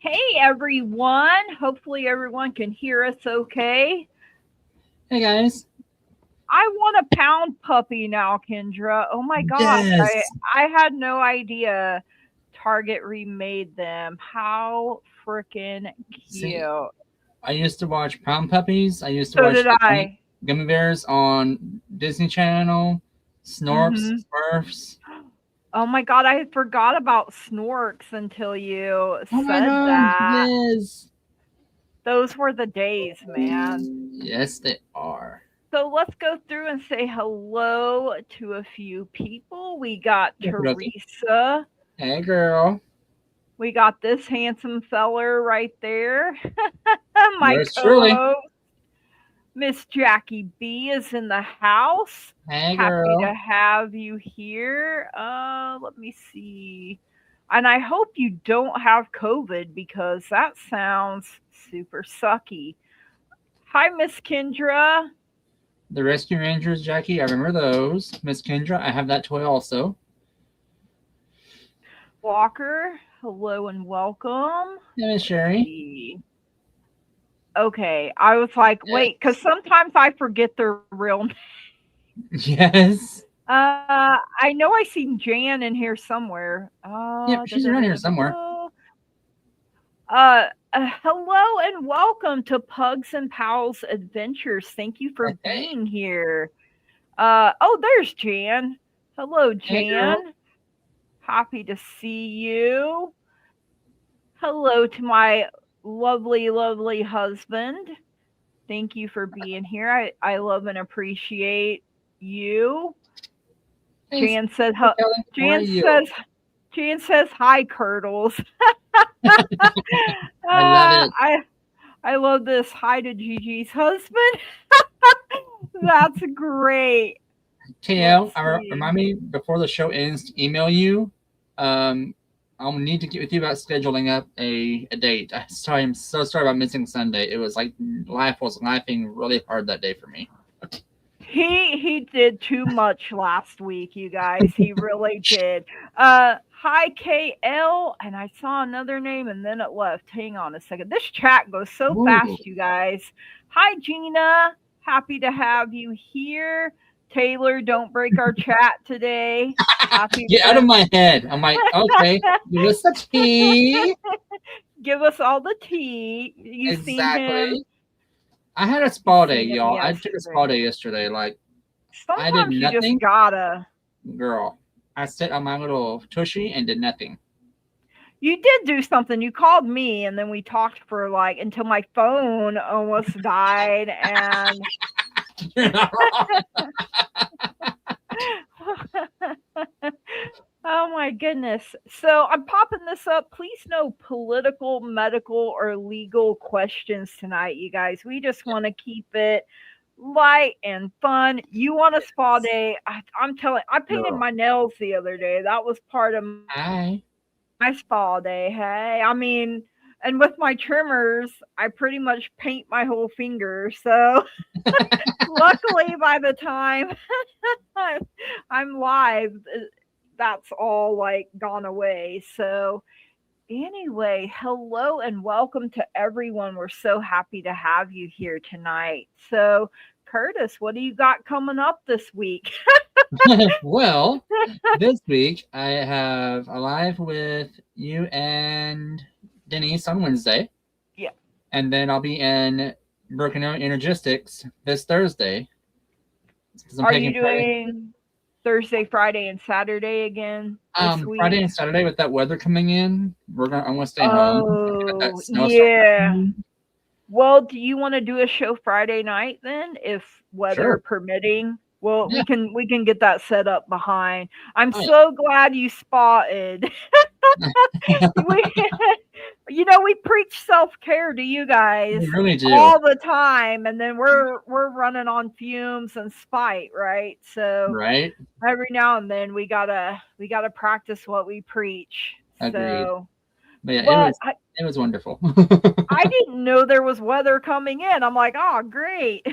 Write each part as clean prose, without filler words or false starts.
Hey everyone. Hopefully everyone can hear us okay. Hey guys. I want a pound puppy now, Kendra. Oh my gosh. I Yes. I had no idea Target remade them. How freaking See, cute. I used to watch Pound Puppies. I used to So did watch the I. Gummy Bears on Disney Channel. Snorps, Mhm. Smurfs. Oh my god, I forgot about Snorks until you Oh my said god, that. yes. Those were the days, man. Yes, they are. So let's go through and say hello to a few people. We got Okay, okay. Teresa. Hey girl. We got this handsome feller right there. My Yours co truly. host, Miss Jackie B, is in the house. Hey Happy girl. to have you here. Let me see. And I hope you don't have COVID because that sounds super sucky. Hi, Miss Kendra. The Rescue Rangers, Jackie. I remember those. Miss Kendra, I have that toy also. Walker, hello and welcome. Hey, Miss Let's Sherry. see. Okay, I was like, wait, because Yes. sometimes I forget their real name. Yes. I know I seen Jan in here somewhere. Yep, Da, she's da, around da, here da, da, somewhere. da. Hello and welcome to Pugs and Pals Adventures. Thank you for Hey. being here. Oh, there's Jan. Hello, Hey girl. Jan. Happy to see you. Hello to my lovely, lovely husband. Thank you for being here. I love and appreciate you. Hey, Jan said, Kelly. How are Jan you? says, Jan says, hi, Curdles. I love it. I love this. Hi to Gigi's husband. That's great. Let's KL, see. remind me before the show ends to email you. Um, I'll need to get with you about scheduling up a date. I'm so sorry about missing Sunday. It was like life was laughing really hard that day for me. He did too much last week, you guys. He really did. Hi KL, and I saw another name and then it left. Hang on a second. This chat goes so Ooh. fast, you guys. Hi Gina, happy to have you here. Taylor, don't break our chat today. Happy Get out of to my head. I'm like, okay, give us the tea. give us all the tea. You seen him? Exactly. I had a You spa day, seen him y'all. I took a spa yesterday. day yesterday. Like, I did Sometimes you just nothing, gotta. girl. I sat on my little tushy and did nothing. You did do something. You called me, and then we talked for like until my phone almost died. And You're not wrong. oh my goodness. So I'm popping this up. Please, no political, medical, or legal questions tonight, you guys. We just want to keep it light and fun. You want a spa day? I'm telling. I painted Girl. my nails the other day. That was part of Hi. my spa day. Hey, I mean, and with my trimmers, I pretty much paint my whole finger. So luckily, by the time I'm, I'm live, that's all like gone away. So anyway, hello and welcome to everyone. We're so happy to have you here tonight. So Curtis, what do you got coming up this week? Well, this week I have a live with you and Denise on Wednesday, Yeah. and then I'll be in Broken Arrow Energistics this Thursday. Because I'm Are you taking doing Thursday, Friday, and Saturday again this Friday week? and Saturday with that weather coming in. I'm gonna stay home. Got that Oh, snowstorm yeah. coming. Well, do you want to do a show Friday night then, if weather Sure. permitting? Well, Yeah. we can get that set up behind. I'm Oh so glad you spotted. yeah. we, we preach self care to you guys We really do. all the time, and then we're running on fumes and spite, right? So Right? every now and then we gotta practice what we preach. Agreed. So, But yeah, but it was wonderful. I didn't know there was weather coming in. I'm like, oh, great.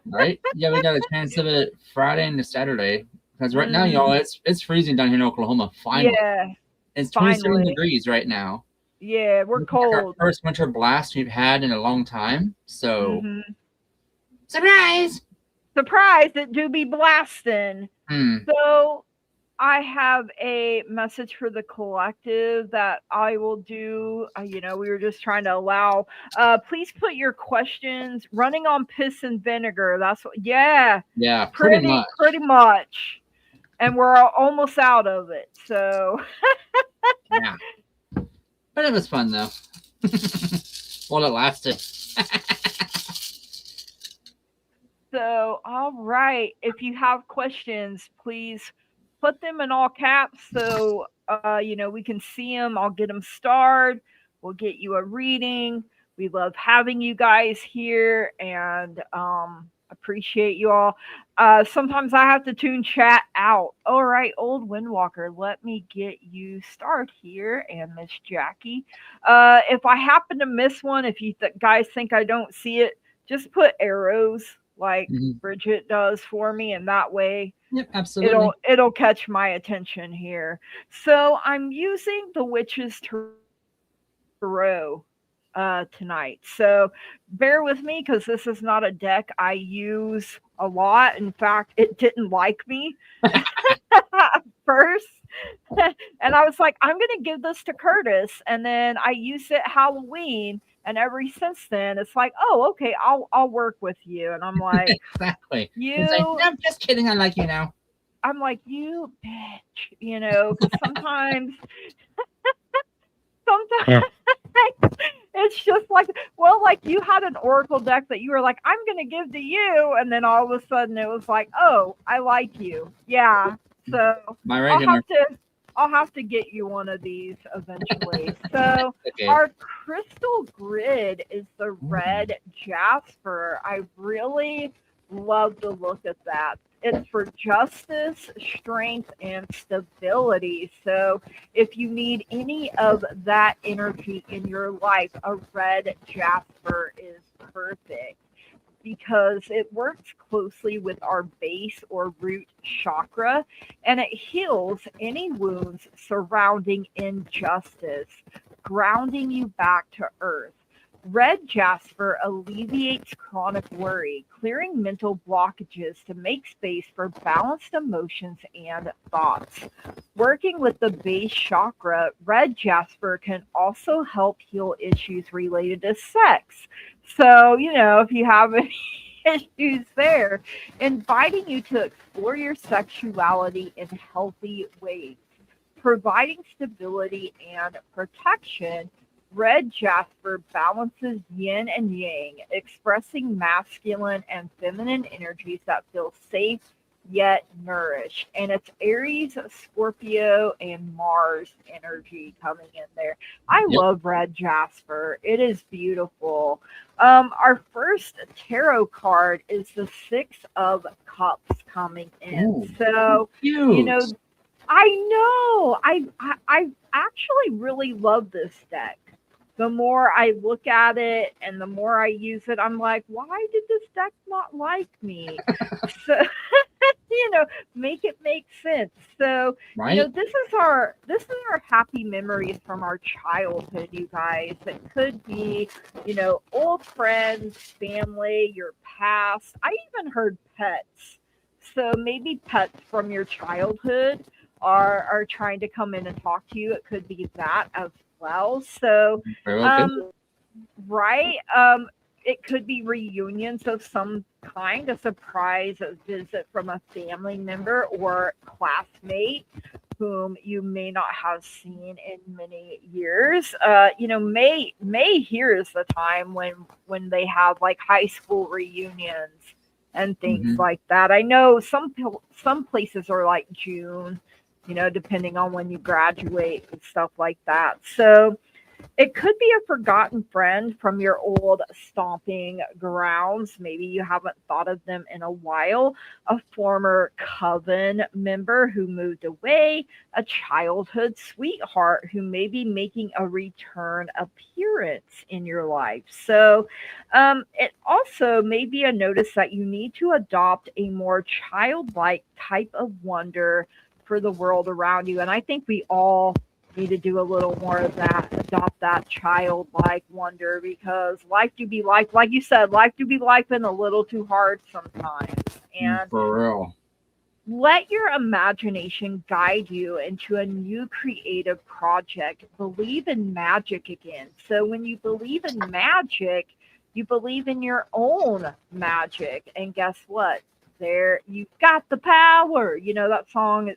Right? Yeah, we got a chance of it Friday into Saturday. Because right now, Hmm. y'all, it's freezing down here in Oklahoma. Finally, Yeah, it's 27 finally. degrees right now. Yeah, we're This is like our cold. first winter blast we've had in a long time. So, Hmm. surprise! Surprise! It do be blasting. Hmm. So I have a message for the collective that I will do. We were just trying to allow. Please put your questions running on piss and vinegar. That's what. Yeah, Yeah, pretty pretty much. much. And we're almost out of it. So Yeah. But it was fun, though. While it lasted. all right. If you have questions, please put them in all caps so we can see them. I'll get them starred. We'll get you a reading. We love having you guys here and appreciate you all. Sometimes I have to tune chat out. All right, old Windwalker, let me get you started here and Miss Jackie. If I happen to miss one, if you guys think I don't see it, just put arrows like Mhm. Bridget does for me, and that way Yep, absolutely. it'll catch my attention here. So I'm using the Witch's Tarot tonight. So bear with me because this is not a deck I use a lot. In fact, it didn't like me at first. And I was like, I'm gonna give this to Curtis, and then I used it Halloween, and ever since then, it's like, oh, okay, I'll work with you, and I'm like, Exactly. It's like, you, no, I'm just kidding. I like you now. I'm like, you bitch, because sometimes it's just like, well, like you had an oracle deck that you were like, I'm gonna give to you, and then all of a sudden it was like, oh, I like you, yeah. So My I'll regular. have to I'll have to get you one of these eventually. So Okay. our crystal grid is the Ooh. red jasper. I really love the look of that. It's for justice, strength, and stability. So if you need any of that energy in your life, a red jasper is perfect because it works closely with our base or root chakra and it heals any wounds surrounding injustice, grounding you back to earth. Red jasper alleviates chronic worry, clearing mental blockages to make space for balanced emotions and thoughts. Working with the base chakra, red jasper can also help heal issues related to sex. So, if you have any issues there, inviting you to explore your sexuality in healthy ways, providing stability and protection. Red jasper balances yin and yang, expressing masculine and feminine energies that feel safe yet nourished. And it's Aries, Scorpio, and Mars energy coming in there. I Yep. love red jasper. It is beautiful. Our first tarot card is the Six of Cups coming in. Ooh, So, you cute. know, I know. I actually really love this deck. The more I look at it and the more I use it, I'm like, why did this deck not like me? So you know, make it make sense. So, Right? this is our happy memories from our childhood, you guys. It could be, old friends, family, your past. I even heard pets. So maybe pets from your childhood are trying to come in and talk to you. It could be that as well. So Very well good. um right? It could be reunions of some kind, a surprise a visit from a family member or classmate whom you may not have seen in many years. May here is the time when they have like high school reunions and things Hmm. like that. I know some places are like June, depending on when you graduate and stuff like that. So it could be a forgotten friend from your old stomping grounds. Maybe you haven't thought of them in a while. A former coven member who moved away, a childhood sweetheart who may be making a return appearance in your life. So, it also may be a notice that you need to adopt a more childlike type of wonder for the world around you. And I think we all need to do a little more of that, adopt that childlike wonder, because life do be like you said, life do be life and a little too hard sometimes. And For real. let your imagination guide you into a new creative project. Believe in magic again. So when you believe in magic, you believe in your own magic. And guess what? There you got the power. You know that song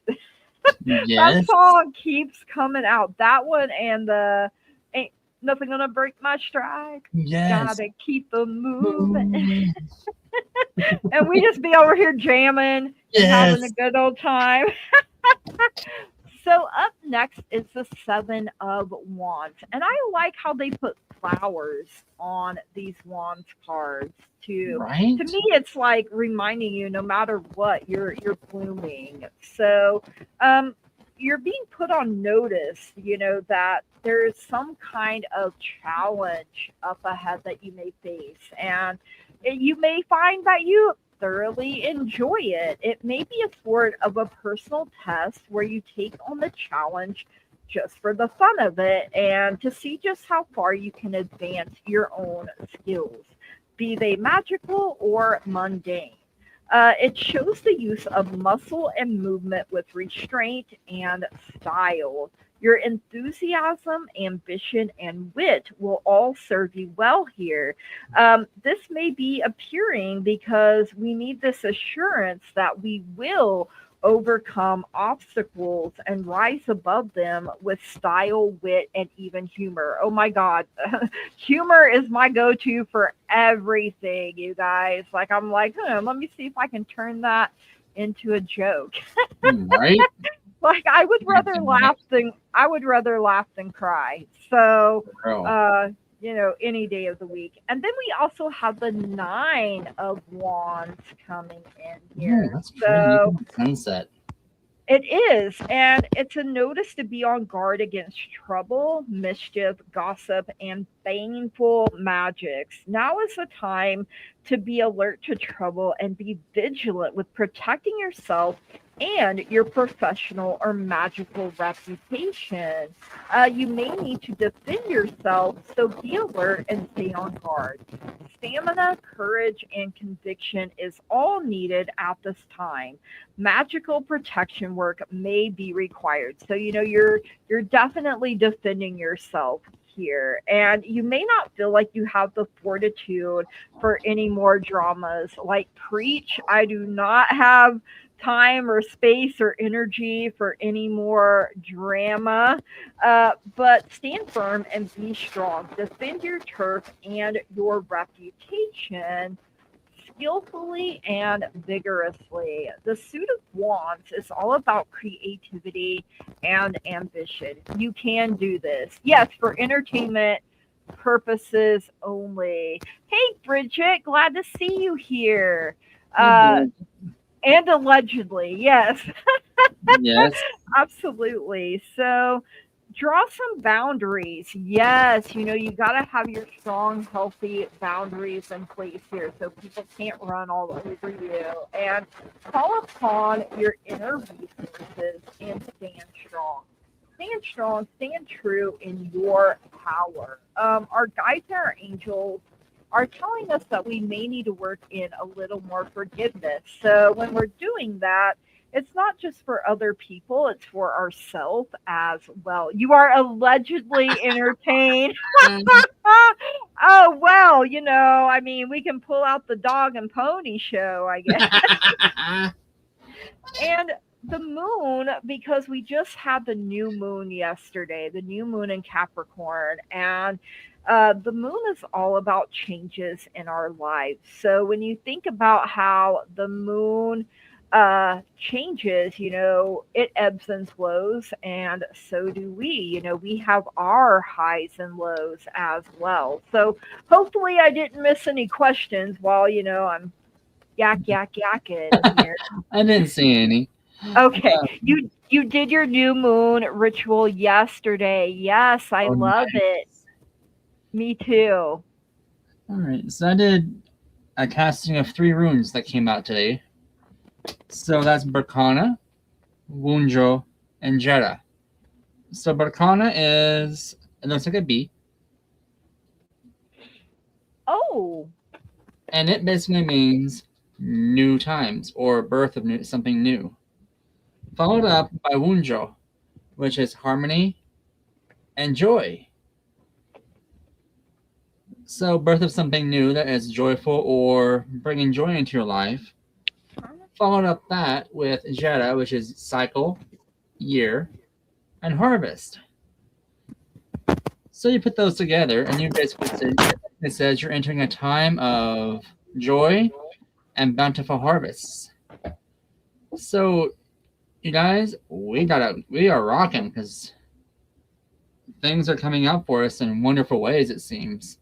that Yes. song keeps coming out. That one and the ain't nothing gonna break my stride. Yes. Gotta keep 'em moving. And we just be over here jamming and having a Yes. good old time. So up next is the Seven of Wands, and I like how they put flowers on these Wands cards too. Right? To me, it's like reminding you, no matter what, you're blooming. So um, you're being put on notice. You know that there is some kind of challenge up ahead that you may face, and you may find that you thoroughly enjoy it. It may be a sort of a personal test where you take on the challenge just for the fun of it and to see just how far you can advance your own skills, be they magical or mundane. It shows the use of muscle and movement with restraint and style. Your enthusiasm, ambition, and wit will all serve you well here. This may be appearing because we need this assurance that we will overcome obstacles and rise above them with style, wit, and even humor. Oh my God. Humor is my go to for everything, you guys. Like, I'm like, let me see if I can turn that into a joke. Right? Like, I would rather laugh than cry. So, Girl. any day of the week. And then we also have the Nine of Wands coming in Ooh, here. that's So pretty. Sunset. it is, and it's a notice to be on guard against trouble, mischief, gossip, and baneful magics. Now is the time to be alert to trouble and be vigilant with protecting yourself and your professional or magical reputation. You may need to defend yourself, so be alert and stay on guard. Stamina, courage, and conviction is all needed at this time. Magical protection work may be required. So you're definitely defending yourself here, and you may not feel like you have the fortitude for any more dramas. Like, preach, I do not have time or space or energy for any more drama. But stand firm and be strong. Defend your turf and your reputation skillfully and vigorously. The suit of wands is all about creativity and ambition. You can do this. Yes, for entertainment purposes only. Hey, Bridget, glad to see you here. Uh, and allegedly, yes. Yes. Absolutely. So draw some boundaries. Yes, you got to have your strong, healthy boundaries in place here so people can't run all over you. And call upon your inner resources and stand strong. Stand strong, stand true in your power. Our guides and our angels are telling us that we may need to work in a little more forgiveness. So when we're doing that, it's not just for other people, it's for ourselves as well. You are allegedly entertained. Oh, well, I mean, we can pull out the dog and pony show, I guess. And the moon, because we just had the new moon yesterday, the new moon in Capricorn, and the moon is all about changes in our lives. So when you think about how the moon changes, it ebbs and flows, and so do we. We have our highs and lows as well. So hopefully I didn't miss any questions while, I'm yakking here. I didn't see any. Okay, you did your new moon ritual yesterday. Yes, I love Nice. it. Me too. All right. So I did a casting of 3 runes that came out today. So that's Berkana, Wunjo, and Jetta. So Barkana is, it looks like a bee, Oh, and it basically means new times or birth of something new. Followed up by Wunjo, which is harmony and joy. So birth of something new that is joyful or bringing joy into your life. Followed up that with Jetta, which is cycle, year, and harvest. So you put those together, and you basically it says you're entering a time of joy and bountiful harvests. So you guys, we are rocking because things are coming up for us in wonderful ways. It seems.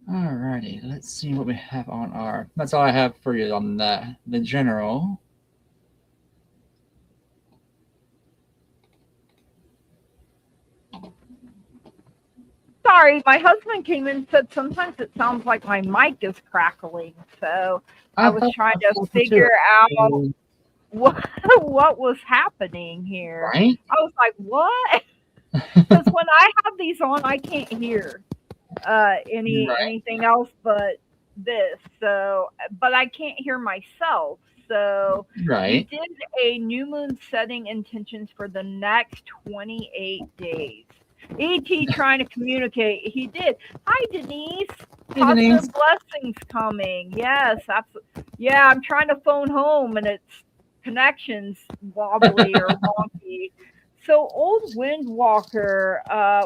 Alrighty, let's see what we have on our. That's all I have for you on the general. sorry. My husband came in and said sometimes it sounds like my mic is crackling. So I was trying to figure out what was happening here. Right? I was like, what? Because when I have these on, I can't hear anything else but this. So, but I can't hear myself. So you Right. did a new moon setting intentions for the next 28 days. ET trying to communicate. He did. Hi, Denise. Hey, Positive Denise. blessings coming. Yes, absolutely. Yeah, I'm trying to phone home and it's connections wobbly or wonky. So, Old Windwalker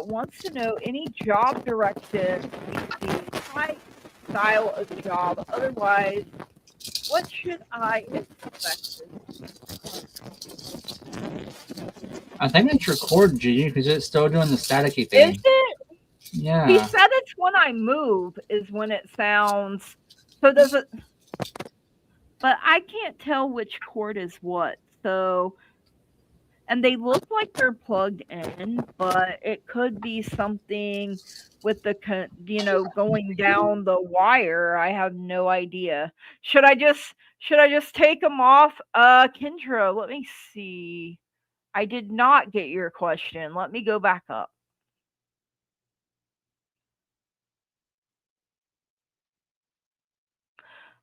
wants to know any job directives we see, type, style of job. Otherwise, what should I expect? I think it's record, Gigi, because it's still doing the staticky thing. Is it? Yeah. He said it's when I move is when it sounds. So does it? But I can't tell which cord is what. So, and they look like they're plugged in, but it could be something with the going down the wire. I have no idea. Should I just take them off? Kendra, let me see. I did not get your question. Let me go back up.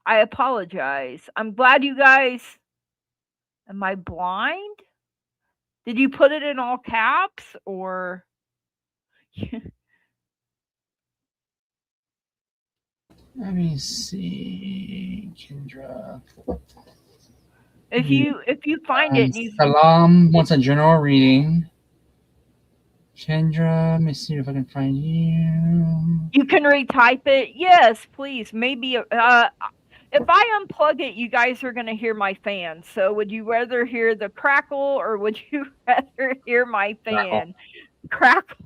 I apologize. I'm glad you guys. Am I blind? Did you put it in all caps or? Let me see, Kendra. If you find it, Salam wants a general reading. Kendra, let me see if I can find you. You can retype it. Yes, please. Maybe if I unplug it, you guys are going to hear my fan. So would you rather hear the crackle or would you rather hear my fan? Crackle.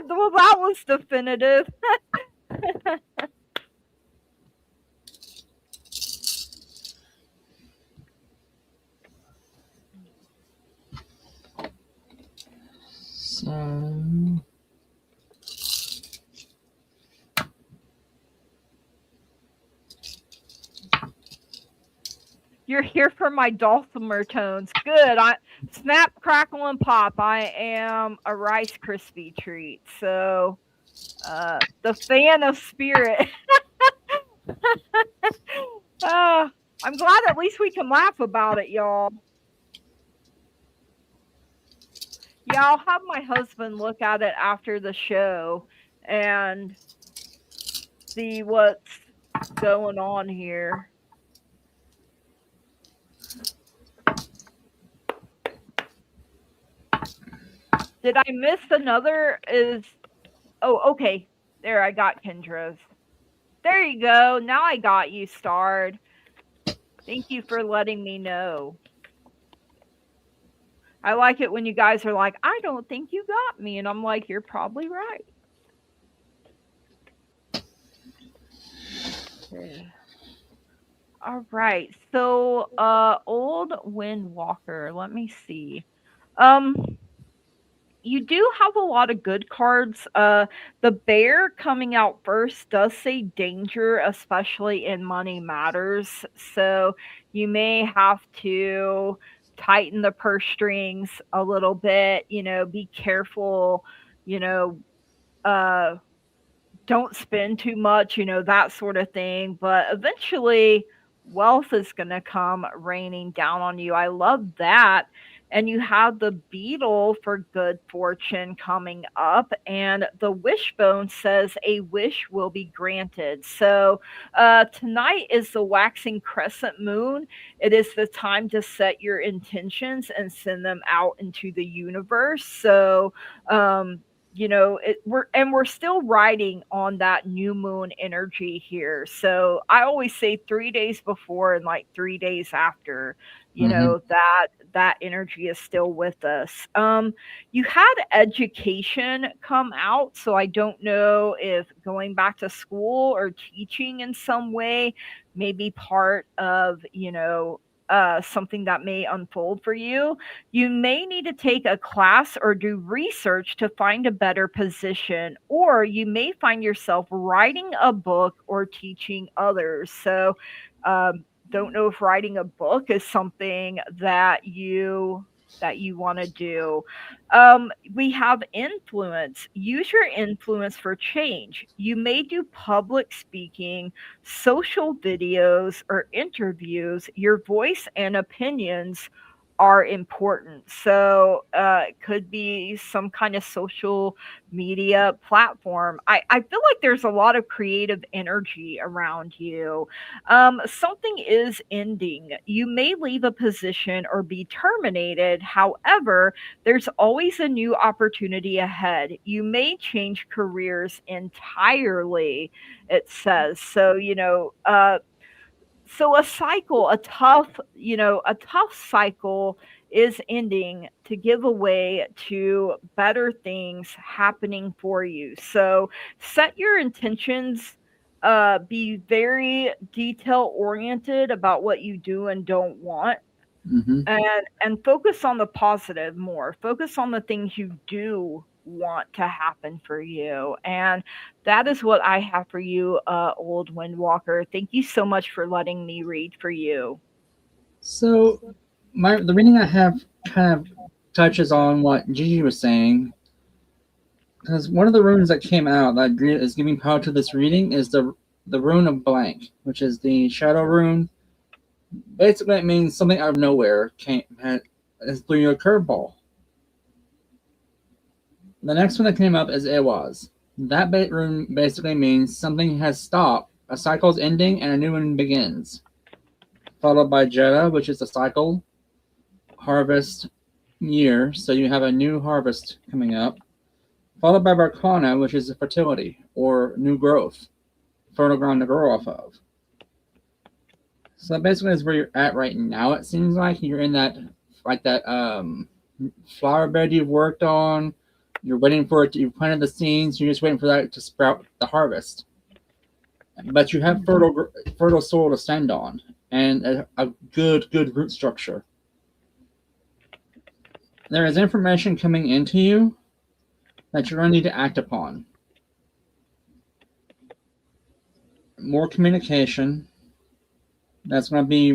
Well, that was definitive. So You're here for my dulcimer tones. Good. I snap, crackle, and pop. I am a Rice Krispie treat. So, the fan of spirit. I'm glad at least we can laugh about it, y'all. Yeah, I'll have my husband look at it after the show and see what's going on here. Did I miss another? Okay. There, I got Kendra's. There you go. Now I got you, Starred. Thank you for letting me know. I like it when you guys are like, I don't think you got me. And I'm like, you're probably right. Okay. All right. So, Old Windwalker. Let me see. you do have a lot of good cards. The bear coming out first does say danger, especially in money matters. So you may have to tighten the purse strings a little bit, be careful, you know, uh don't spend too much, that sort of thing. But eventually, wealth is going to come raining down on you. I love that. And you have the beetle for good fortune coming up, and the wishbone says a wish will be granted. So, tonight is the waxing crescent moon. It is the time to set your intentions and send them out into the universe. So, we're still riding on that new moon energy here. So I always say 3 days before and like 3 days after, Mm-hmm. that energy is still with us. You had education come out, so I don't know if going back to school or teaching in some way may be part of, something that may unfold for you. You may need to take a class or do research to find a better position, or you may find yourself writing a book or teaching others. So, don't know if writing a book is something that you want to do. We have influence. Use your influence for change. You may do public speaking, social videos, or interviews. Your voice and opinions are important. So it could be some kind of social media platform. I feel like there's a lot of creative energy around you. Something is ending. You may leave a position or be terminated. However, there's always a new opportunity ahead. You may change careers entirely, it says. So, so a cycle, a tough cycle is ending to give away to better things happening for you. So set your intentions, be very detail oriented about what you do and don't want, Mm-hmm. and focus on the positive more. Focus on the things you do want to happen for you. And that is what I have for you, old Windwalker. Thank you so much for letting me read for you. So, the reading I have kind of touches on what Gigi was saying, because one of the runes that came out that is giving power to this reading is the rune of blank, which is the shadow rune. Basically, it means something out of nowhere has threw you a curveball. The next one that came up is Ewaz. That rune basically means something has stopped, a cycle is ending, and a new one begins. Followed by Jetta, which is a cycle, harvest, year, so you have a new harvest coming up. Followed by Barkana, which is a fertility or new growth, fertile ground to grow off of. So that basically is where you're at right now. It seems like you're in that flower bed you've worked on. You're waiting for it. You've planted the seeds. You're just waiting for that to sprout the harvest. But you have fertile soil to stand on and a good root structure. There is information coming into you that you're going to need to act upon. More communication. That's going to be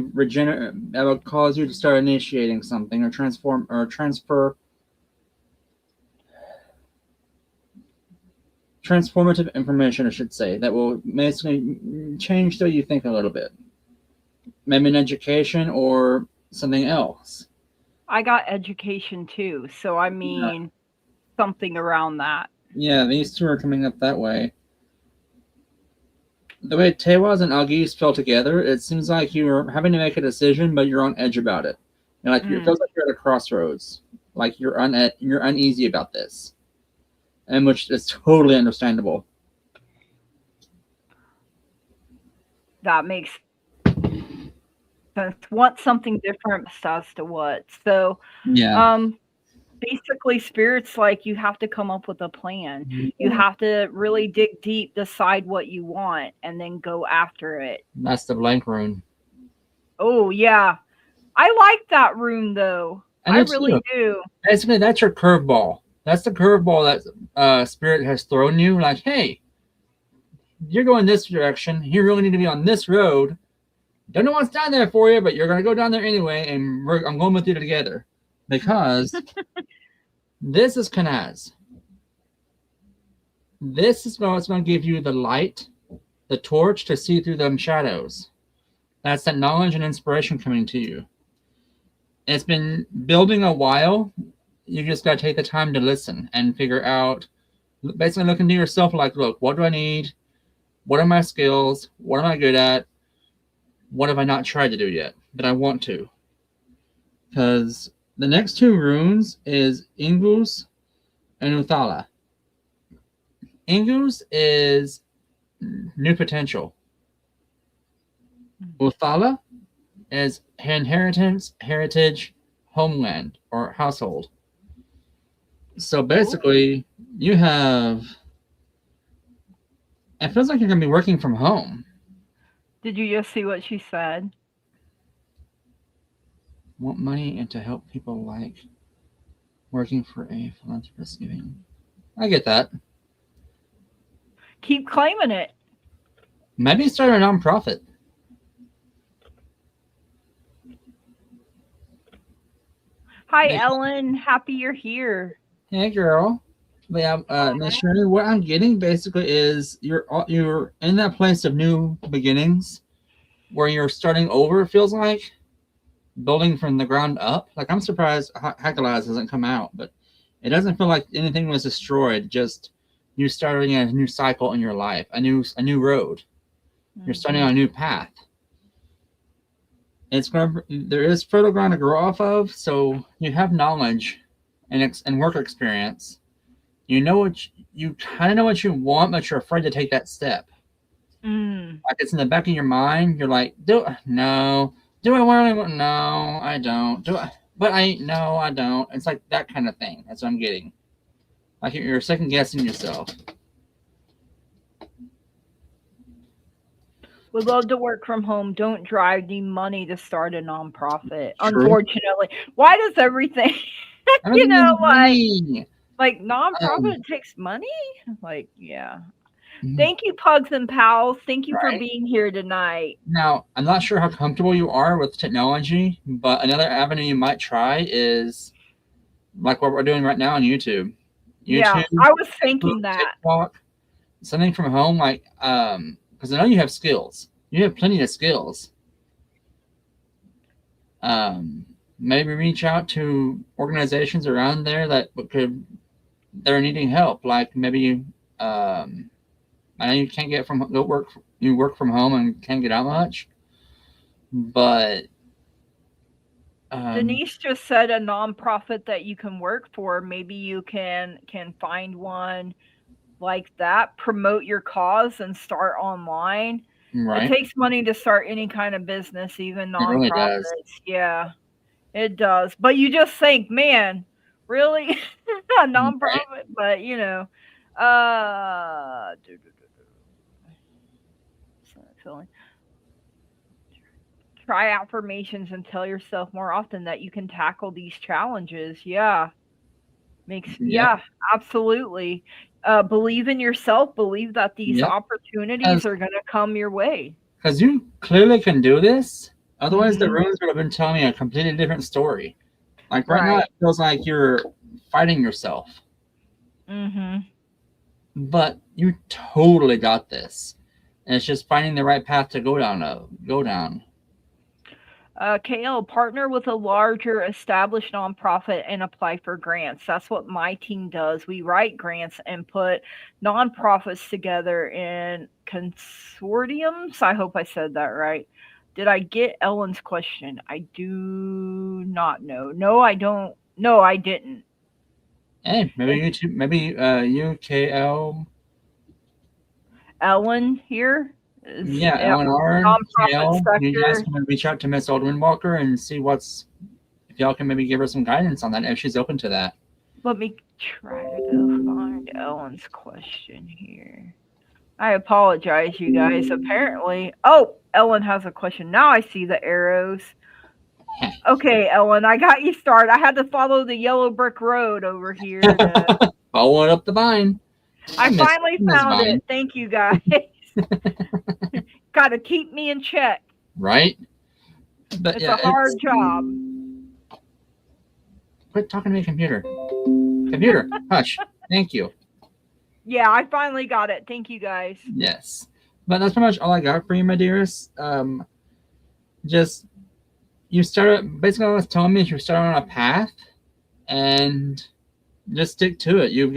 that will cause you to start initiating something or transfer transformative information, I should say, that will basically change the way you think a little bit. Maybe an education or something else. I got education too. So, I mean, something around that. Yeah, these two are coming up that way. The way Tewaz and Agis fell together, it seems like you're having to make a decision, but you're on edge about it. And it feels like you're at a crossroads. Like you're uneasy about this. And which is totally understandable. That makes sense. Want something different as to what. So, Yeah. basically, spirit's like you have to come up with a plan. You have to really dig deep, decide what you want, and then go after it. That's the blank rune. Oh yeah, I like that rune though. I really do. Basically, that's your curveball. That's the curveball that Spirit has thrown you. Like, hey, you're going this direction. You really need to be on this road. Don't know what's down there for you, but you're gonna go down there anyway, and I'm going with you together because this is Kanaz. This is what's going to give you the light, the torch to see through them shadows. That's that knowledge and inspiration coming to you. It's been building a while. You just got to take the time to listen and figure out, basically look into yourself like, look, what do I need? What are my skills? What am I good at? What have I not tried to do yet that I want to? Because the next two runes is Ingus and Uthala. Ingus is new potential. Uthala is inheritance, heritage, homeland, or household. So basically, you have. It feels like you're going to be working from home. Did you just see what she said? Want money and to help people like working for a philanthropist giving. I get that. Keep claiming it. Maybe start a nonprofit. Hi, Ellen. Happy you're here. Hey, girl. Yeah, Miss Shirley, what I'm getting basically is you're in that place of new beginnings, where you're starting over. It feels like building from the ground up. Like I'm surprised Hakalaz hasn't come out, but it doesn't feel like anything was destroyed. Just you starting a new cycle in your life, a new road. You're starting on a new path. There is fertile ground to grow off of, so you have knowledge and work experience. You know you kind of know what you want, but you're afraid to take that step. Like it's in the back of your mind. You're like, no. Do I really want? No, I don't. No, I don't. It's like that kind of thing. That's what I'm getting. Like you're second guessing yourself. Would love to work from home. Don't drive. Need money to start a nonprofit. True. Unfortunately, why does everything? You know, like nonprofit takes money. Like, yeah. Thank you, Pugs and Pals. Thank you for being here tonight. Now, I'm not sure how comfortable you are with technology, but another avenue you might try is like what we're doing right now on YouTube. Yeah, I was thinking that. TikTok, something from home, like because I know you have skills. You have plenty of skills. Maybe reach out to organizations around there that are needing help. Like maybe I know you can't you work from home and can't get out much, but Denise just said a nonprofit that you can work for. Maybe you can find one like that, promote your cause and start online. Right. It takes money to start any kind of business, even nonprofits. It really does. Yeah, it does. But you just think, man, really a nonprofit? Right. But you know, try affirmations and tell yourself more often that you can tackle these challenges. Yeah. Absolutely. Believe in yourself. Believe that these opportunities are going to come your way. Because you clearly can do this. Otherwise, the runes would have been telling me a completely different story. Like right now, it feels like you're fighting yourself. But you totally got this. And it's just finding the right path to go down. KL, partner with a larger established nonprofit and apply for grants. That's what my team does. We write grants and put nonprofits together in consortiums. I hope I said that right. Did I get Ellen's question? I do not know. No, I don't. No, I didn't. Hey, maybe you, KL. Ellen here? Ellen R. You guys can reach out to Miss Oldwin-Walker and see if y'all can maybe give her some guidance on that if she's open to that. Let me try to go find Ellen's question here. I apologize, you guys. Apparently, Ellen has a question. Now I see the arrows. Okay, Ellen, I got you started. I had to follow the yellow brick road over here to. Following up the vine. I I finally miss found Vine, it. Thank you, guys. Got to keep me in check. right? But It's yeah, a it's hard job. quit talking to me, computer. Computer, hush. Thank you. Yeah, I finally got it. Thank you, guys. Yes. But that's pretty much all I got for you, my dearest. Just you start basically what it's telling me is you start on a path and just stick to it. You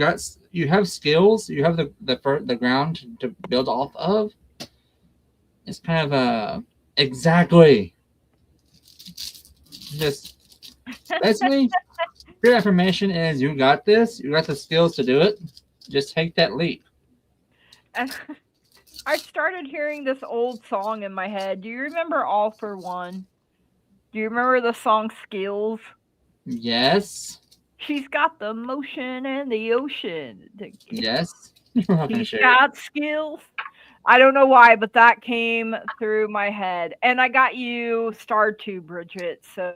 have skills, you have the ground to build off of. It's kind of a exactly just basically your affirmation is you got this, you got the skills to do it. Just take that leap. And I started hearing this old song in my head. Do you remember All for One? Do you remember the song Skills? Yes. She's got the motion and the ocean. Yes. You're welcome to She's share it. got skills. I don't know why, but that came through my head. And I got you starred too, Bridget. So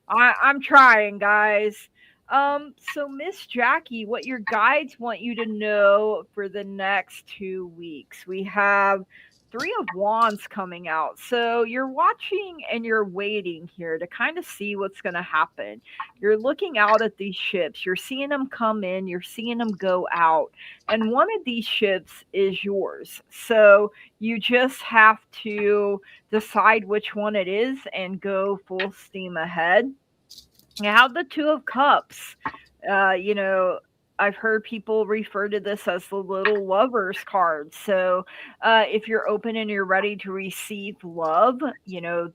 I'm trying, guys. So Miss Jackie, what your guides want you to know for the next 2 weeks. We have Three of Wands coming out. So you're watching and you're waiting here to kind of see what's going to happen. You're looking out at these ships. You're seeing them come in, you're seeing them go out, and one of these ships is yours. So you just have to decide which one it is and go full steam ahead. You have the Two of Cups. You know, I've heard people refer to this as the little lovers card. So, if you're open and you're ready to receive love,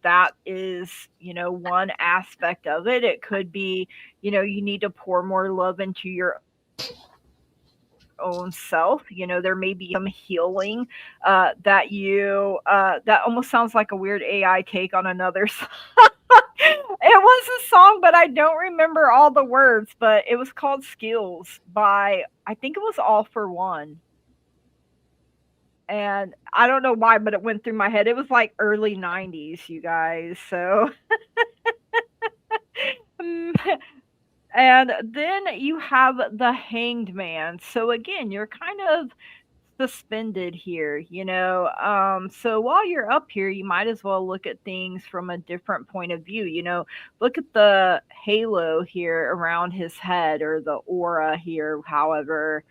that is, one aspect of it. It could be, you need to pour more love into your own self. There may be some healing that almost sounds like a weird AI take on another song. It was a song, but I don't remember all the words, but it was called Skills by, I think it was All for One. And I don't know why, but it went through my head. It was like early 90s, you guys. So, and then you have the Hanged Man. So, again, you're kind of suspended here, so while you're up here, you might as well look at things from a different point of view. Look at the halo here around his head, or the aura here, however,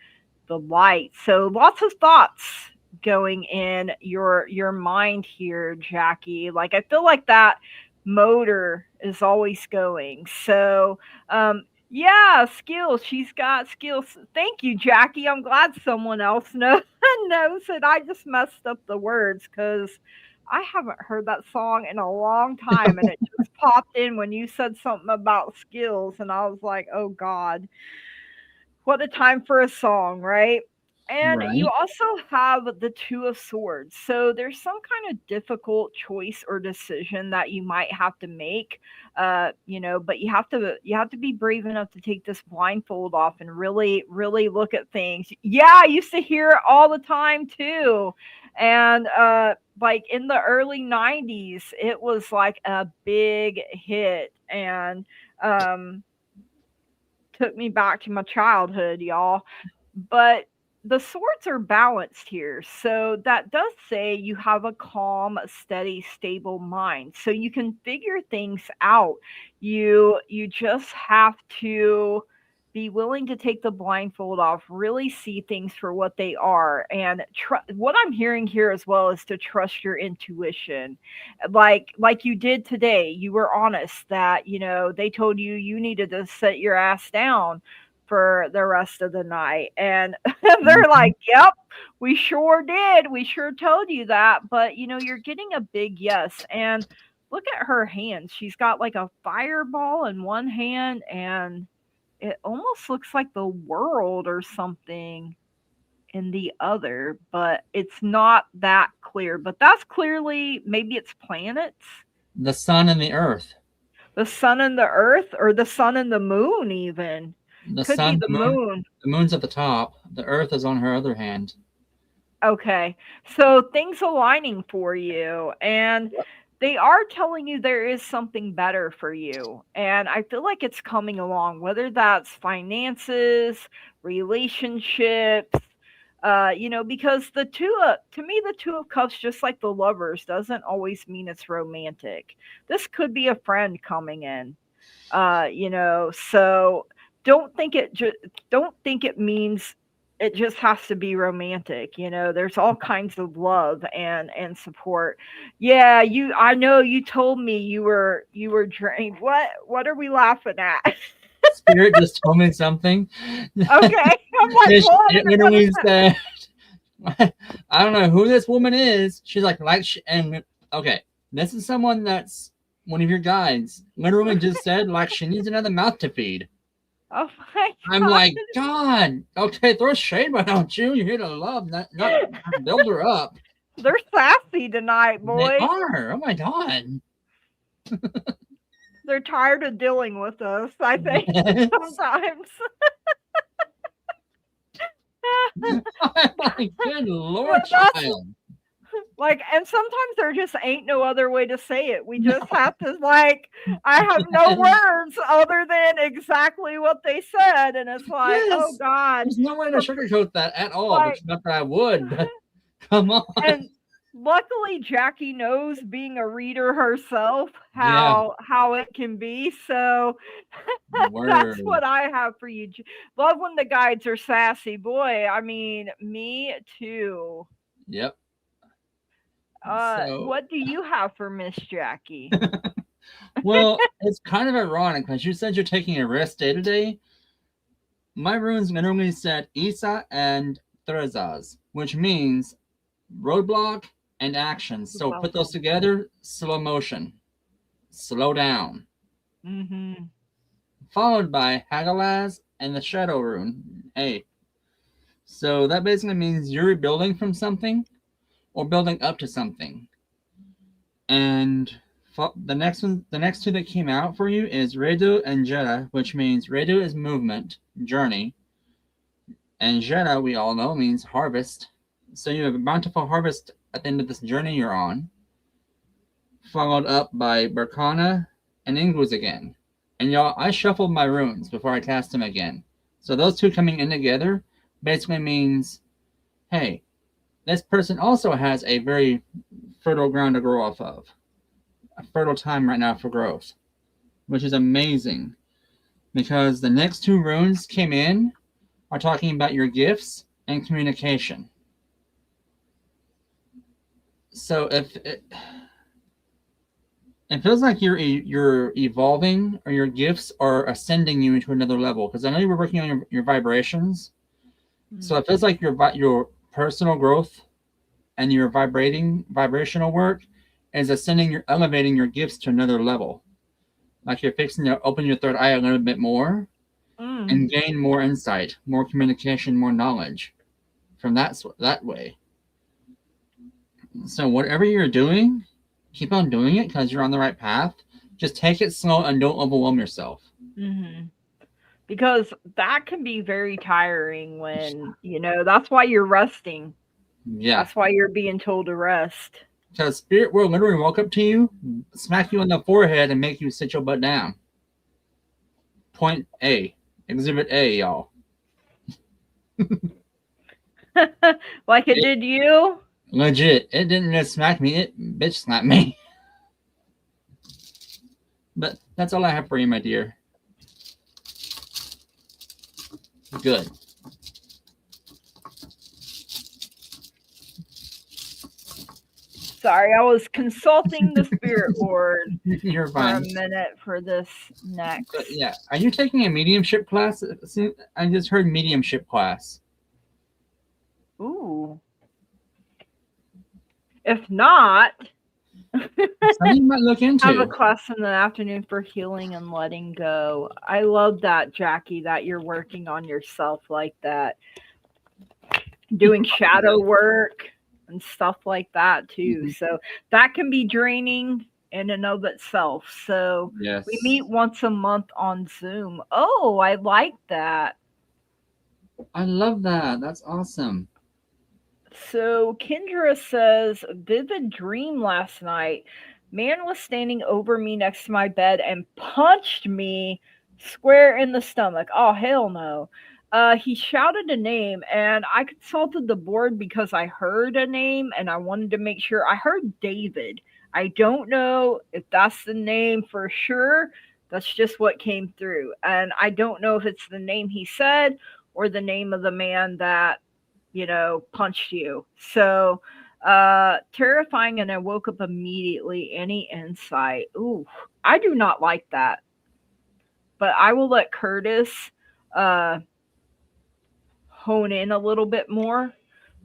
the light. So lots of thoughts going in your mind here, Jackie. Like, I feel like that motor is always going. So yeah, skills. She's got skills. Thank you, Jackie. I'm glad someone else knows it. I just messed up the words because I haven't heard that song in a long time, and it just popped in when you said something about skills, and I was like, oh God, what a time for a song, right? And you Right. also have the Two of Swords. So there's some kind of difficult choice or decision that you might have to make. But you have to be brave enough to take this blindfold off and really, really look at things. Yeah, I used to hear it all the time too. And like in the early 90s, it was like a big hit. And um took me back to my childhood, y'all. But the swords are balanced here. So that does say you have a calm, steady, stable mind. So you can figure things out. You just have to be willing to take the blindfold off, really see things for what they are, and what I'm hearing here as well is to trust your intuition, like you did today. You were honest that they told you you needed to sit your ass down for the rest of the night. And they're Mhm. like, yep, we sure did. We sure told you that. But, you're getting a big yes. And look at her hands. She's got like a fireball in one hand, and it almost looks like the world or something in the other, but it's not that clear. But that's clearly, maybe it's planets, The sun and the earth. the sun and the earth, or the sun and the moon, even. The Could be sun, the the moon. moon. The moon's at the top. The earth is on her other hand. Okay. So things aligning for you. And Yep. they are telling you there is something better for you. And I feel like it's coming along, whether that's finances, relationships, because to me, the Two of Cups, just like the Lovers, doesn't always mean it's romantic. This could be a friend coming in, so don't think it just don't think it means it just has to be romantic. There's all kinds of love and support. Yeah, I know you told me you were drained. What are we laughing at? Spirit just told me something. Okay, I'm like, It, what? it literally said, I don't know who this woman is. She's and okay, this is someone that's one of your guides. Literally just said like she needs another mouth to feed. Oh my I'm god. like, God, okay, throw shade, why don't you? You're here to love, not build her up. They're sassy tonight, They boy. are. Oh my God. They're tired of dealing with us, I think, sometimes. I'm like, good Lord, That's child. like, and sometimes there just ain't no other way to say it. We just have to, like, I have no words other than exactly what they said. And it's like, oh Yes. God. There's no way to sugarcoat that at all, but Like, not that I would, but come on. and luckily Jackie knows, being a reader herself, Yeah. how it can be. So that's Word. what I have for you. Love when the guides are sassy. Boy, I mean, me too. Yep. So, What do you have for Miss Jackie? well, it's kind of ironic because you said you're taking a rest day today. My runes literally said Isa and Thurzaz, which means roadblock and action. So put those together, slow motion, slow down. Mm-hmm. Followed by Hagalaz and the Shadow Rune. Hey. So that basically means you're rebuilding from something or building up to something. And the next two that came out for you is Redu and Jetta, which means Redu is movement, journey, and Jetta, we all know, means harvest. So you have a bountiful harvest at the end of this journey you're on, followed up by Berkana and Inguz again. And y'all, I shuffled my runes before I cast them again. So those two coming in together basically means, hey, this person also has a very fertile ground to grow off of. A fertile time right now for growth, which is amazing. Because the next two runes came in are talking about your gifts and communication. So if it feels like you're evolving, or your gifts are ascending you into another level. Because I know you were working on your vibrations, so it feels like your personal growth and your vibrational work is elevating your gifts to another level. Like you're fixing to open your third eye a little bit more and gain more insight, more communication, more knowledge from that way. So whatever you're doing, keep on doing it because you're on the right path. Just take it slow and don't overwhelm yourself. Mm-hmm. Because that can be very tiring when, that's why you're resting. Yeah. That's why you're being told to rest. Because Spirit will literally walk up to you, smack you on the forehead, and make you sit your butt down. Point A. Exhibit A, y'all. Like it did you? Legit. It didn't just smack me, it bitch slapped me. But that's all I have for you, my dear. Good. Sorry, I was consulting the spirit board You're for fine. a minute for this next. But yeah. Are you taking a mediumship class? I just heard mediumship class. Ooh. If not, something you might look into. Have a class in the afternoon for healing and letting go. I love that, Jackie, that you're working on yourself like that. Doing shadow work and stuff like that too. Mm-hmm. So that can be draining in and of itself. So yes. We meet once a month on Zoom. Oh, I like that. I love that. That's awesome. So Kendra says, vivid dream last night. Man was standing over me next to my bed and punched me square in the stomach. Oh, hell no. He shouted a name, and I consulted the board because I heard a name and I wanted to make sure. I heard David. I don't know if that's the name for sure. That's just what came through. And I don't know if it's the name he said or the name of the man that, punched you. So, terrifying, and I woke up immediately. Any insight? Ooh, I do not like that. But I will let Curtis uh, hone in a little bit more.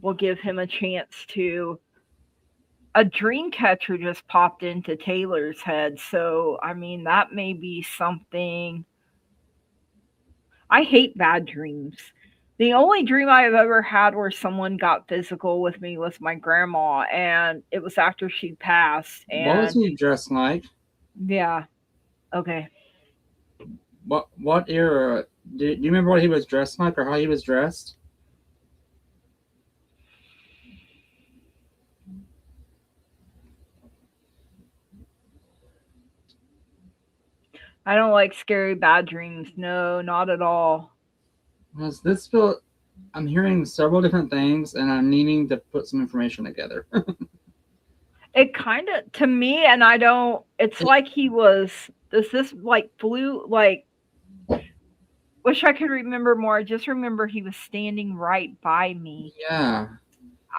We'll give him a chance to. A dream catcher just popped into Taylor's head, so I mean that may be something. I hate bad dreams. The only dream I've ever had where someone got physical with me was my grandma, and it was after she passed. What was And he dressed like? yeah, okay. What era? Do you remember what he was dressed like or how he was dressed? I don't like scary bad dreams. No, not at all. Was this feel? I'm hearing several different things, and I'm needing to put some information together. It kind of, to me, and I don't, it's like he was, this like flew, like, wish I could remember more. I just remember he was standing right by me. Yeah.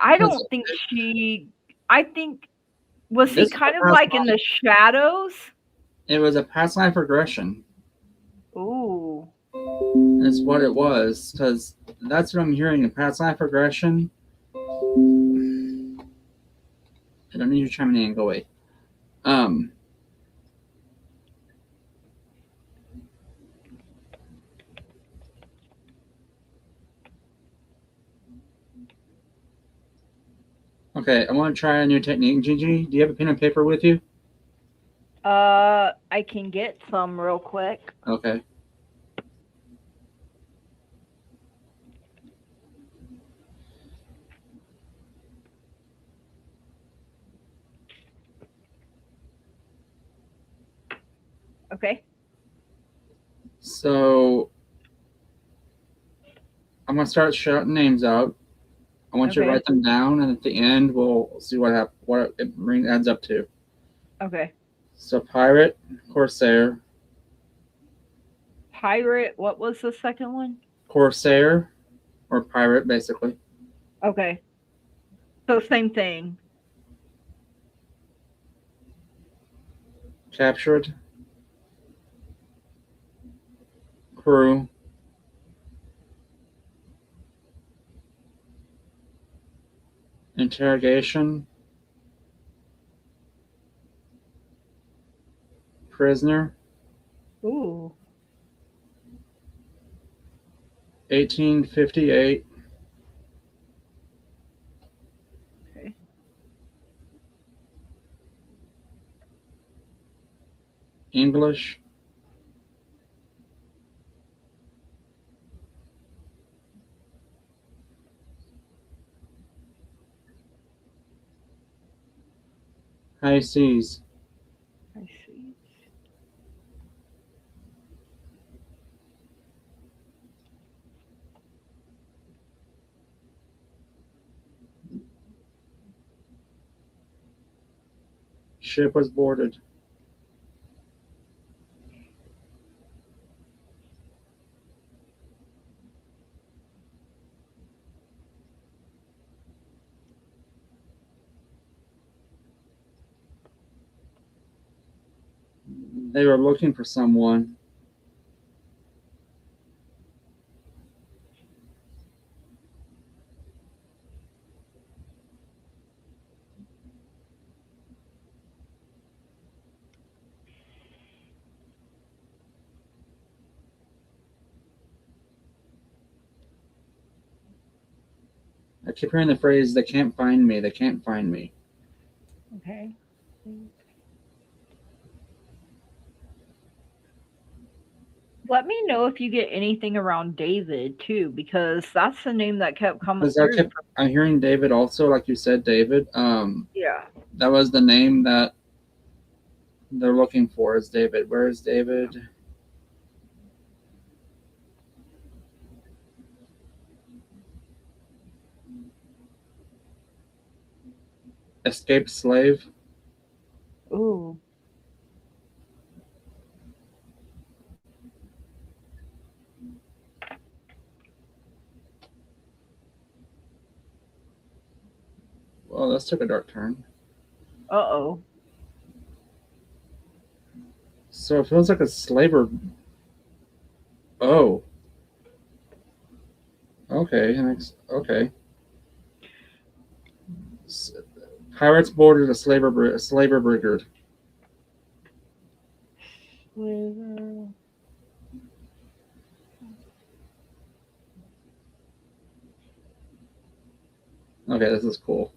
I don't think I think, was he This kind of like in the shadows? It was a past life regression. Ooh. Is what it was, because that's what I'm hearing. A past life regression. I don't need you chiming in and go away. Okay, I want to try a new technique. Gigi, do you have a pen and paper with you? I can get some real quick. Okay. Okay. So I'm gonna start shouting names out. I want you to write them down, and at the end, we'll see what it adds up to. Okay. So pirate, corsair. Pirate. What was the second one? Corsair, or pirate, basically. Okay. So same thing. Captured. Crew. Interrogation. Prisoner. Ooh. 1858. Okay. English. High seas. I see. Ship was boarded. They were looking for someone. I keep hearing the phrase, they can't find me, they can't find me. Okay. Let me know if you get anything around David too, because that's the name that kept coming through. I'm hearing David also, like you said, David. Yeah. That was the name that they're looking for is David. Where is David? Escaped slave. Ooh. Well, this took a dark turn. Uh-oh. So it feels like a slaver. Oh. Okay. Okay. Pirates boarded a slaver brigade. Slither. Okay, this is cool.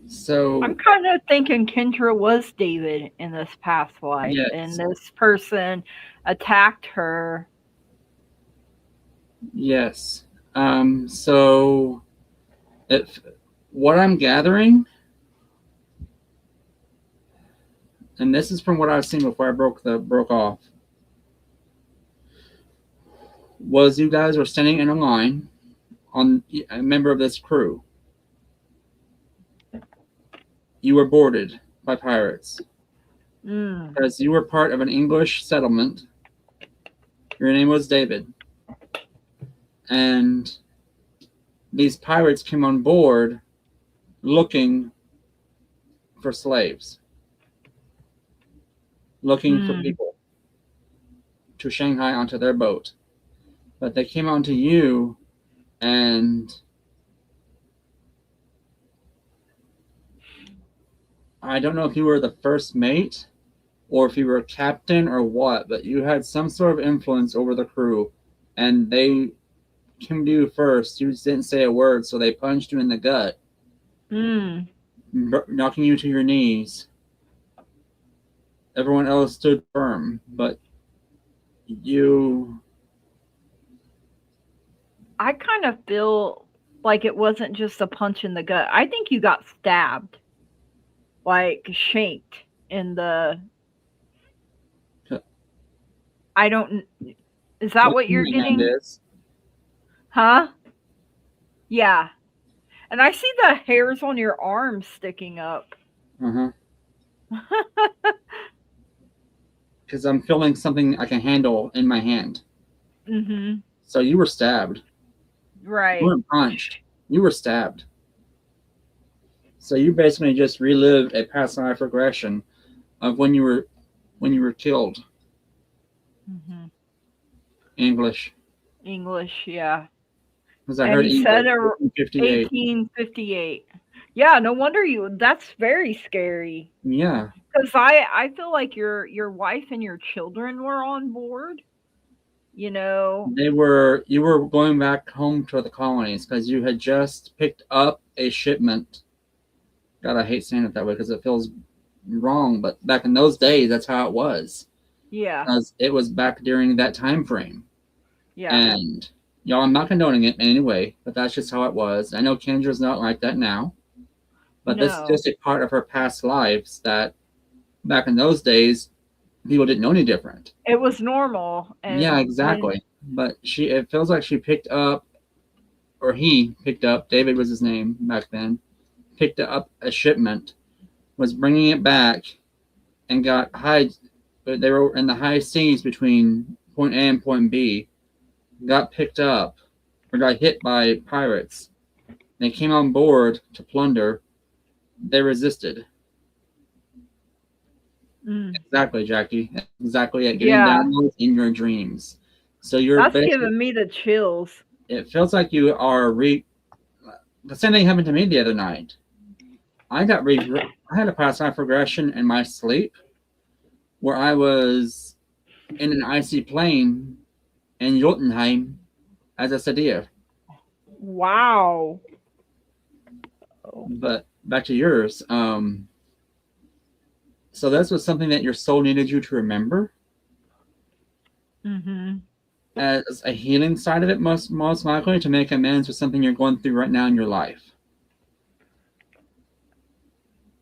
So I'm kind of thinking Kendra was David in this past life, yes, and this person attacked her. yes. So if what I'm gathering, and this is from what I've seen before I broke off, was you guys were standing in a line on a member of this crew. You were boarded by pirates because you were part of an English settlement. Your name was David, and these pirates came on board looking for slaves, looking for people to Shanghai onto their boat. But they came onto you, and I don't know if you were the first mate or if you were a captain or what, but you had some sort of influence over the crew, and they came to you first. You just didn't say a word, so they punched you in the gut, knocking you to your knees. Everyone else stood firm, but you. I kind of feel like it wasn't just a punch in the gut. I think you got stabbed, like shanked in the. I don't. Is that what you're getting? Is. Huh? Yeah. And I see the hairs on your arms sticking up. Because I'm feeling something I can handle in my hand. So you were stabbed. Right. You weren't punched. You were stabbed. So you basically just relived a past life regression of when you were killed. English, yeah. Because I heard he English. said 1858. Yeah, no wonder you. That's very scary. Yeah. Because I feel like your wife and your children were on board. You know. You were going back home to the colonies because you had just picked up a shipment. God, I hate saying it that way because it feels wrong, but back in those days, that's how it was. Yeah. Because it was back during that time frame. Yeah. And y'all, I'm not condoning it in any way, but that's just how it was. I know Kendra's not like that now, but this is just a part of her past lives that back in those days, people didn't know any different. It was normal. Yeah, exactly. But it feels like she picked up, or he picked up, David was his name back then, picked up a shipment, was bringing it back, and they were in the high seas between point A and point B, got picked up, or got hit by pirates. They came on board to plunder. They resisted. Exactly, Jackie. Exactly it. Getting downloads in your dreams. So that's giving me the chills. It feels like you are the same thing happened to me the other night. I had a past life regression in my sleep where I was in an icy plane in Jotunheim as a Sadir. Wow. But back to yours. So this was something that your soul needed you to remember. As a healing side of it, most likely to make amends with something you're going through right now in your life.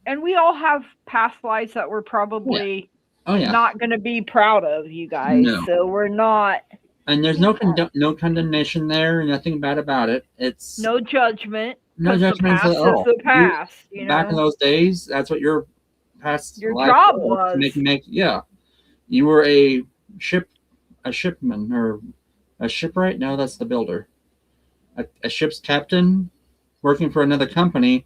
And we all have past lives that we're Yeah. probably Oh yeah. not going to be proud of, you guys. No. So we're not. And there's You no can't. no condemnation there, nothing bad about it. It's No judgment, no because the judgments at past is all. the You past. back in those days, that's what your past Your life job was to was. make yeah. You were a shipman or a shipwright. No, that's the builder. A ship's captain working for another company,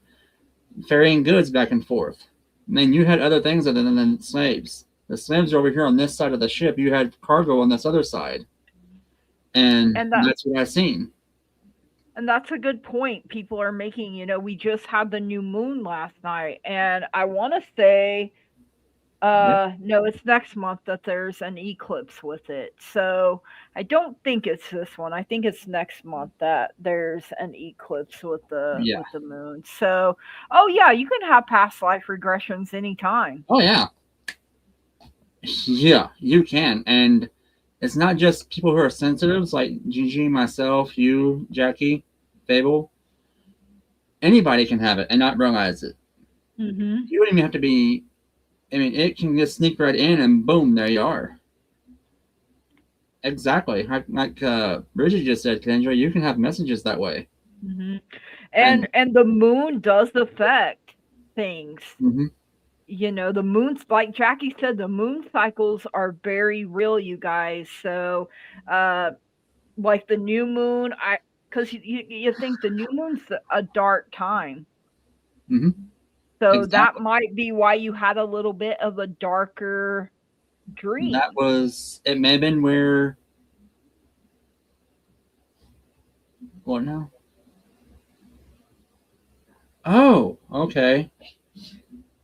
ferrying goods back and forth. And then you had other things other than slaves. The slaves are over here on this side of the ship. You had cargo on this other side, and And that's what I seen. And that's a good point people are making. We just had the new moon last night, and I want to say, Yep. no, it's next month that there's an eclipse with it. So I don't think it's this one. I think it's next month that there's an eclipse Yeah. with the moon. So, oh yeah, you can have past life regressions anytime. Oh yeah. Yeah, you can, and it's not just people who are sensitives like Gigi, myself, you, Jackie, Fable. Anybody can have it and not realize it. Mm-hmm. You don't even have to be. I mean, it can just sneak right in, and boom, there you are. Exactly, like Bridget just said, Kendra, you can have messages that way. Mm-hmm. And And the moon does affect things. mm-hmm. The moons, like Jackie said, the moon cycles are very real, you guys. So uh like the new moon, I because you think the new moon's a dark time, Mm-hmm. so that Exactly. might be why you had a little bit of a darker That dream. was it. May have been where. What now? Oh, okay.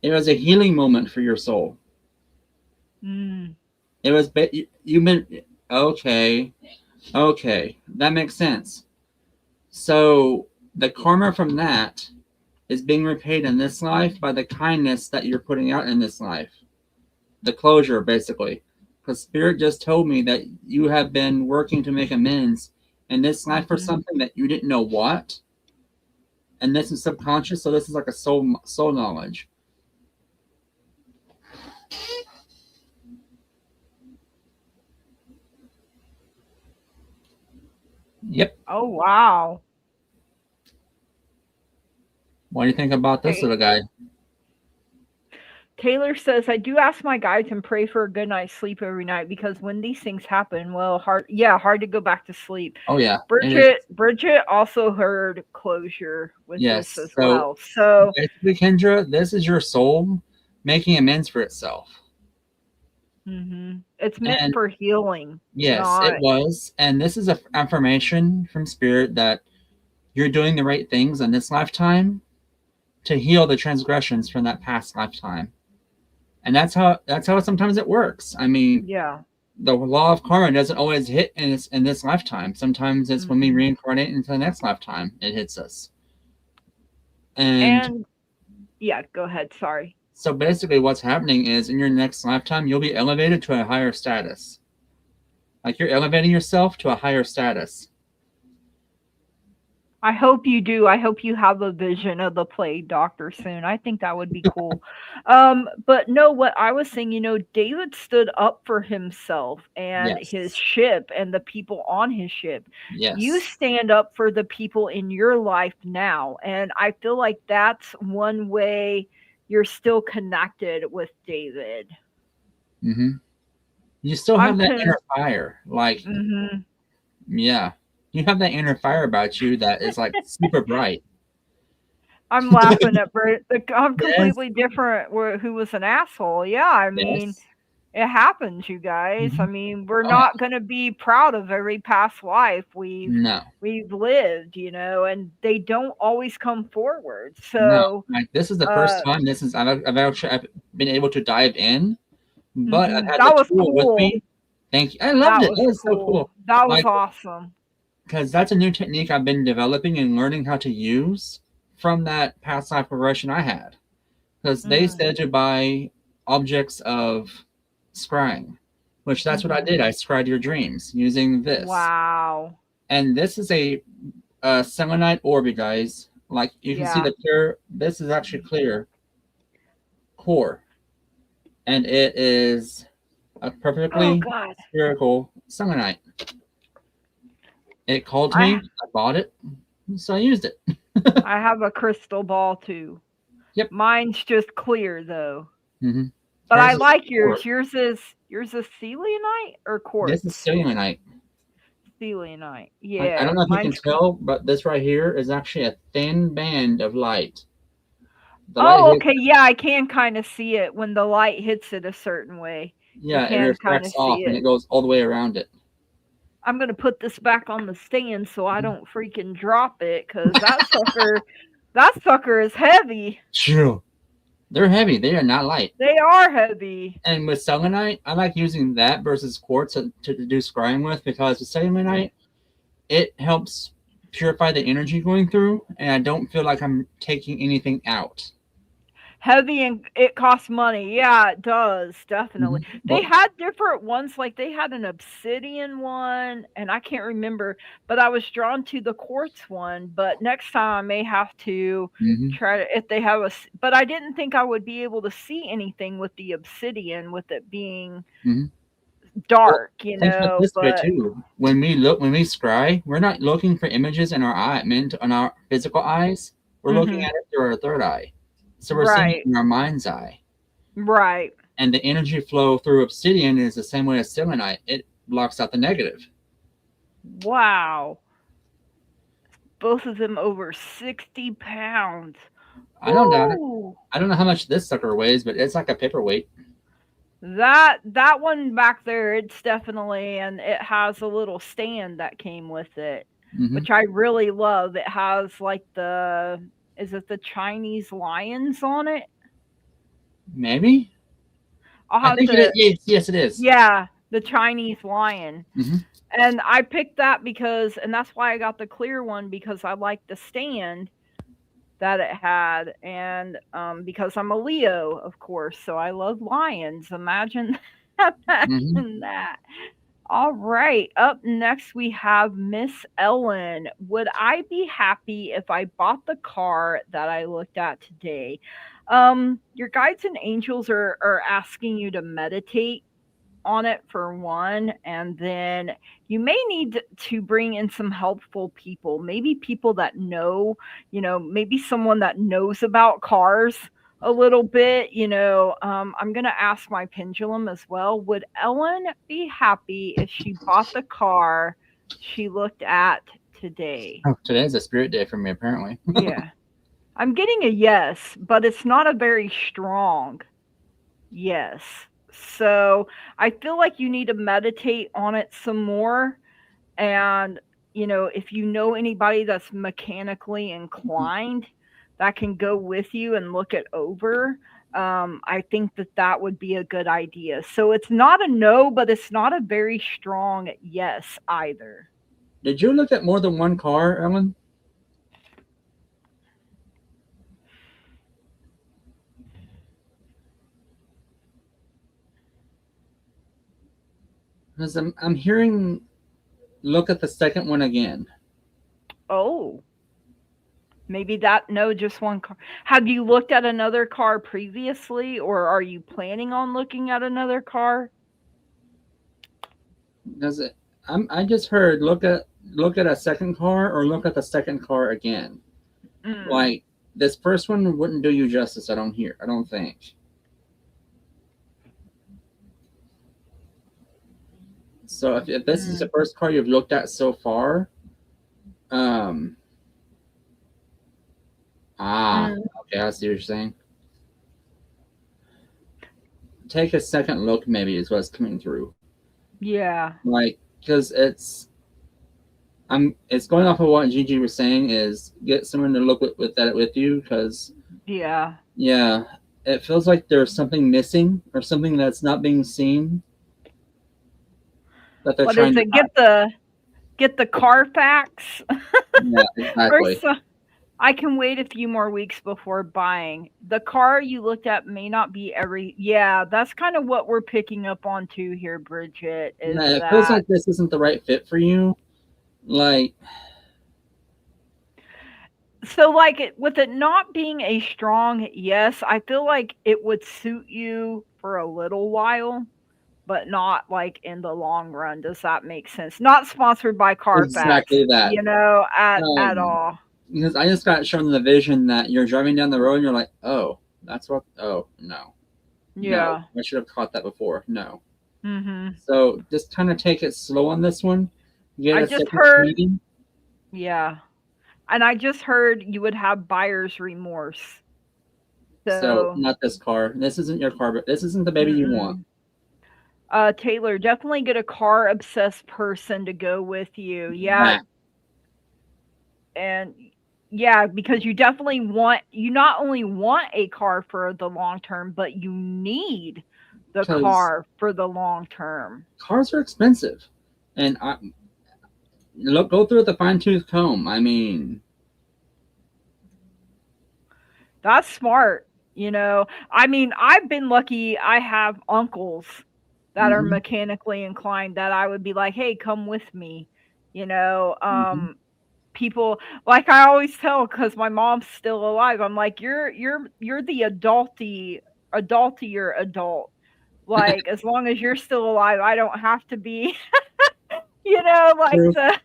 It was a healing moment for your soul. Mm. It was you meant okay, okay, that makes sense. So the karma from that is being repaid in this life by the kindness that you're putting out in this life. The closure, basically, because Spirit just told me that you have been working to make amends in this life for Hmm. something that you didn't know what, and this is subconscious. So this is like a soul knowledge. Yep. Oh wow. What do you think about this Hey, little guy? Taylor says, I do ask my guides and pray for a good night's sleep every night, because when these things happen, well, hard to go back to sleep. Oh yeah, it is. Bridget also heard closure with this Yes. as So well. So, basically, Kendra, this is your soul making amends for itself. it's meant And for healing, yes, it not. was. And this is an affirmation from Spirit that you're doing the right things in this lifetime to heal the transgressions from that past lifetime. And that's how sometimes it works. I mean, Yeah. the law of karma doesn't always hit in this lifetime. Sometimes it's when we Hmm. reincarnate into the next lifetime it hits us. And And yeah, go ahead. Sorry. so basically what's happening is in your next lifetime you'll be elevated to a higher status. Like you're elevating yourself to a higher status. I hope you do. I hope you have a vision of the plague doctor soon. I think that would be cool. But no, what I was saying, David stood up for himself and his Yes. ship and the people on his ship. You Yes. stand up for the people in your life now. And I feel like that's one way you're still connected with David. Mm-hmm. You still I'm have that con- inner fire. Like, hmm yeah. You have that inner fire about you that is like super bright. I'm laughing at Bert. I'm Yes. completely different. Who was an asshole? Yeah, I mean, Yes. it happens, you guys. I Mm-hmm. mean, we're Oh yeah. not going to be proud of every past life No. we've lived, and they don't always come forward. No. So, Like this is the first uh, time I've been able to dive in, but I've had the that was tool with cool. me. Thank you. I loved That it. was That was so cool. cool. That was Like awesome. because that's a new technique I've been developing and learning how to use from that past life regression I had. Because they Mm, said to buy objects of scrying, which that's what I hmm did. I scried your dreams using this, Wow. and this is a selenite orb, you guys. Like you can see Yeah. the clear. This is actually clear. core, and it is a Oh perfectly God. spherical selenite. It called to me. I I bought it, so I used it. I have a crystal ball too. Yep. Mine's just clear though. Mm-hmm. But I Hers is like core. yours. Yours is selenite or This is quartz? selenite. Selenite. I don't Yeah, know if you can mine's. tell, but this right here is actually a thin band of light. The light Oh, hits, okay. Yeah, I can kind of see it when the light hits it a certain way. You yeah, it can kind of refracts off see and it. it goes all the way around it. I'm gonna put this back on the stand so I don't freaking drop it, cause that sucker is heavy. Sure. They're heavy. They are not light. They are heavy. And with selenite, I like using that versus quartz to do scrying with because with selenite, it helps purify the energy going through, and I don't feel like I'm taking anything out. Heavy and it costs money. Yeah, it does, definitely. They But had different ones, like they had an obsidian one, and I can't remember, but I was drawn to the quartz one. But next time I may have to mhm, try to if they have but I didn't think I would be able to see anything with the obsidian with it being mhm. Well, dark, think about it this way but too. When we scry, we're not looking for images in our eye, meant on our physical eyes. We're looking mhm. at it through our third eye, so we're seeing it Right. in our mind's eye. Right. And the energy flow through obsidian is the same way as selenite. It blocks out the negative. Wow. Both of them over 60 pounds. I don't doubt it. Woo! I don't know how much this sucker weighs, but it's like a paperweight. That one back there, it's definitely, and it has a little stand that came with it, Hmm. which I really love. It has like is it the Chinese lions on it? Maybe. I'll I have think it is. to, Yes, yes, it is. yeah, the Chinese lion. Hmm. And I picked that and that's why I got the clear one because I like the stand that it had, and because I'm a Leo, of course, so I love lions. Imagine, Hmm. imagine that. All right, up next we have Miss Ellen. Would I be happy if I bought the car that I looked at today? Your guides and angels are asking you to meditate on it for one, and then you may need to bring in some helpful people, maybe people that know, maybe someone that knows about cars a little bit. I'm going to ask my pendulum as well. Would Ellen be happy if she bought the car she looked at today? Oh, today is a spirit day for me, apparently. Yeah, I'm getting a yes, but it's not a very strong yes. So I feel like you need to meditate on it some more. And, if you know anybody that's mechanically inclined that can go with you and look it over, I think that would be a good idea. So it's not a no, but it's not a very strong yes either. Did you look at more than one car, Ellen? Because I'm hearing look at the second one again. Oh, maybe that, no, just one car. Have you looked at another car previously, or are you planning on looking at another car? Does it? I just heard look at a second car or look at the second car again. Mm. Like this first one wouldn't do you justice. I don't hear. I don't think. So if this is the Mm. first car you've looked at so far, um, Mm. okay, I see what you're saying. Take a second look, maybe is what's coming through. Yeah. Like, because it's going off of what Gigi was saying is get someone to look with that with you because Yeah. yeah, it feels like there's something missing or something that's not being seen that they're What is trying to it? hide. Get the Carfax? Yeah, Or exactly. so I can wait a few more weeks before buying. The car you looked at may not be yeah, that's kind of what we're picking up on too here, Bridget, is Yeah, it feels that like this isn't the right fit for you. Like, So like with it not being a strong yes, I feel like it would suit you for a little while, but not like in the long run. Does that make sense? Not sponsored by Carfax, Exactly that. at Um, all. because I just got shown the vision that you're driving down the road and you're like, oh, that's what. Oh no, no, Yeah. I should have caught that before. No. Mhm. So just kind of take it slow on this one. Get I a just second heard, meeting. yeah. And I just heard you would have buyer's remorse. So So, not this car. This isn't your car, but this isn't the baby you want. mm-mm. Taylor, definitely get a car obsessed person to go with you. Yeah, That and yeah, because you not only want a car for the long term, but you need the because car for the long term. cars are expensive, and I look go through with a fine tooth comb. I mean, That's smart. I mean, I've been lucky. I have uncles that are hmm mechanically inclined that I would be like, "Hey, come with me." You know, hmm people, like I always tell, because my mom's still alive. I'm like, you're the adultier adult. Like, as long as you're still alive, I don't have to be, like true, the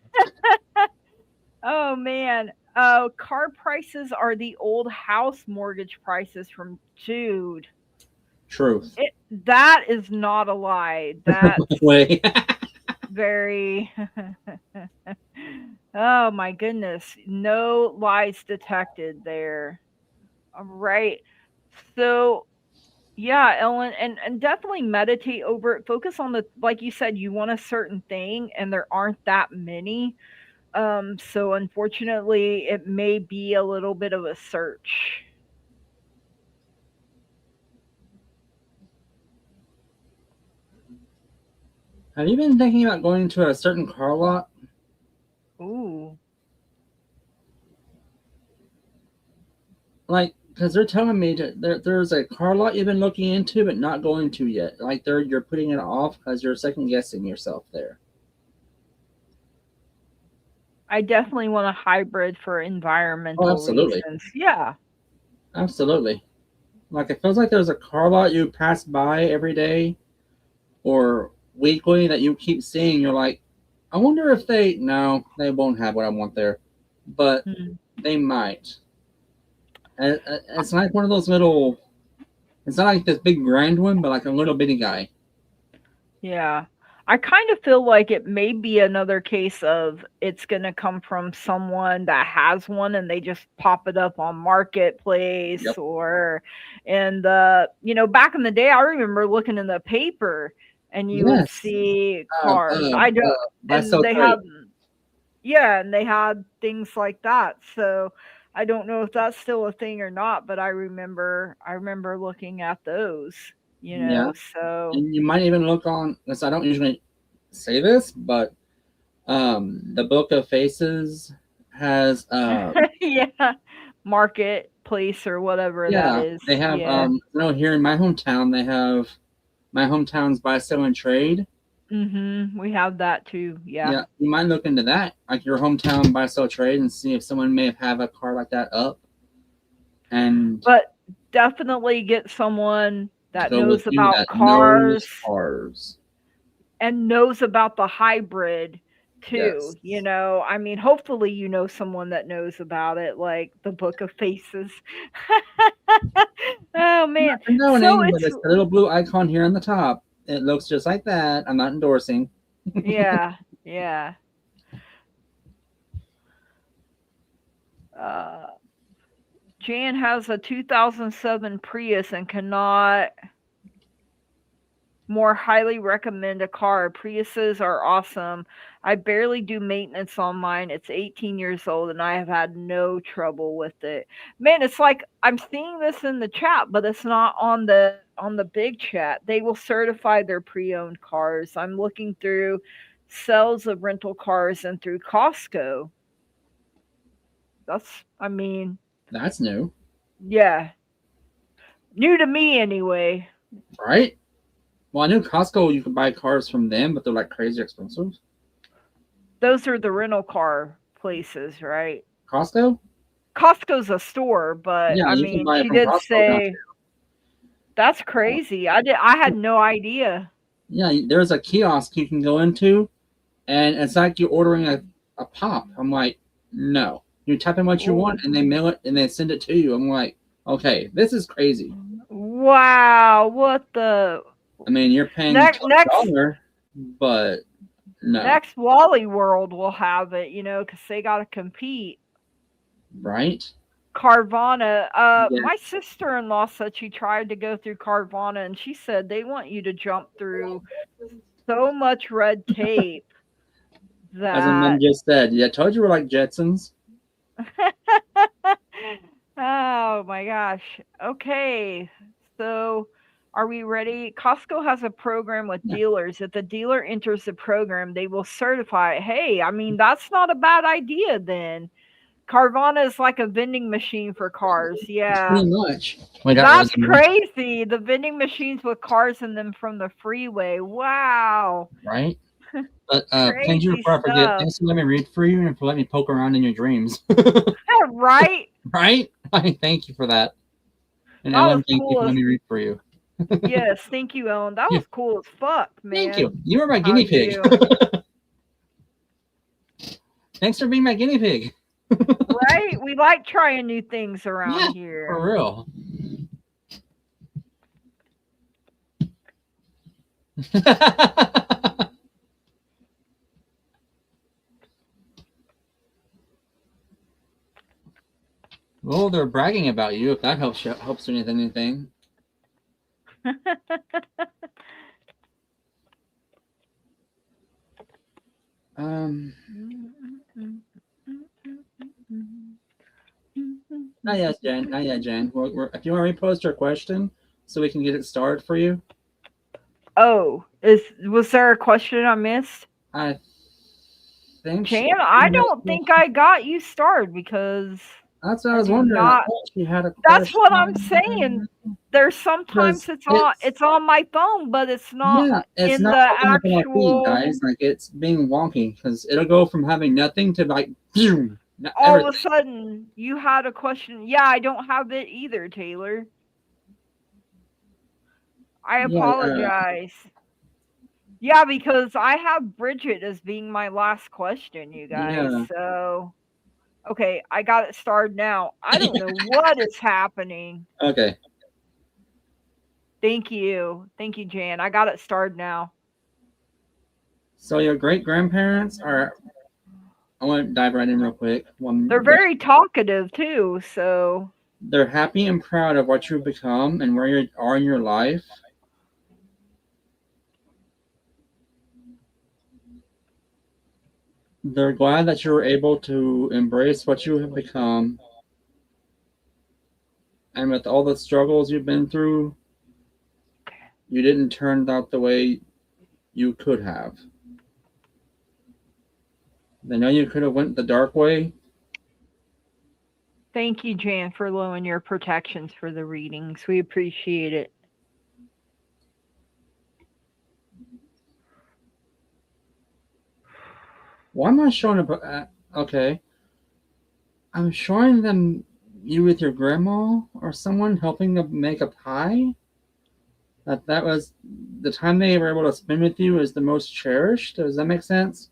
oh man. Car prices are the old house mortgage prices from Jude. truth. That is not a lie. That's Way. very oh my goodness. No lies detected there. All right. So yeah, Ellen, and definitely meditate over it. Focus on the, like you said, you want a certain thing and there aren't that many. So unfortunately it may be a little bit of a search. Have you been thinking about going to a certain car lot? Ooh. Like, because they're telling me that there's a car lot you've been looking into but not going to yet. Like, you're putting it off because you're second guessing yourself there. I definitely want a hybrid for Oh, environmental absolutely, reasons. Yeah. absolutely. Like, it feels like there's a car lot you pass by every day or weekly that you keep seeing. You're like, I wonder if no, they won't have what I want there, but Hmm. they might. And it's like one of those little. It's not like this big grand one, but like a little bitty guy. Yeah. I kind of feel like it may be another case of it's going to come from someone that has one and they just pop it up on Marketplace Yep. or back in the day, I remember looking in the paper and you would Yes. see cars. I don't, Buy and sell they trade. had, yeah, and they had things like that. So I don't know if that's still a thing or not, but I remember looking at those, Yeah, so and you might even look on. Because I don't usually say this, but the Book of Faces has yeah, marketplace or whatever that yeah, is. they have Yeah. here in my hometown they have my hometown's buy sell and trade. We have that too. Yeah. Yeah, you might look into that, like your hometown buy sell trade, and see if someone may have a car like that up and But definitely get someone that go with knows you about that knows cars cars. and knows about the hybrid too. Yes. I mean, hopefully you know someone that knows about it, like the Book of Faces. Oh Not man. So condoning, but it's it's the little blue icon here on the top. It looks just like that. I'm not endorsing. yeah, yeah. Uh Jan has a 2007 Prius and cannot more highly recommend a car. Priuses are awesome. I barely do maintenance on mine. It's 18 years old and I have had no trouble with it. Man, it's like I'm seeing this in the chat, but it's not on the big chat. They will certify their pre-owned cars. I'm looking through sales of rental cars and through Costco. I mean, That's new, yeah, new to me anyway. right? Well, I knew Costco you could buy cars from them, but they're like crazy expensive. Those are the rental car places, right? Costco? Costco's a store, but Yeah, I you can mean, buy it she from did Costco now say that's crazy. I had no idea. Yeah, there's a kiosk you can go into, and it's like you're ordering a pop. I'm like, no. You type in what you Ooh. want, and they mail it, and they send it to you. I'm like, okay, this is crazy. Wow, what the I mean, you're paying next top next dollar, but no, next Wally World will have it, because they got to compete. right? Carvana. Yeah. My sister-in-law said she tried to go through Carvana, and she said they want you to jump through so much red tape As my mom that. just said, yeah, I told you we're like Jetsons. Oh my gosh. Okay. So, are we ready? Costco has a program with Yeah. dealers. If the dealer enters the program, they will certify. Hey, I mean, that's not a bad idea then. Carvana is like a vending machine for cars. Yeah. Pretty much. Wait, that That's Rosamund, crazy. The vending machines with cars in them from the freeway. Wow. right? But Kenji, Crazy before I forget, stuff. thanks for letting me read for you and for letting me poke around in your dreams. Right? Right? I thank you for that. And That was Ellen, thank you cool for as letting me read for you. yes, thank you, Ellen. That Yeah, was cool as fuck, thank man. you. You were my How guinea pig. you Thanks for being my guinea pig. right? We like trying new things around Yeah, here. for real. Well, they're bragging about you. If that helps with anything. Um, not yet, Jen. Not yet, Jen. If you want to repost your question, so we can get it started for you. Oh, was there a question I missed? I think she. Jan, I don't think I got you started because That's what I I was do wondering. I not. thought she had a That's what I'm question saying. There's sometimes because it's on my phone, but it's not yeah, it's in not the popping up on my feed, actual. guys. Like it's being wonky because it'll go from having nothing to like boom, All of a everything. sudden, you had a question. Yeah, I don't have it either, Taylor. I Yeah, apologize. Yeah, because I have Bridget as being my last question, you guys. yeah. So, okay, I got it started now. I don't know what is happening. Okay. Thank you. Thank you, Jan. I got it started now. So your great grandparents are. I want to dive right in real quick. They're very talkative too, so They're happy and proud of what you've become and where you are in your life. They're glad that you were able to embrace what you have become. And with all the struggles you've been through, you didn't turn out the way you could have. They know you could have went the dark way. thank you, Jan, for lowering your protections for the readings. We appreciate it. Why am I showing up? Okay. I'm showing them you with your grandma or someone helping to make a pie. That was the time they were able to spend with you is the most cherished. Does that make sense?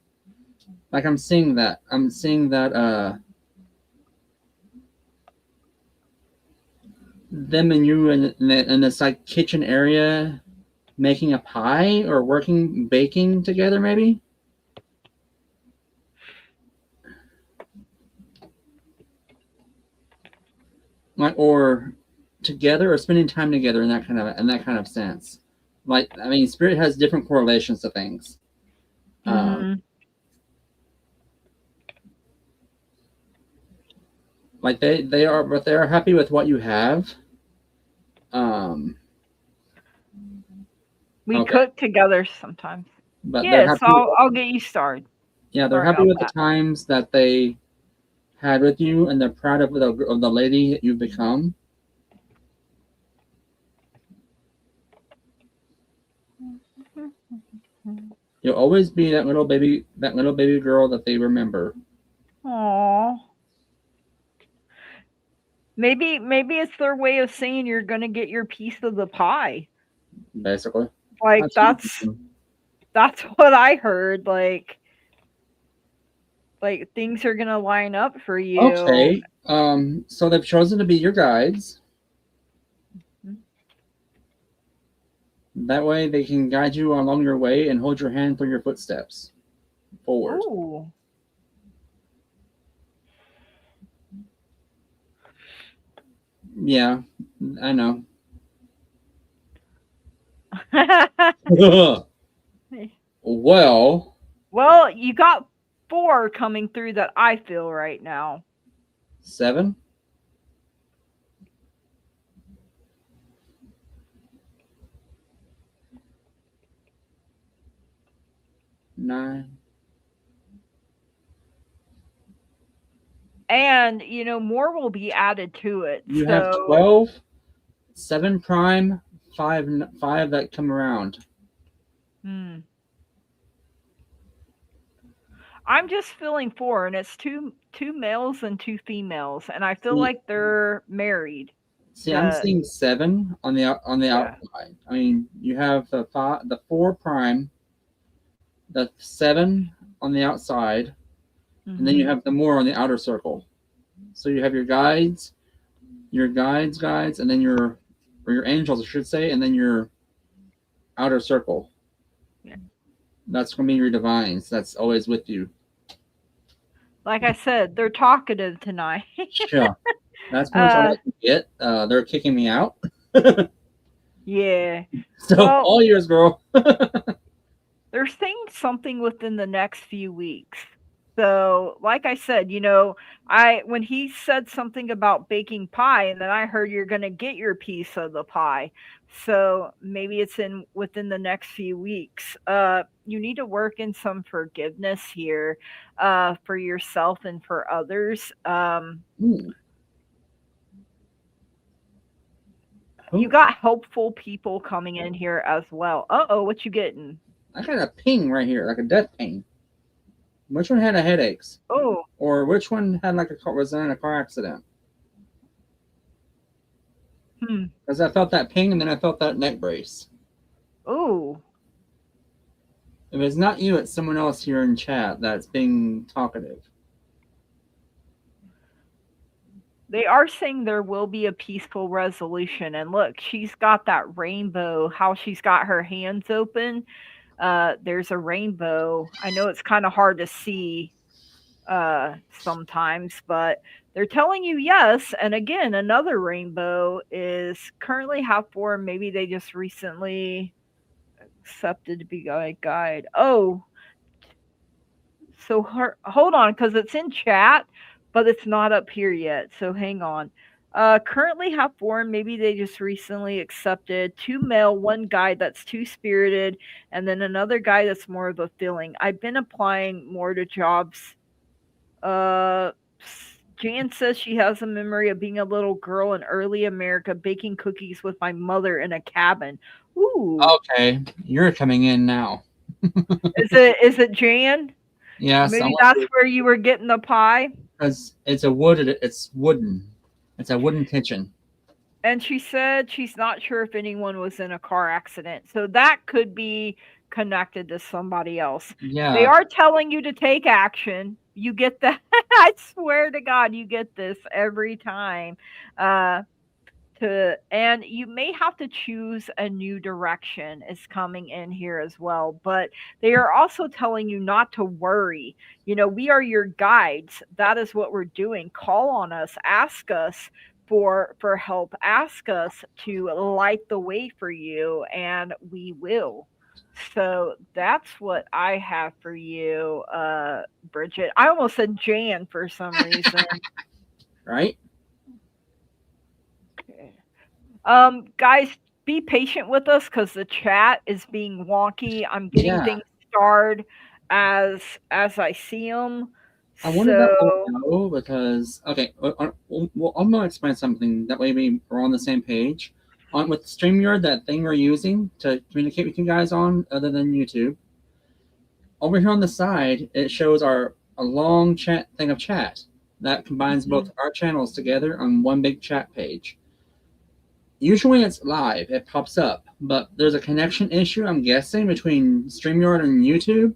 Like I'm seeing that. I'm seeing that them and you in this like kitchen area making a pie or working baking together maybe. Like or together or spending time together in that kind of sense. Like I mean spirit has different correlations to things. Mm-hmm. Like they are but they are happy with what you have. Um We okay. cook together sometimes. But they're Yes, happy I'll get you started. yeah, they're Sorry happy about with the that. times that they had with you and they're proud of the lady that you've become. You'll always be that little baby girl that they remember. Aww. Maybe it's their way of saying you're gonna get your piece of the pie. Basically. Like That's that's what I heard. Like things are gonna line up for you. okay. So they've chosen to be your guides. That way they can guide you along your way and hold your hand through your footsteps forward. Ooh. Yeah, I know. Well, Well, you got 4 coming through that I feel right now. 7. 9. And more will be added to it. You have So 12, 7 prime, 5 that come around. I'm just feeling 4, and it's two males and 2 females, and I feel See, like they're married. I'm seeing 7 on the outside. I mean, you have the 4 prime, the 7 on the outside, and then you have the more on the outer circle. So you have your guides, and then your angels, I should say, and then your outer circle. Yeah. That's going to be your divines. That's always with you. Like I said, they're talkative tonight. Sure. That's pretty much all I can get. They're kicking me out. Yeah. So Well, all yours, girl. they're saying something within the next few weeks. So, like I said, when he said something about baking pie, and then I heard you're going to get your piece of the pie. So maybe it's within the next few weeks. You need to work in some forgiveness here, for yourself and for others. You got helpful people coming in here as well. What you getting? I got a ping right here, like a death ping. Which one had a headaches? Oh. Or which one had was in a car accident? Because I felt that ping and then I felt that neck brace. Oh. If it's not you, it's someone else here in chat that's being talkative. They are saying there will be a peaceful resolution. And look, she's got that rainbow, how she's got her hands open. There's a rainbow. I know it's kind of hard to see sometimes, but they're telling you yes. And again, another rainbow is currently half formed. Maybe they just recently accepted to be a guide. Oh, so hold on, because it's in chat, but it's not up here yet. So hang on. Currently have 4, maybe they just recently accepted 2 male, 1 guy that's 2 spirited, and then another guy that's more of a filling. I've been applying more to jobs. Jan says she has a memory of being a little girl in early America baking cookies with my mother in a cabin. Ooh. Okay, you're coming in now. Is it Jan? Yes. Maybe that's where you were getting the pie. Because it's wooden. It's a wooden kitchen. And she said she's not sure if anyone was in a car accident. So that could be connected to somebody else. Yeah. They are telling you to take action. You get that. I swear to God, you get this every time. And you may have to choose a new direction is coming in here as well, but they are also telling you not to worry. We are your guides. That is what we're doing. Call on us, ask us for help, ask us to light the way for you, and we will. So that's what I have for you, Bridget. I almost said Jan for some reason. Right? Guys, be patient with us because the chat is being wonky. I'm getting things starred as I see them. I wanted to know because I'm gonna explain something. That way we're on the same page. With StreamYard, that thing we're using to communicate with you guys on, other than YouTube. Over here on the side, it shows a long chat. that combines both our channels together on one big chat page. Usually it's live, it pops up, but there's a connection issue, I'm guessing, between StreamYard and YouTube.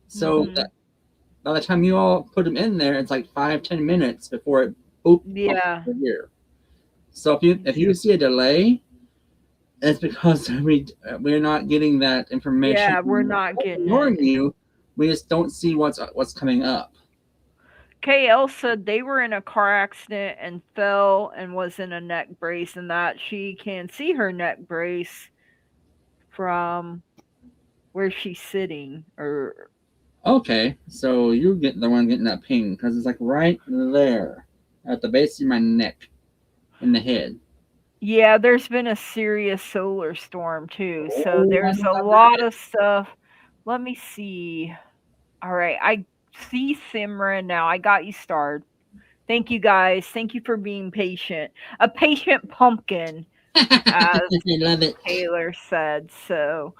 So that by the time you all put them in there, it's like 5-10 minutes before it pops over here. So if you see a delay, it's because we're not getting that information. Yeah, we're not getting ignoring you. We just don't see what's coming up. KL said they were in a car accident and fell and was in a neck brace, and that she can see her neck brace from where she's sitting. Or okay, so you get the one getting that ping because it's like right there at the base of my neck, in the head. Yeah, there's been a serious solar storm too, so there's a lot of stuff. Let me see. All right, I see Simran now. I got you starred. Thank you guys. Thank you for being patient. A patient pumpkin, as I love it. Taylor said. So,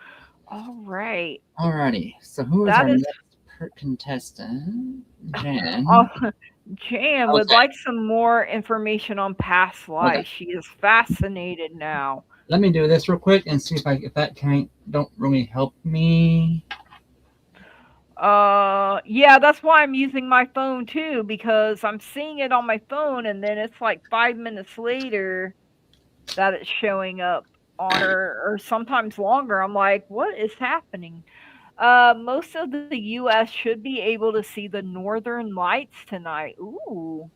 all right. Alrighty. So who is our next contestant? Jan. Jan would like some more information on past lives. She is fascinated now. Let me do this real quick and see if that don't really help me. Yeah, that's why I'm using my phone too, because I'm seeing it on my phone and then it's like 5 minutes later that it's showing up on her, or sometimes longer. I'm like, what is happening? Most of the US should be able to see the northern lights tonight. Ooh.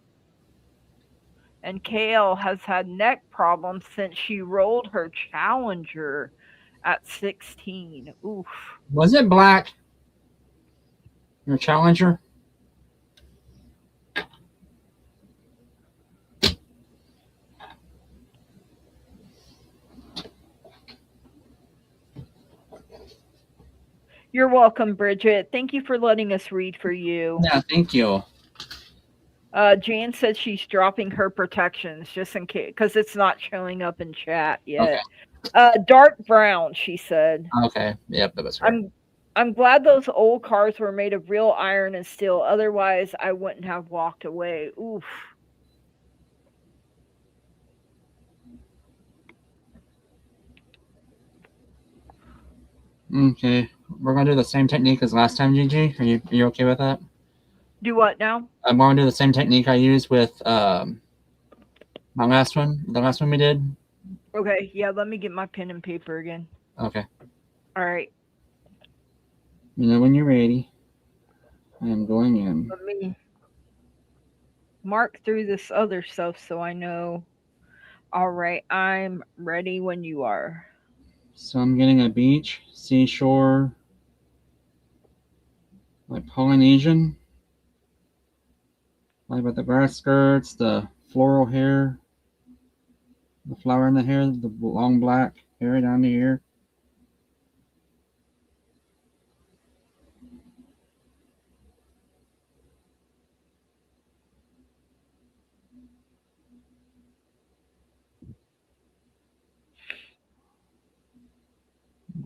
And KL has had neck problems since she rolled her Challenger at 16. Oof. Was it black? Your Challenger? You're welcome, Bridget. Thank you for letting us read for you. Yeah, thank you. Jan said she's dropping her protections just in case, because it's not showing up in chat yet. Okay. Dark brown, she said. Okay, yep, that was her. I'm glad those old cars were made of real iron and steel. Otherwise, I wouldn't have walked away. Oof. Okay, we're gonna do the same technique as last time, Gigi. Are you okay with that? Do what now? I'm going to do the same technique I used with my last one. The last one we did. Okay, yeah. Let me get my pen and paper again. Okay. All right. You know when you're ready. I am going in. Let me mark through this other stuff so I know. All right, I'm ready when you are. So I'm getting a beach, seashore, like Polynesian. Like with the grass skirts, the floral hair, the flower in the hair, the long black hair down to here.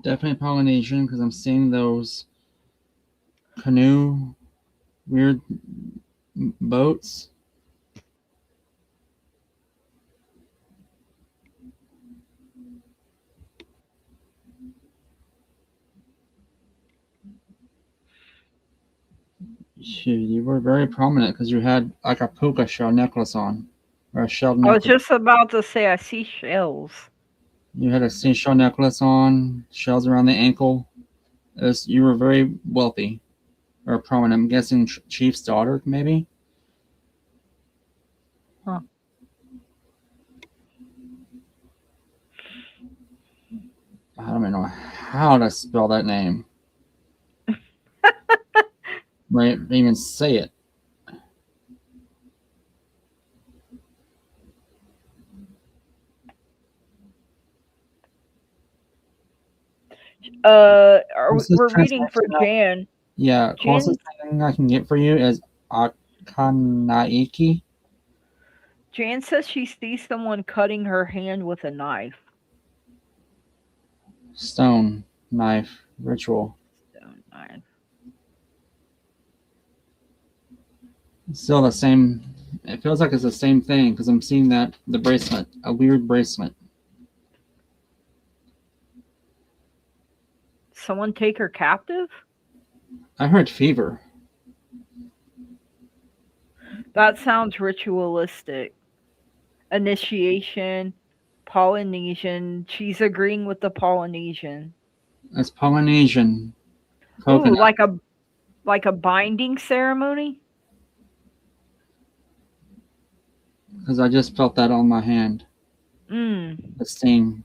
Definitely Polynesian because I'm seeing those canoe weird boats. You were very prominent because you had like a puka shell necklace on, or a shell necklace. I was just about to say I see shells. You had a seashell necklace on, shells around the ankle. You were very wealthy or prominent. I'm guessing chief's daughter, maybe. Huh. I don't even know how to spell that name. Right, even say it. We're reading for Jan. Yeah, closest thing I can get for you is Akanaiki. Jan says she sees someone cutting her hand with a knife. Stone knife ritual. Stone knife. Still the same It feels like it's the same thing because I'm seeing that the bracelet, a weird bracelet. Someone take her captive? I heard fever. That sounds ritualistic. Initiation, Polynesian. She's agreeing with the Polynesian. It's Polynesian Ooh, coconut. like a binding ceremony? Because I just felt that on my hand. Mm. The sting.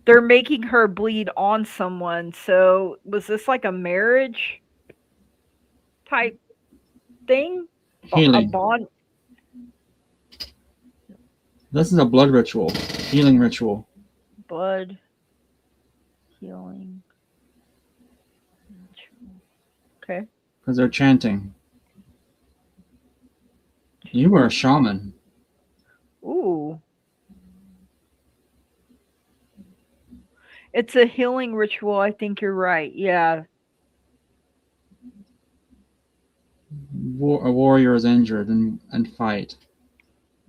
They're making her bleed on someone. So was this like a marriage type thing? A Healing. bond? This is a blood ritual. Healing ritual. Blood healing. Okay. Because they're chanting. You were a shaman. Ooh. It's a healing ritual. I think you're right. Yeah. A warrior is injured and fight.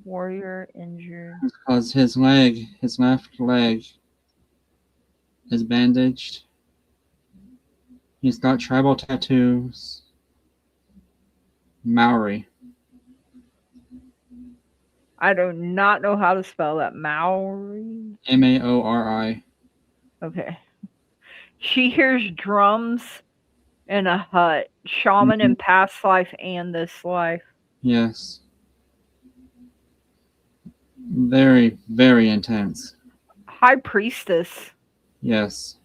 Warrior injured. Because his left leg is bandaged. He's got tribal tattoos. Maori. I do not know how to spell that. Maori. Maori. Okay. She hears drums in a hut. Shaman in past life and this life. Yes. Very, very intense. High priestess. Yes.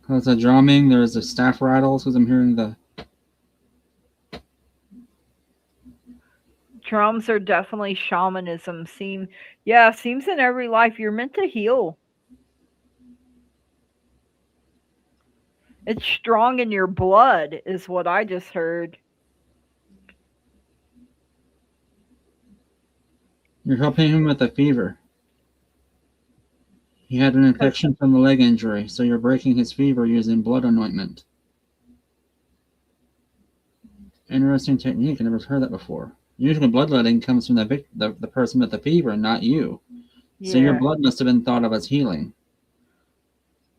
Because the drumming, there's the staff rattles, because I'm hearing the... Drums are definitely shamanism. Seems in every life you're meant to heal. It's strong in your blood, is what I just heard. You're helping him with a fever. He had an infection from the leg injury, so you're breaking his fever using blood anointment. Interesting technique. I never heard that before. Usually bloodletting comes from the person with the fever, not you. Yeah. So your blood must have been thought of as healing.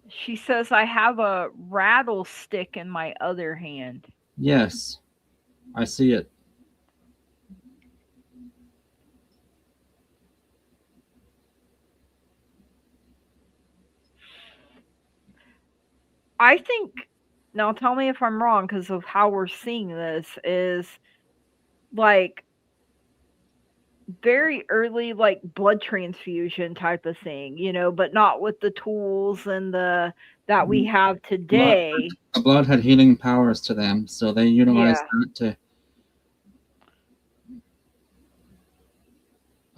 She says, I have a rattlestick in my other hand. Yes, I see it. I think, now tell me if I'm wrong because of how we're seeing this, is like very early, like blood transfusion type of thing, but not with the tools and that we have today. The blood had healing powers to them, so they utilized that to...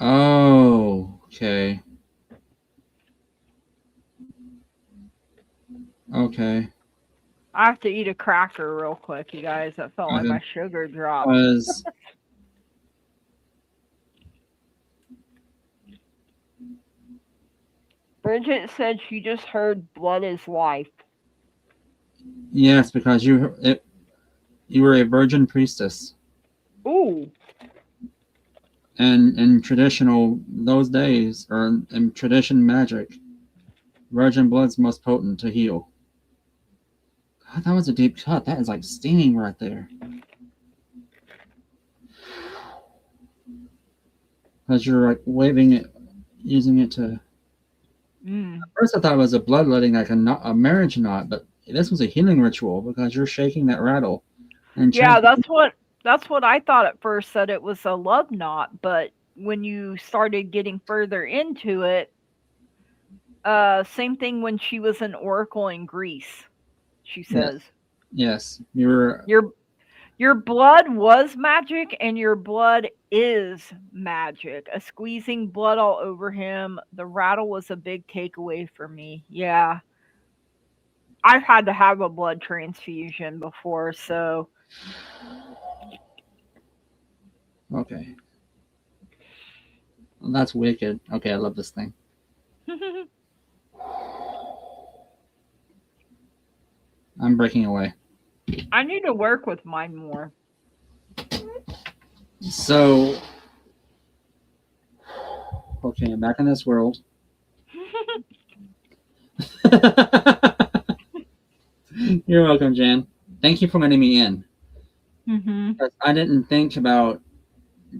Oh, okay. Okay. I have to eat a cracker real quick, you guys. That felt like my sugar dropped. Bridget said she just heard blood is life. Yes, because you were a virgin priestess. Ooh. And in traditional those days, or in tradition magic, virgin blood's most potent to heal. God, that was a deep cut. That is like stinging right there. Because you're like waving it, using it to... At first I thought it was a bloodletting, like a marriage knot, but this was a healing ritual because you're shaking that rattle. And yeah, that's what I thought at first, that it was a love knot, but when you started getting further into it, same thing when she was an oracle in Greece, she says. Yes. Your blood was magic, and your blood is magic. A squeezing blood all over him. The rattle was a big takeaway for me. Yeah. I've had to have a blood transfusion before, so. Okay. Well, that's wicked. Okay, I love this thing. I'm breaking away. I need to work with mine more. So, okay, I'm back in this world. You're welcome, Jan. Thank you for letting me in. Mm-hmm. I didn't think about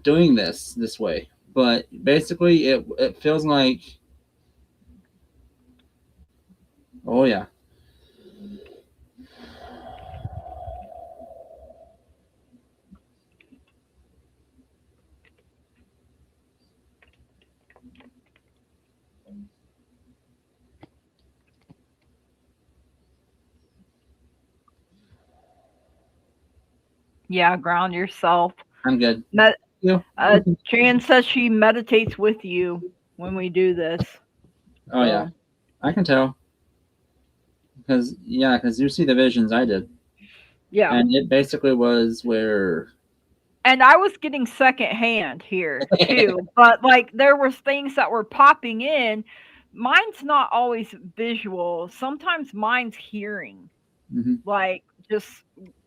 doing this way, but basically, it feels like, oh yeah, Yeah, ground yourself. I'm good. Med- You? Jan says she meditates with you when we do this. Oh yeah, So, I can tell because you see the visions I did, yeah. and it basically was where. And I was getting secondhand here too, but like there was things that were popping in. Mine's not always visual. Sometimes mine's hearing. Mhm. Like just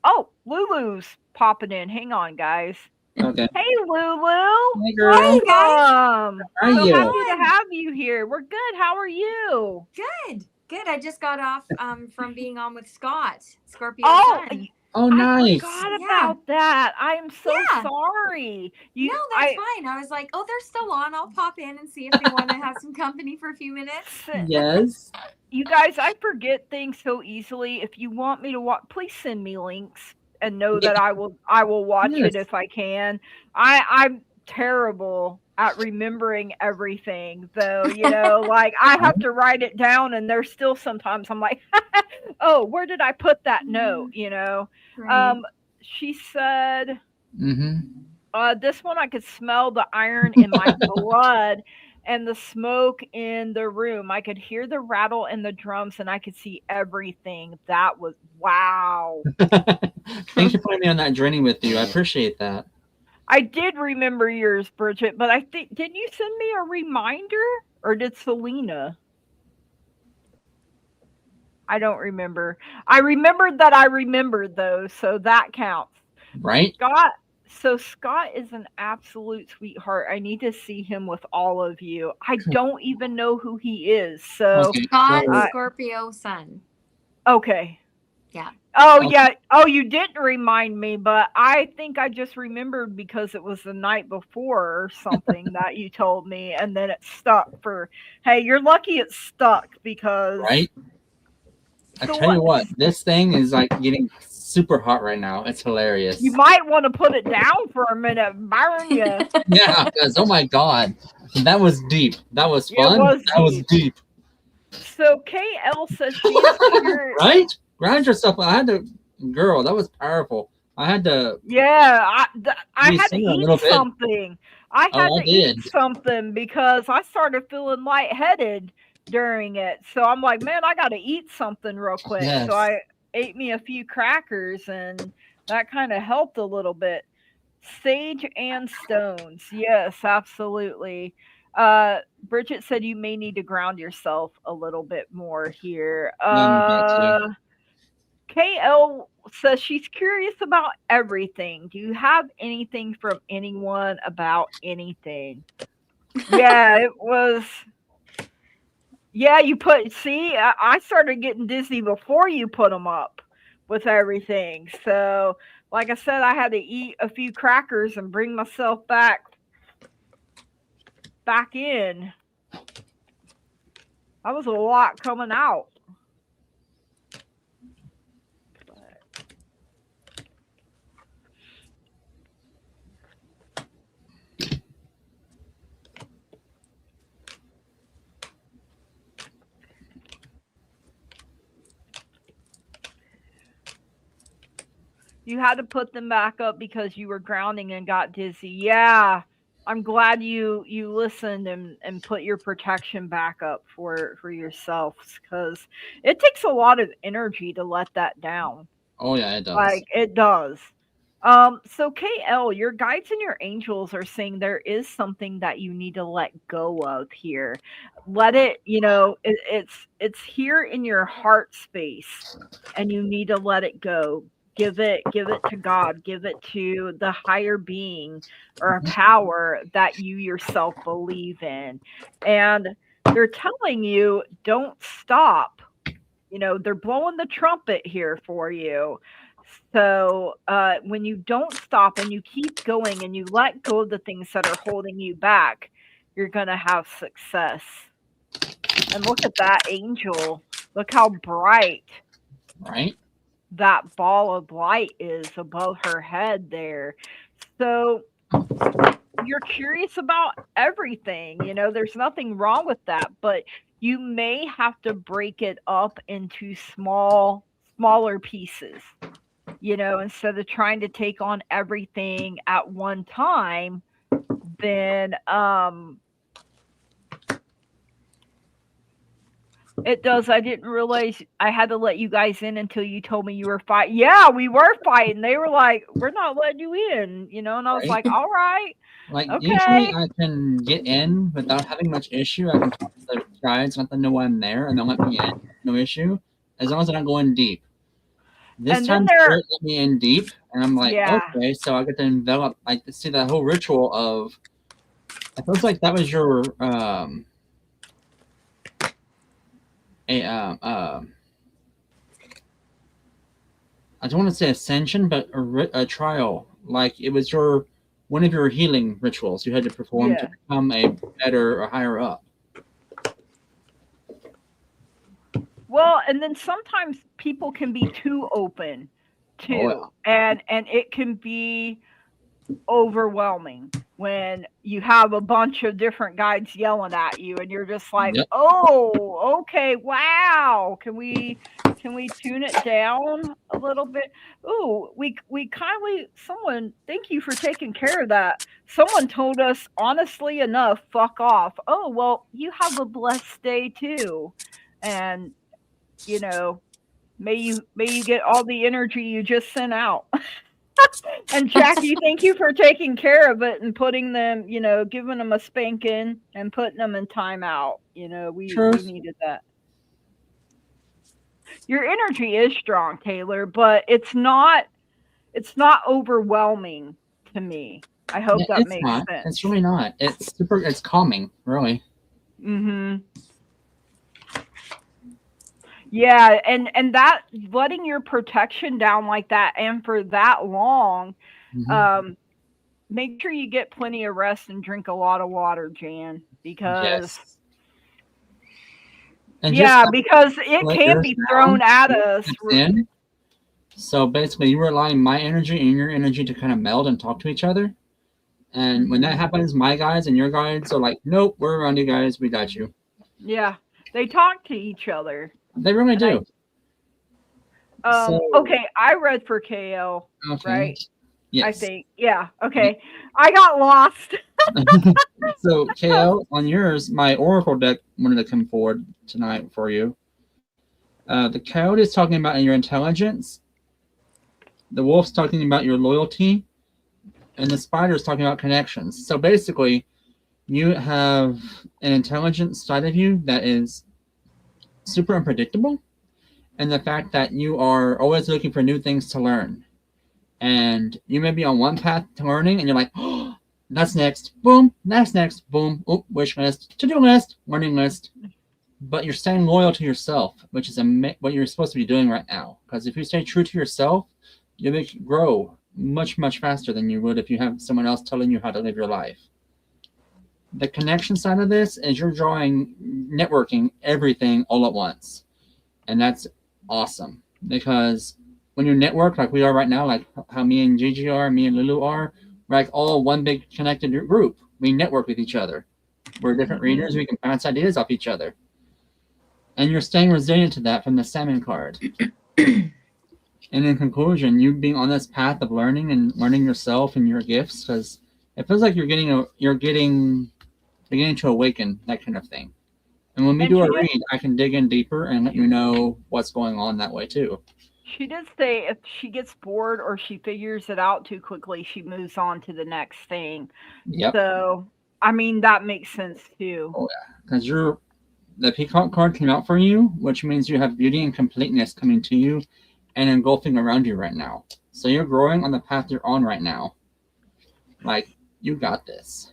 oh, Lulu's popping in. Hang on, guys. Okay. Hey, Lulu. Hey, girl. Hey guys, Welcome. How are So you? happy to have you here. We're good. How are you? good, good. I just got off from being on with Scott, Scorpio Oh, Sun. Oh, I nice. forgot Yeah. about that. I am so Yeah. sorry. No, that's fine. I was like, oh, they're still on. I'll pop in and see if they want to have some company for a few minutes. Yes. You guys, I forget things so easily. If you want me to watch, please send me links and know that I will watch Yes. it if I can. I'm terrible at remembering everything though, like I have to write it down and there's still sometimes I'm like, "Oh, where did I put that note?" Right. She said, Mm-hmm. this one I could smell the iron in my blood and the smoke in the room. I could hear the rattle in the drums and I could see everything. That was wow. Thanks for putting me on that journey with you. I appreciate that. I did remember yours, Bridget, but I think did you send me a reminder or did Selena? I don't remember. I remembered that I remembered those, so that counts. Right? Scott is an absolute sweetheart. I need to see him with all of you. I don't even know who he is. So Okay. Scott, So, Scorpio Sun. okay. Yeah. Oh Okay. yeah. Oh, you didn't remind me, but I think I just remembered because it was the night before or something that you told me, and then it stuck for. Hey, you're lucky it stuck because. Right? I So tell you what, this thing is like getting super hot right now. It's hilarious. you might want to put it down for a minute, burn you. Yeah, because oh my god, that was deep. That was It fun. was That was deep. So KL says she is curious. Right? Ground yourself. I had to, girl. That was powerful. I had to. Yeah, I You had to sing a eat little bit. something. I Oh, had I to eat did. something because I started feeling lightheaded during it. So I'm like, man, I got to eat something real quick. Yes. So I ate me a few crackers and that kind of helped a little bit. Sage and stones. Yes, absolutely. Bridget said you may need to ground yourself a little bit more here. Got to. KL says she's curious about everything. Do you have anything from anyone about anything? Yeah, it was. Yeah, I started getting dizzy before you put them up with everything. So, like I said, I had to eat a few crackers and bring myself back in. That was a lot coming out. You had to put them back up because you were grounding and got dizzy. Yeah. I'm glad you listened and put your protection back up for yourself because it takes a lot of energy to let that down. Oh yeah, it does. Like it does. So KL, your guides and your angels are saying there is something that you need to let go of here. Let it, it's here in your heart space and you need to let it go. give it to God, give it to the higher being or a power that you yourself believe in. And they're telling you, don't stop. They're blowing the trumpet here for you. So when you don't stop and you keep going and you let go of the things that are holding you back, you're going to have success. And look at that angel. Look how bright Right? that ball of light is above her head there. So you're curious about everything. There's nothing wrong with that, but you may have to break it up into smaller pieces. Instead of trying to take on everything at one time, then it does. I didn't realize I had to let you guys in until you told me you were fighting. Yeah, we were fighting. They were like, "We're not letting you in," and I was like, "All right." Like, okay. Usually I can get in without having much issue. I can talk to the guides, let them know I'm there, and they'll let me in. No issue. As long as I don't go in deep. This And time, then Spirit let me in deep, and I'm like, Yeah. okay, so I get to envelop, like, to see that whole ritual of. It feels like that was your I don't want to say ascension, but a trial. Like it was one of your healing rituals you had to perform to become a better or higher up. Well, and then sometimes people can be too open too. And it can be overwhelming when you have a bunch of different guides yelling at you and you're just like, oh, okay, wow. Can we tune it down a little bit? Ooh, we kindly, someone, thank you for taking care of that. Someone told us, honestly enough, fuck off. Oh, well, you have a blessed day too. And may you get all the energy you just sent out. And Jackie, thank you for taking care of it and putting them, giving them a spanking and putting them in timeout. We needed that. Your energy is strong, Taylor, but it's not overwhelming to me. I hope that makes sense. It's really not. It's calming, really. Mm-hmm. Yeah, and that letting your protection down like that and for that long, make sure you get plenty of rest and drink a lot of water, Jan, because because it can be thrown at us. So basically, you were allowing my energy and your energy to kind of meld and talk to each other. And when that happens, my guys and your guides are like, nope, we're around you guys. We got you. Yeah, they talk to each other. They really do. Okay, I read for KL, right? Yes. I think. Yeah, okay. I got lost. So, KL, on yours, my Oracle deck wanted to come forward tonight for you. The Coyote is talking about your intelligence. The Wolf's talking about your loyalty. And the Spider is talking about connections. So, basically, you have an intelligence side of you that is super unpredictable, and the fact that you are always looking for new things to learn, and you may be on one path to learning and you're like, oh, that's next, boom, that's next, boom, oh, wish list, to-do list, learning list, but you're staying loyal to yourself, which is what you're supposed to be doing right now, because if you stay true to yourself, you'll grow much faster than you would if you have someone else telling you how to live your life. The connection side of this is you're networking everything all at once. And that's awesome. Because when you network like we are right now, like how me and Gigi are, me and Lulu are, we're like all one big connected group. We network with each other. We're different readers. We can bounce ideas off each other. And you're staying resilient to that from the Salmon card. And in conclusion, you being on this path of learning and learning yourself and your gifts, because it feels like you're beginning to awaken, that kind of thing. And when we do a read, I can dig in deeper and let you know what's going on that way too. She did say if she gets bored or she figures it out too quickly, she moves on to the next thing. Yep. So, I mean, that makes sense too. Oh yeah, because the Peacock card came out for you, which means you have beauty and completeness coming to you, and engulfing around you right now. So you're growing on the path you're on right now. Like, you got this.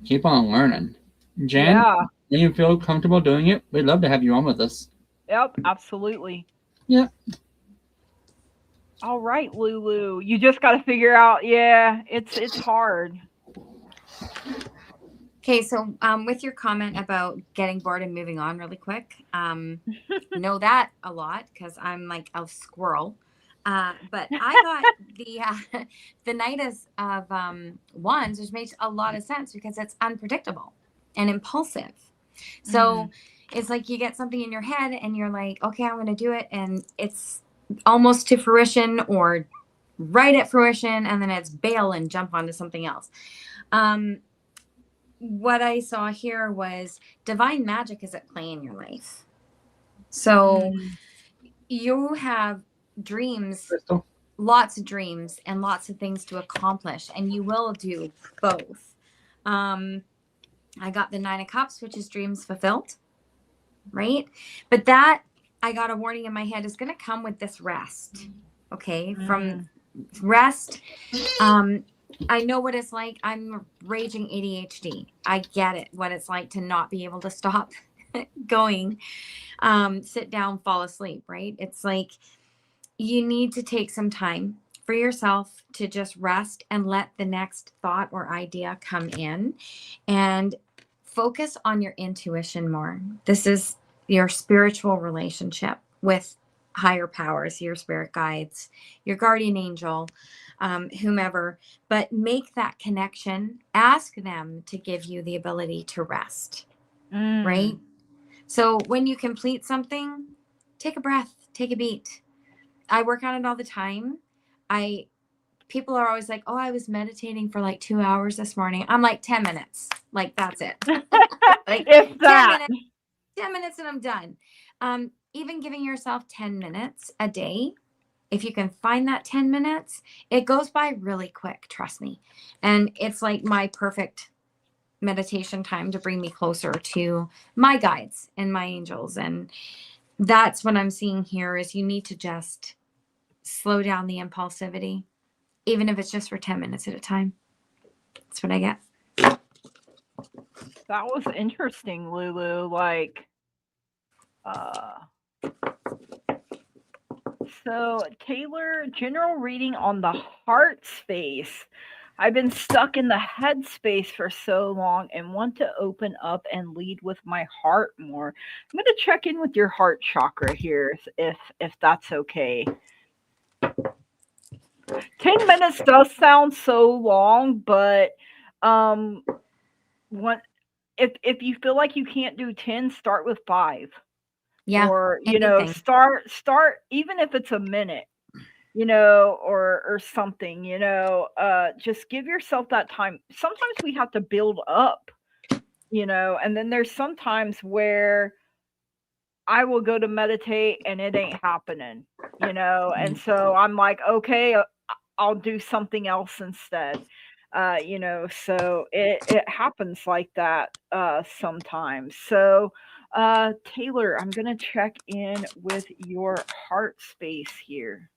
Keep on learning. Jan, Yeah. when you feel comfortable doing it, we'd love to have you on with us. Yep. Absolutely. Yeah. All right, Lulu. You just got to figure out. Yeah, it's hard. Okay, so with your comment about getting bored and moving on really quick, know that a lot because I'm like a squirrel. But I got the Knight of Wands, which makes a lot of sense because it's unpredictable and impulsive. So it's like you get something in your head and you're like, okay, I'm going to do it, and it's almost to fruition or right at fruition, and then it's bail and jump onto something else. What I saw here was divine magic is at play in your life. So you have dreams, Crystal? lots of dreams and lots of things to accomplish, and you will do both. I got the 9 of Cups, which is dreams fulfilled, right? But that, I got a warning in my head, is going to come with this rest, okay? From rest, I know what it's like. I'm raging ADHD. I get it, what it's like to not be able to stop going, sit down, fall asleep, right? It's like you need to take some time for yourself to just rest and let the next thought or idea come in and focus on your intuition more. This is your spiritual relationship with higher powers, your spirit guides, your guardian angel, whomever, but make that connection. Ask them to give you the ability to rest, right? So when you complete something, take a breath, take a beat. I work on it all the time. People are always like, oh, I was meditating for like 2 hours this morning. I'm like 10 minutes. Like, that's it. Like, if that. 10 minutes and I'm done. Even giving yourself 10 minutes a day, if you can find that 10 minutes, it goes by really quick, trust me. And it's like my perfect meditation time to bring me closer to my guides and my angels. And that's what I'm seeing here is you need to just slow down the impulsivity, even if it's just for 10 minutes at a time. That's what I get. That was interesting, Lulu. Like, so Taylor, general reading on the heart space. I've been stuck in the head space for so long and want to open up and lead with my heart more. I'm going to check in with your heart chakra here, if that's okay. 10 minutes does sound so long, but if you feel like you can't do 10, start with 5. Yeah. Or, anything. start even if it's a minute, or something, just give yourself that time. Sometimes we have to build up, and then there's sometimes where I will go to meditate and it ain't happening, and so I'm like, okay, I'll do something else instead. So it happens like that sometimes. So Taylor, I'm gonna check in with your heart space here.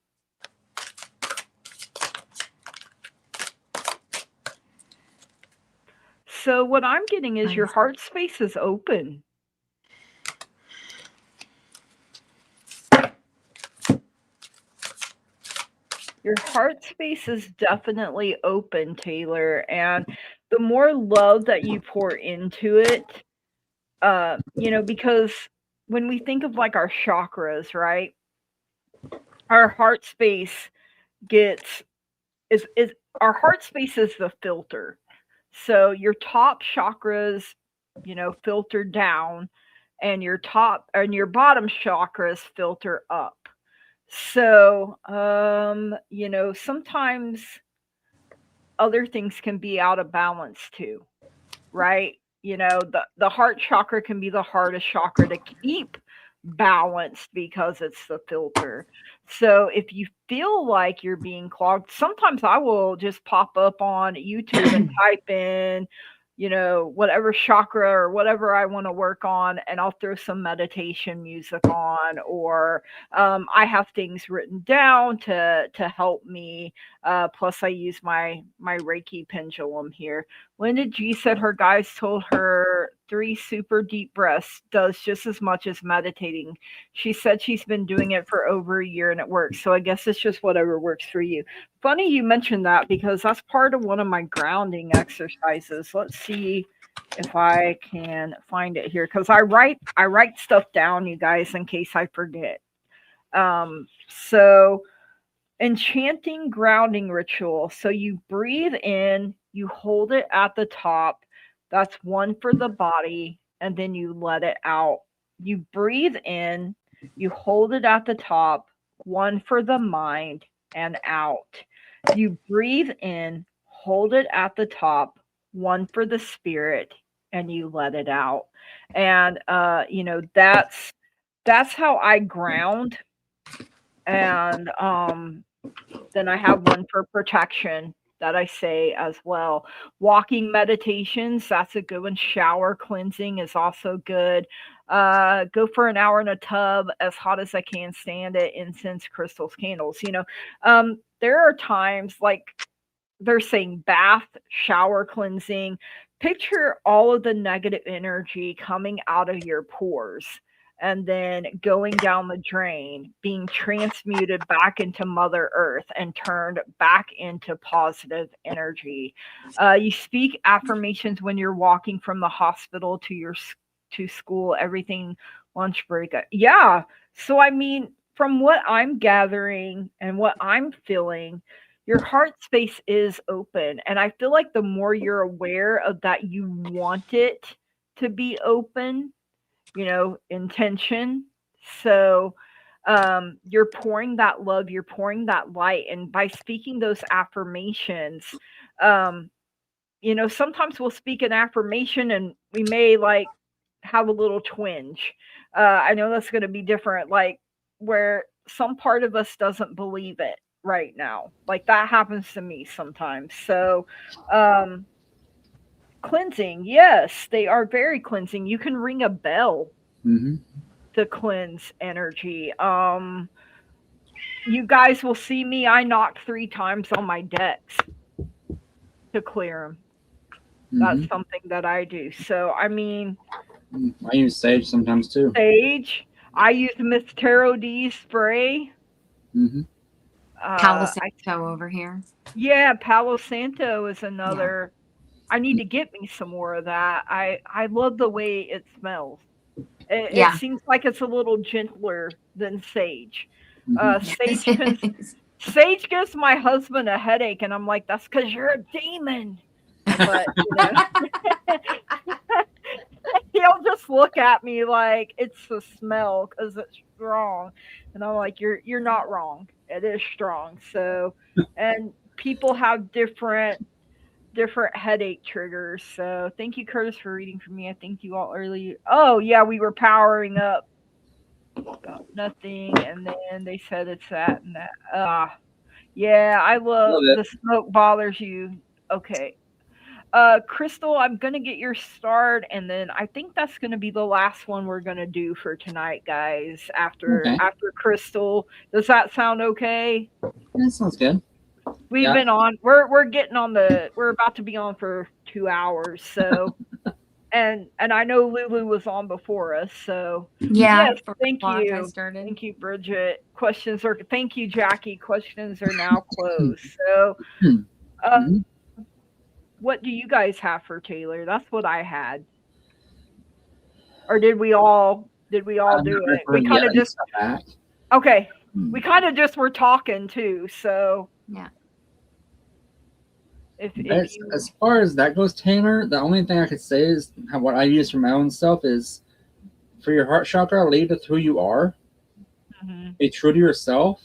So what I'm getting is your heart space is open. Your heart space is definitely open, Taylor, and the more love that you pour into it, because when we think of like our chakras, right? Our heart space is our heart space is the filter. So your top chakras, filter down, and your bottom chakras filter up. So, sometimes other things can be out of balance too, right? The heart chakra can be the hardest chakra to keep balanced because it's the filter. So if you feel like you're being clogged, sometimes I will just pop up on YouTube and type in whatever chakra or whatever I want to work on, and I'll throw some meditation music on, or I have things written down to help me. Plus, I use my Reiki pendulum here. Linda G said her guys told her 3 super deep breaths does just as much as meditating. She said she's been doing it for over a year and it works. So I guess it's just whatever works for you. Funny you mentioned that because that's part of one of my grounding exercises. Let's see if I can find it here because I write stuff down, you guys, in case I forget. So enchanting grounding ritual. So you breathe in, you hold it at the top. That's 1 for the body, and then you let it out. You breathe in, you hold it at the top, 1 for the mind, and out. You breathe in, hold it at the top, 1 for the spirit, and you let it out. And that's how I ground. And then I have 1 for protection that I say as well. Walking meditations, that's a good one. Shower cleansing is also good. Go for an hour in a tub, as hot as I can stand it. Incense, crystals, candles. There are times like they're saying bath, shower cleansing. Picture all of the negative energy coming out of your pores and then going down the drain, being transmuted back into Mother Earth and turned back into positive energy. You speak affirmations when you're walking from the hospital to school, everything, lunch break. Yeah. So, I mean, from what I'm gathering and what I'm feeling, your heart space is open. And I feel like the more you're aware of that, you want it to be open, intention. So you're pouring that love, you're pouring that light. And by speaking those affirmations, sometimes we'll speak an affirmation and we may like have a little twinge. I know that's going to be different, like where some part of us doesn't believe it right now. Like that happens to me sometimes. So, cleansing, yes, they are very cleansing. You can ring a bell to cleanse energy. You guys will see me. I knocked 3 times on my decks to clear them. That's something that I do. So, I mean, I use sage sometimes too. Sage. I use Miss Tarot D spray. Palo Santo over here. Yeah, Palo Santo is another. Yeah. I need to get me some more of that. I love the way it smells. It seems like it's a little gentler than sage. Sage gives my husband a headache, and I'm like, that's because you're a demon. But he'll just look at me like it's the smell because it's strong, and I'm like, you're not wrong. It is strong. So, and people have different headache triggers. So thank you, Curtis, for reading for me. I thank you all early. Oh yeah, we were powering up about nothing, and then they said it's that and that. Yeah, I love the smoke bothers you. Okay. Crystal, I'm gonna get your start, and then I think that's gonna be the last one we're gonna do for tonight, guys. After Crystal, does that sound okay? That sounds good. We've been on. We're getting on the. We're about to be on for 2 hours. So, and I know Lulu was on before us. So yes, thank you. Thank you, Bridget. Questions are. Thank you, Jackie. Questions are now closed. So, what do you guys have for Taylor? That's what I had. Or did we all do it? We kind of just okay. We kind of just were talking too. So yeah. As far as that goes, Taylor, the only thing I could say is what I use for my own self is for your heart chakra, lead with who you are. Be true to yourself.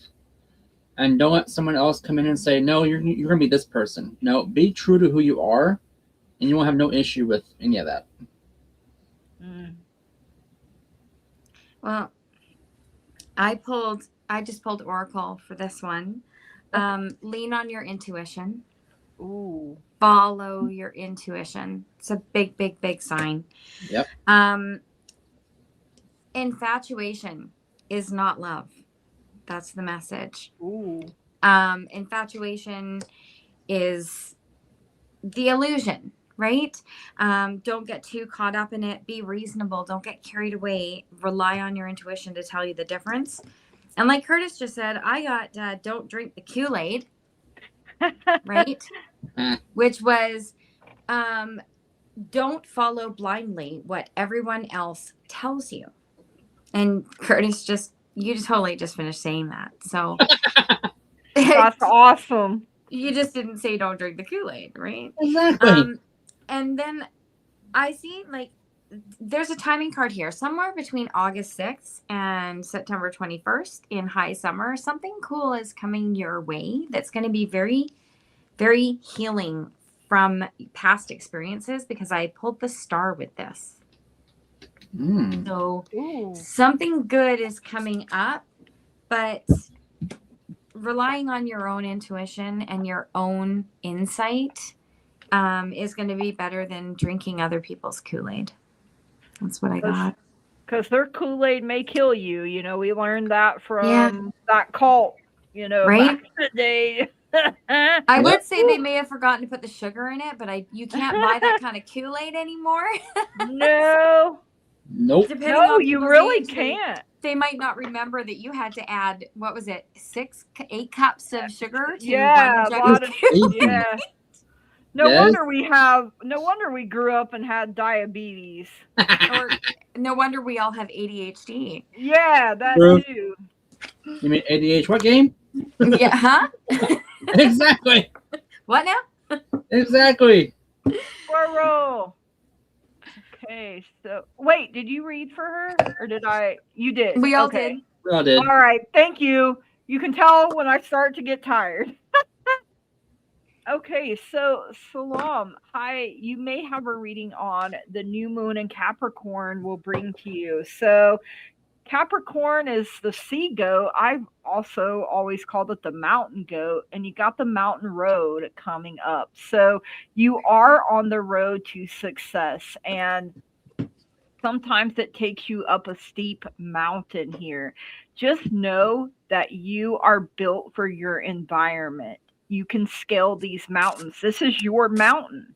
And don't let someone else come in and say, no, you're going to be this person. No, be true to who you are, and you won't have no issue with any of that. Well, I just pulled Oracle for this one. Lean on your intuition. Ooh. follow your intuition. It's a big, big, big sign. Yep. Infatuation is not love. That's the message. Ooh. Infatuation is the illusion, right? Don't get too caught up in it. Be reasonable. Don't get carried away. Rely on your intuition to tell you the difference. And like Curtis just said, I got don't drink the Kool-Aid, right? Which was don't follow blindly what everyone else tells you. And Curtis you totally just finished saying that. So That's awesome. You just didn't say don't drink the Kool-Aid, right? Exactly. And then I see like there's a timing card here. Somewhere between August 6th and September 21st in high summer, something cool is coming your way that's going to be very, very healing from past experiences, because I pulled the star with this. So something good is coming up, but relying on your own intuition and your own insight is going to be better than drinking other people's Kool-Aid. That's what I got. Because their Kool-Aid may kill you. You know, we learned that from that cult, you know, back in the day. I would say they may have forgotten to put the sugar in it, but you can't buy that kind of Kool-Aid anymore. No. Nope. No, you really can't. They might not remember that you had to add, what was it, 8 cups of sugar to a lot of yeah. No wonder we grew up and had diabetes. Or no wonder we all have ADHD. Yeah, that too. You mean ADH what game? Yeah, huh? Exactly. What now? Exactly. Roll. Okay, so wait, did you read for her or did I? You did. We all did. We all did. All right, thank you. You can tell when I start to get tired. Okay, so Salam, hi. You may have a reading on the new moon in Capricorn will bring to you. So Capricorn is the sea goat. I've also always called it the mountain goat, and you got the mountain road coming up. So you are on the road to success, and sometimes it takes you up a steep mountain here. Just know that you are built for your environment. You can scale these mountains. This is your mountain.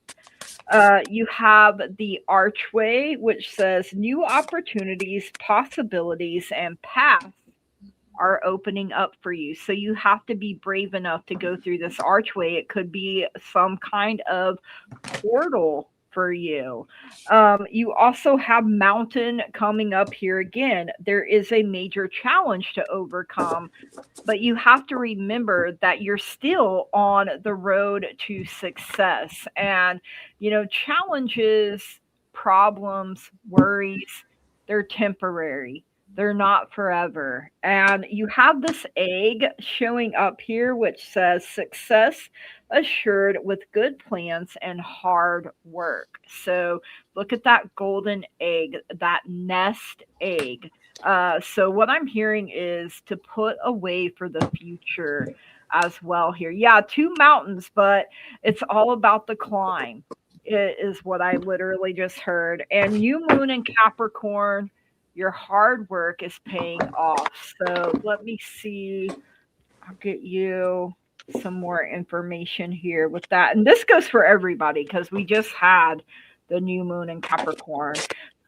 You have the archway, which says new opportunities, possibilities, and paths are opening up for you. So you have to be brave enough to go through this archway. It could be some kind of portal for you. You also have mountain coming up here again. There is a major challenge to overcome, but you have to remember that you're still on the road to success. And, you know, challenges, problems, worries, they're temporary. They're not forever. And you have this egg showing up here, which says success assured with good plans and hard work. So look at that golden egg, that nest egg. So what I'm hearing is to put away for the future as well here. Yeah, 2 mountains, but it's all about the climb. It is what I literally just heard. And new moon in Capricorn, your hard work is paying off. So let me see. I'll get you some more information here with that. And this goes for everybody because we just had the new moon in Capricorn.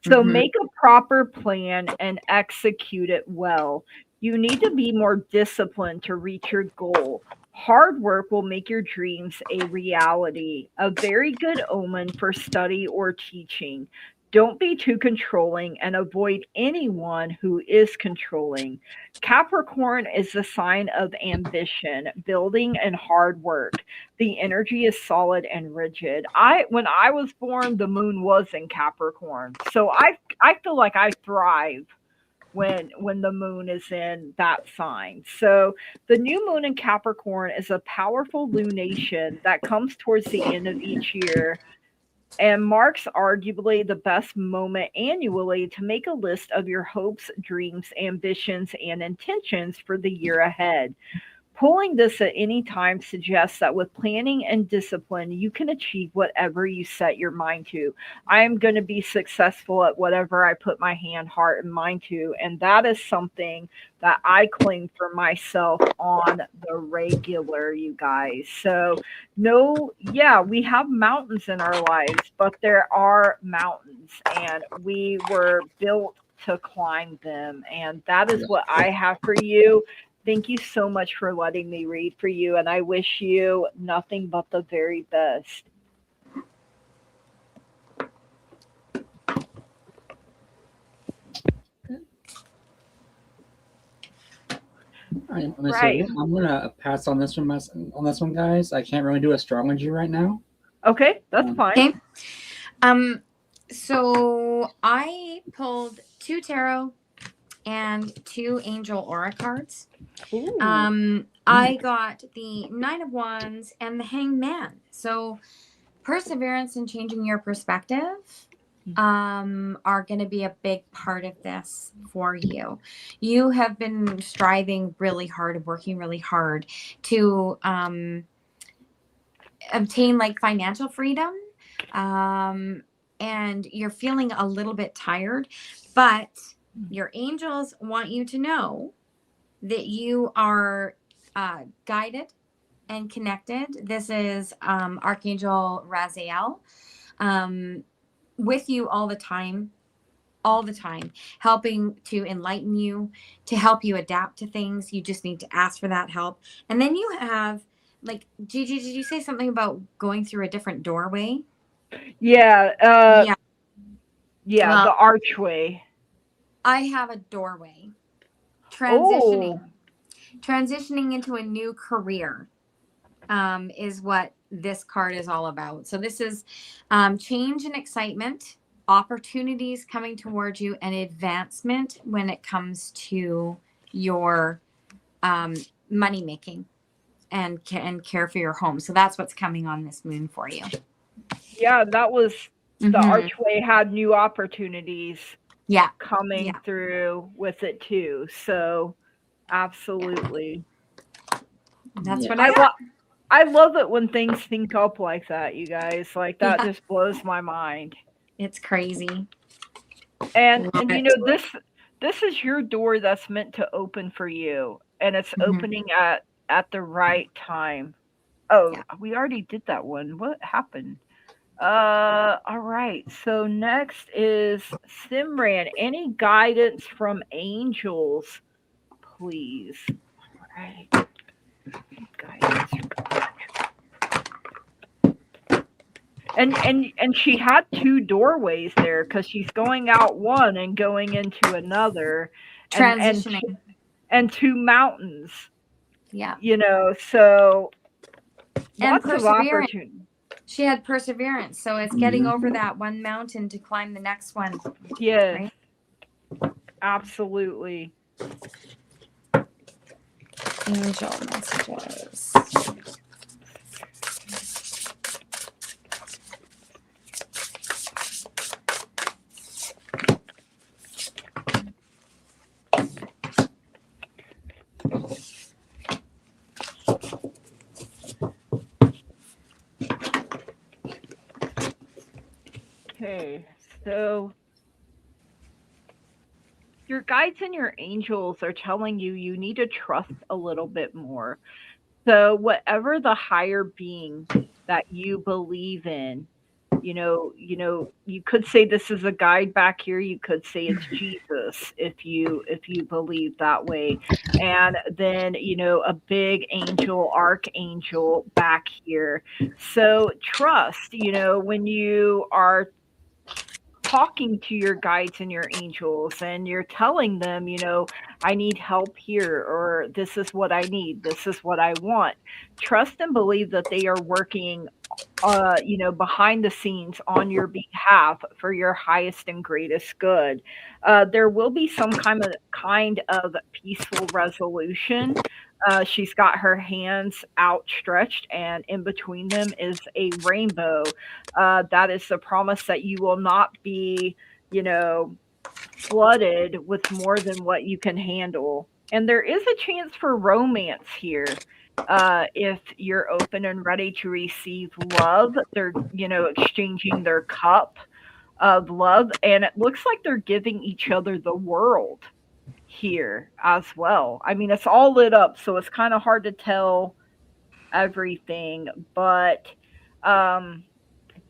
So make a proper plan and execute it well. You need to be more disciplined to reach your goal. Hard work will make your dreams a reality, a very good omen for study or teaching. Don't be too controlling and avoid anyone who is controlling. Capricorn is the sign of ambition, building, and hard work. The energy is solid and rigid. When I was born, the moon was in Capricorn. So I feel like I thrive when the moon is in that sign. So the new moon in Capricorn is a powerful lunation that comes towards the end of each year and marks arguably the best moment annually to make a list of your hopes, dreams, ambitions, and intentions for the year ahead. Pulling this at any time suggests that with planning and discipline, you can achieve whatever you set your mind to. I am going to be successful at whatever I put my hand, heart, and mind to. And that is something that I claim for myself on the regular, you guys. So, no, yeah, we have mountains in our lives, but there are mountains, and we were built to climb them. And that is what I have for you. Thank you so much for letting me read for you, and I wish you nothing but the very best. I'm Right. gonna pass on this one, guys. I can't really do astrology right now. Okay, that's fine. Okay. So I pulled 2 tarot and 2 angel aura cards. Ooh. I got the 9 of Wands and the Hangman. So perseverance and changing your perspective are going to be a big part of this for you. You have been striving really hard, working really hard to obtain like financial freedom, and you're feeling a little bit tired, but your angels want you to know that you are guided and connected. This is Archangel Raziel with you all the time, helping to enlighten you, to help you adapt to things. You just need to ask for that help. And then you have, like, Gigi, did you say something about going through a different doorway? Yeah. Yeah. Yeah, the archway. I have a doorway. Transitioning into a new career is what this card is all about. So this is change and excitement, opportunities coming towards you, and advancement when it comes to your money making and care for your home. So that's what's coming on this moon for you. Yeah, that was the archway had new opportunities coming through with it too. So absolutely. That's what I got. I love it when things sync up like that, you guys. Like that just blows my mind. It's crazy. And you know, this is your door that's meant to open for you, and it's opening at the right time. Oh, we already did that one. What happened? All right. So next is Simran. Any guidance from angels, please? All right. Guidance. And she had 2 doorways there because she's going out one and going into another. Transitioning. And 2 mountains. Yeah. You know, so lots of opportunity. She had perseverance, so it's getting over that one mountain to climb the next one. Yes. Right? Absolutely. Angel messages. Okay, so your guides and your angels are telling you you need to trust a little bit more. So whatever the higher being that you believe in, you could say this is a guide back here. You could say it's Jesus if you believe that way. And then, a big angel, archangel back here. So trust, when you are talking to your guides and your angels and you're telling them, I need help here, or this is what I need, this is what I want. Trust and believe that they are working behind the scenes on your behalf for your highest and greatest good. There will be some kind of peaceful resolution. She's got her hands outstretched, and in between them is a rainbow. That is the promise that you will not be, flooded with more than what you can handle. And there is a chance for romance here. If you're open and ready to receive love, they're, exchanging their cup of love, and it looks like they're giving each other the world here as well. I mean, it's all lit up, so it's kind of hard to tell everything, but um,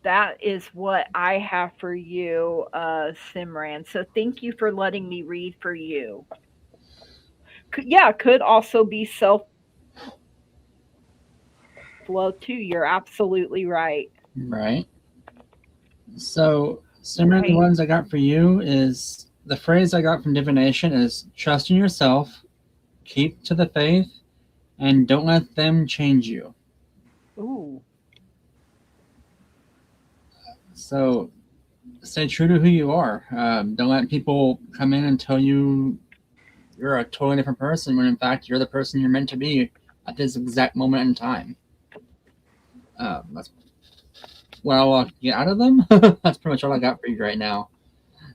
that is what I have for you, Simran. So thank you for letting me read for you. Yeah, could also be self love too. You're absolutely right. Right. So, similar to the Right. ones I got for you is the phrase I got from divination is trust in yourself, keep to the faith, and don't let them change you. Ooh. So, stay true to who you are. Don't let people come in and tell you you're a totally different person when in fact you're the person you're meant to be at this exact moment in time. That's what I'll get out of them. That's pretty much all I got for you right now.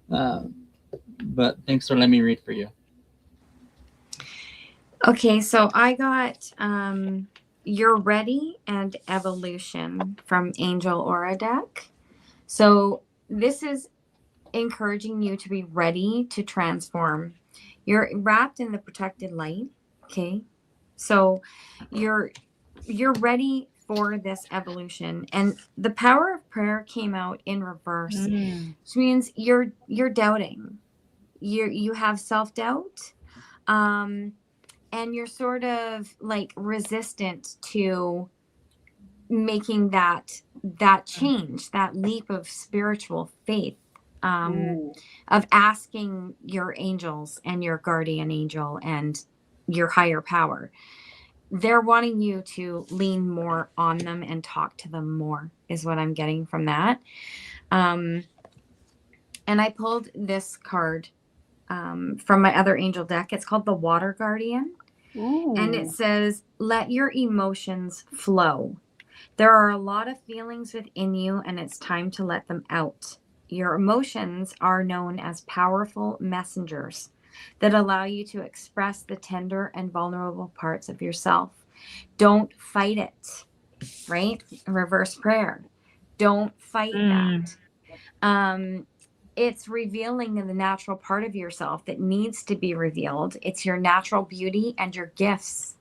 But thanks for letting me read for you. Okay, so I got You're Ready and Evolution from Angel Aura deck. So this is encouraging you to be ready to transform. You're wrapped in the protected light. Okay. So you're ready for this evolution. And the power of prayer came out in reverse, which means you're doubting. You have self-doubt. And you're sort of like resistant to making that change, that leap of spiritual faith, of asking your angels and your guardian angel and your higher power. They're wanting you to lean more on them and talk to them more, is what I'm getting from that. And I pulled this card from my other angel deck. It's called the Water Guardian. Ooh. And it says, let your emotions flow. There are a lot of feelings within you, and it's time to let them out. Your emotions are known as powerful messengers that allow you to express the tender and vulnerable parts of yourself. Don't fight it, right? Reverse prayer. Don't fight that. It's revealing the natural part of yourself that needs to be revealed. It's your natural beauty and your gifts,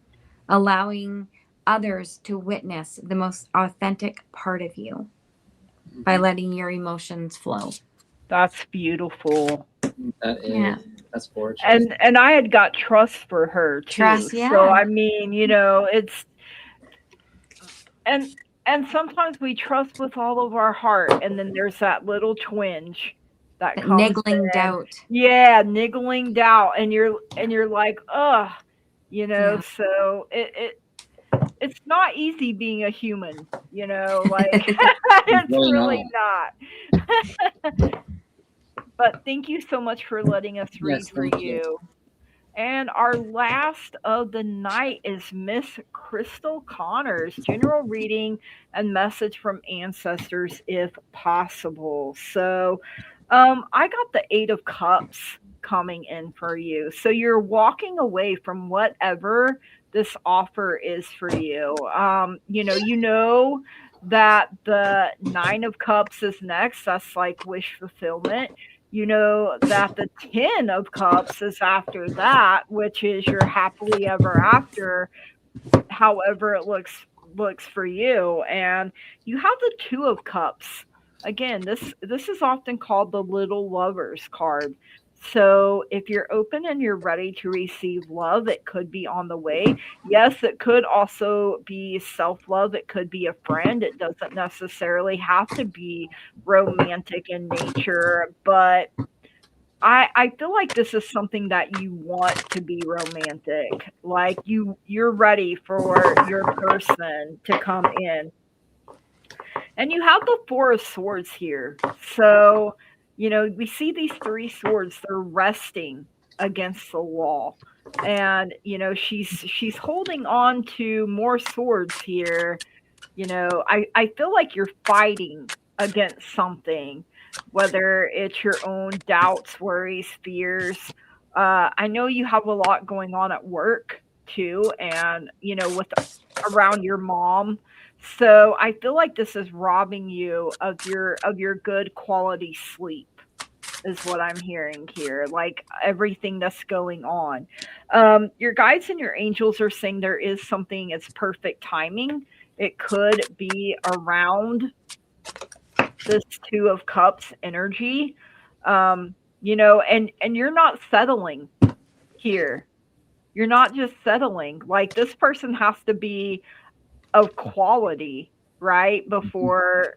allowing others to witness the most authentic part of you by letting your emotions flow. That's beautiful. That is, Yeah. that's gorgeous. And I had got trust for her too. Trust, yeah. So I mean, it's and sometimes we trust with all of our heart, and then there's that little twinge that comes niggling in. doubt. Yeah, niggling doubt, and you're like, ugh, Yeah. So it's not easy being a human, like it's really not. But thank you so much for letting us read for you. And our last of the night is Miss Crystal Connors, general reading and message from ancestors if possible. So I got the 8 of Cups coming in for you. So you're walking away from whatever this offer is for you. You know that the 9 of Cups is next. That's like wish fulfillment. You know that the 10 of Cups is after that, which is your happily ever after, however it looks for you. And you have the 2 of Cups. Again, this is often called the little lovers card. So if you're open and you're ready to receive love, it could be on the way. Yes, it could also be self-love. It could be a friend. It doesn't necessarily have to be romantic in nature, but I feel like this is something that you want to be romantic. Like you're ready for your person to come in. And you have the 4 of Swords here. So, we see these 3 swords, they're resting against the wall. And, she's holding on to more swords here. I feel like you're fighting against something, whether it's your own doubts, worries, fears, I know you have a lot going on at work too, and with around your mom. So I feel like this is robbing you of your good quality sleep is what I'm hearing here. Like everything that's going on. Your guides and your angels are saying there is something, it's perfect timing. It could be around this Two of Cups energy. And you're not settling here. You're not just settling. Like this person has to be of quality, right? Before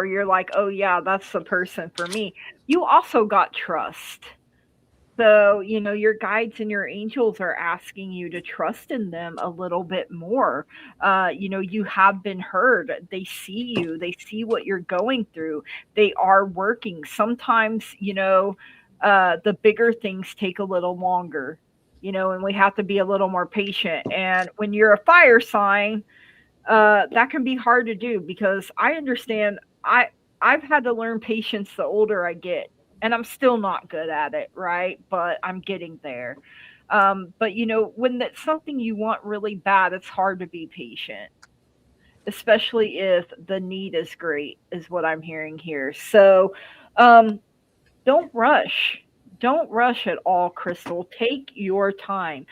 you're like, oh yeah, that's the person for me. You also got trust. So, your guides and your angels are asking you to trust in them a little bit more. You have been heard. They see you, they see what you're going through. They are working. Sometimes, the bigger things take a little longer, and we have to be a little more patient. And when you're a fire sign, that can be hard to do because I understand I've had to learn patience the older I get, and I'm still not good at it, right? But I'm getting there. But when that's something you want really bad, it's hard to be patient, especially if the need is great, is what I'm hearing here. So um, don't rush. Don't rush at all, Crystal. Take your time.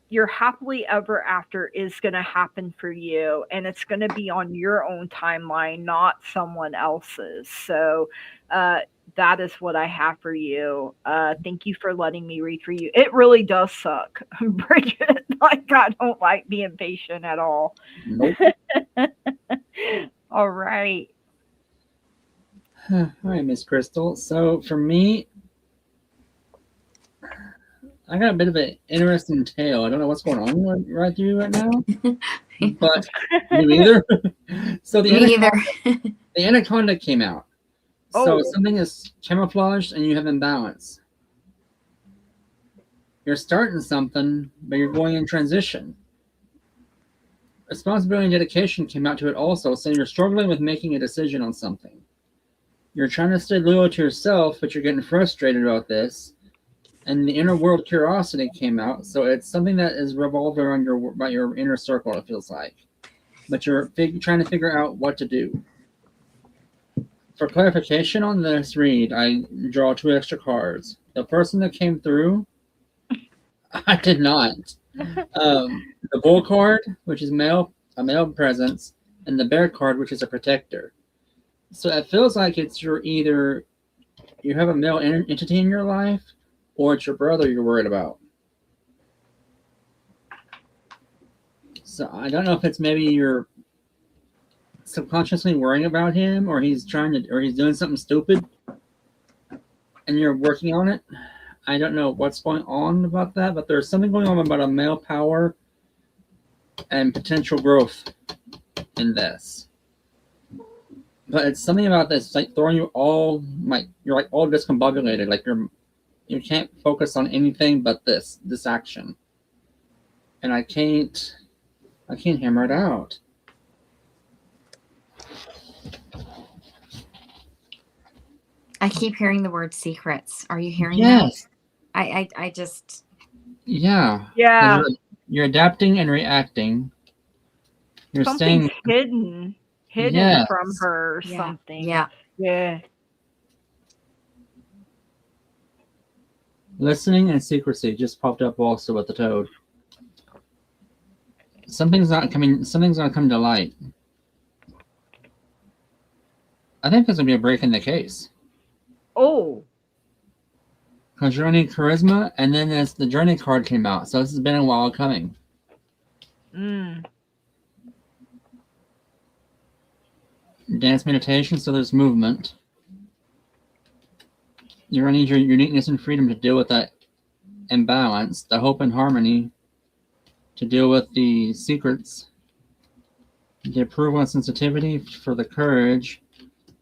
Your happily ever after is going to happen for you, and it's going to be on your own timeline, not someone else's. So, uh, that is what I have for you. Thank you for letting me read for you. It really does suck, Bridget. Like, I don't like being patient at all. Nope. All right. All right, Miss Crystal. So for me, I got a bit of an interesting tale. I don't know what's going on right through right now, but you either. So Me either. the anaconda came out. So Oh. something is camouflaged and you have imbalance. You're starting something, but you're going in transition. Responsibility and dedication came out to it also, so you're struggling with making a decision on something. You're trying to stay loyal to yourself, but you're getting frustrated about this. And the inner world curiosity came out, so it's something that is revolved around your inner circle, it feels like. But you're trying to figure out what to do. For clarification on this read, I draw 2 extra cards. The person that came through, I did not. The bull card, which is a male presence, and the bear card, which is a protector. So it feels like it's you have a male entity in your life, or it's your brother you're worried about. So I don't know if it's maybe you're subconsciously worrying about him, or he's doing something stupid, and you're working on it. I don't know what's going on about that, but there's something going on about a male power and potential growth in this. But it's something about this, like throwing you all, like you're like all discombobulated, like you can't focus on anything but this action, and I can't hammer it out. I keep hearing the word secrets. Are you hearing Yes. that? I just. Yeah. Yeah. You're adapting and reacting. You're Something's staying hidden Yes. from her or Yeah. something. Yeah. Yeah. listening and secrecy just popped up also with the toad. Something's not come to light. I think there's gonna be a break in the case. Oh. Because you're only charisma, and then as the journey card came out, so this has been a while coming. Dance meditation, so there's movement. You're gonna need your uniqueness and freedom to deal with that imbalance, the hope and harmony, to deal with the secrets, the approval and sensitivity for the courage,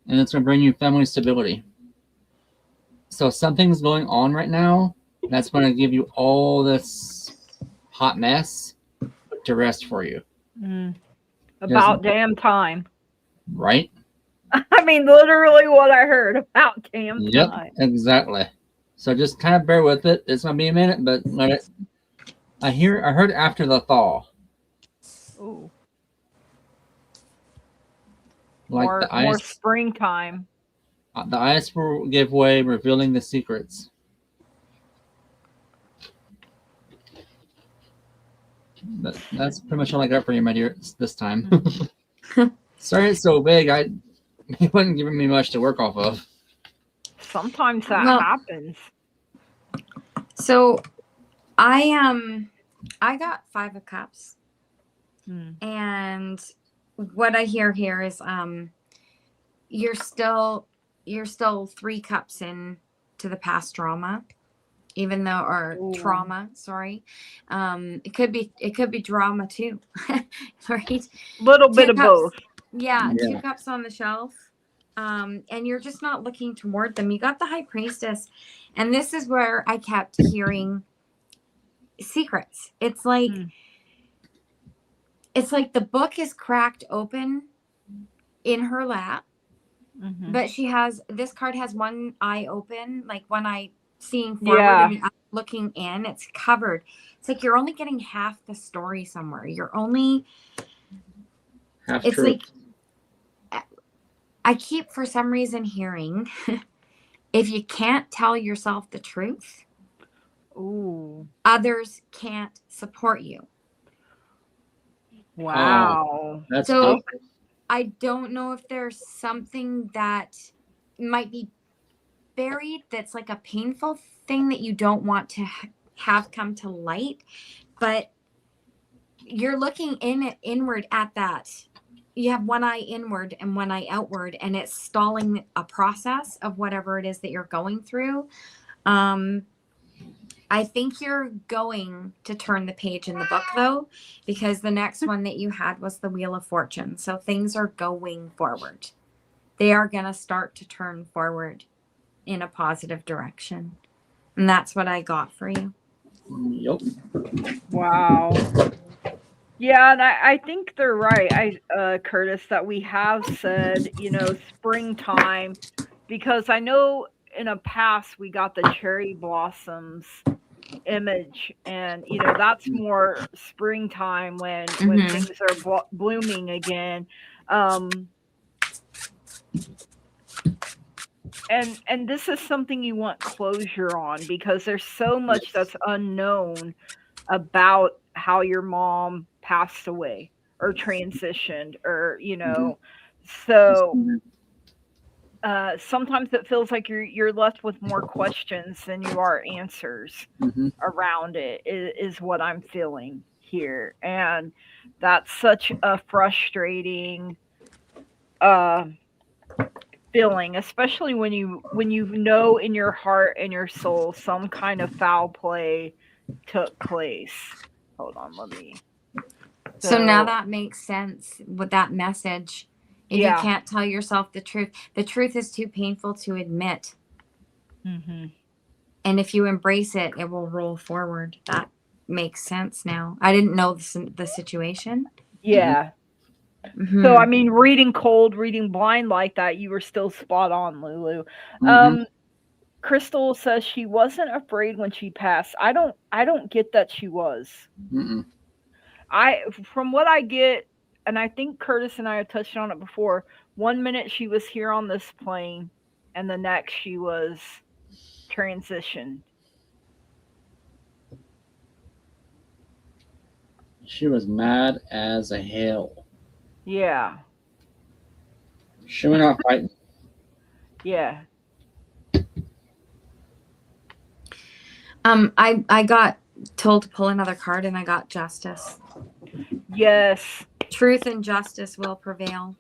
and it's gonna bring you family stability. So something's going on right now that's going to give you all this hot mess to rest for you. About damn time. Right? I mean, literally what I heard. About damn Yep, time. exactly. So just kind of bear with it. It's gonna be a minute, but let it. I heard after the thaw. Ooh. Like the More ice. springtime. The ice will give way, revealing the secrets. That's pretty much all I got for you, my dear, this time. Sorry it's so big. It wasn't giving me much to work off of. Sometimes that happens. So I got 5 of Cups. And what I hear here is you're still 3 cups in to the past drama, even though, or trauma, sorry. It could be drama too. Right? Little bit of both. Yeah, 2 cups on the shelf. And you're just not looking toward them. You got the High Priestess, and this is where I kept hearing secrets. It's like the book is cracked open in her lap, but this card has one eye open, like one eye seeing forward and the other looking in. It's covered. It's like you're only getting half the story somewhere. You're only half it's truth. Like I keep for some reason hearing if you can't tell yourself the truth, others can't support you. Wow. That's so awesome. I don't know if there's something that might be buried that's like a painful thing that you don't want to have come to light, but you're looking inward at that. You have one eye inward and one eye outward, and it's stalling a process of whatever it is that you're going through. I think you're going to turn the page in the book, though, because the next one that you had was the Wheel of Fortune. So things are going forward. They are going to start to turn forward in a positive direction. And that's what I got for you. Yep. Wow. Yeah, and I think they're right, Curtis, that we have said, springtime, because I know in a past we got the cherry blossoms image, and that's more springtime when things are blooming again, and this is something you want closure on, because there's so much that's unknown about how your mom passed away or transitioned, or so sometimes it feels like you're left with more questions than you are answers around it, is what I'm feeling here. And that's such a frustrating feeling, especially when you know in your heart and your soul some kind of foul play took place. Hold on, let me. So now that makes sense with that message. If you can't tell yourself the truth is too painful to admit. And if you embrace it, it will roll forward. That makes sense now. I didn't know the situation. Yeah. So, I mean, reading cold, reading blind like that, you were still spot on, Lulu. Crystal says she wasn't afraid when she passed. I don't get that she was. From what I get, and I think Curtis and I have touched on it before, one minute she was here on this plane, and the next she was transitioned. She was mad as a hell. Yeah. She went out fighting. Yeah. I got told to pull another card, and I got Justice. Yes. Truth and justice will prevail.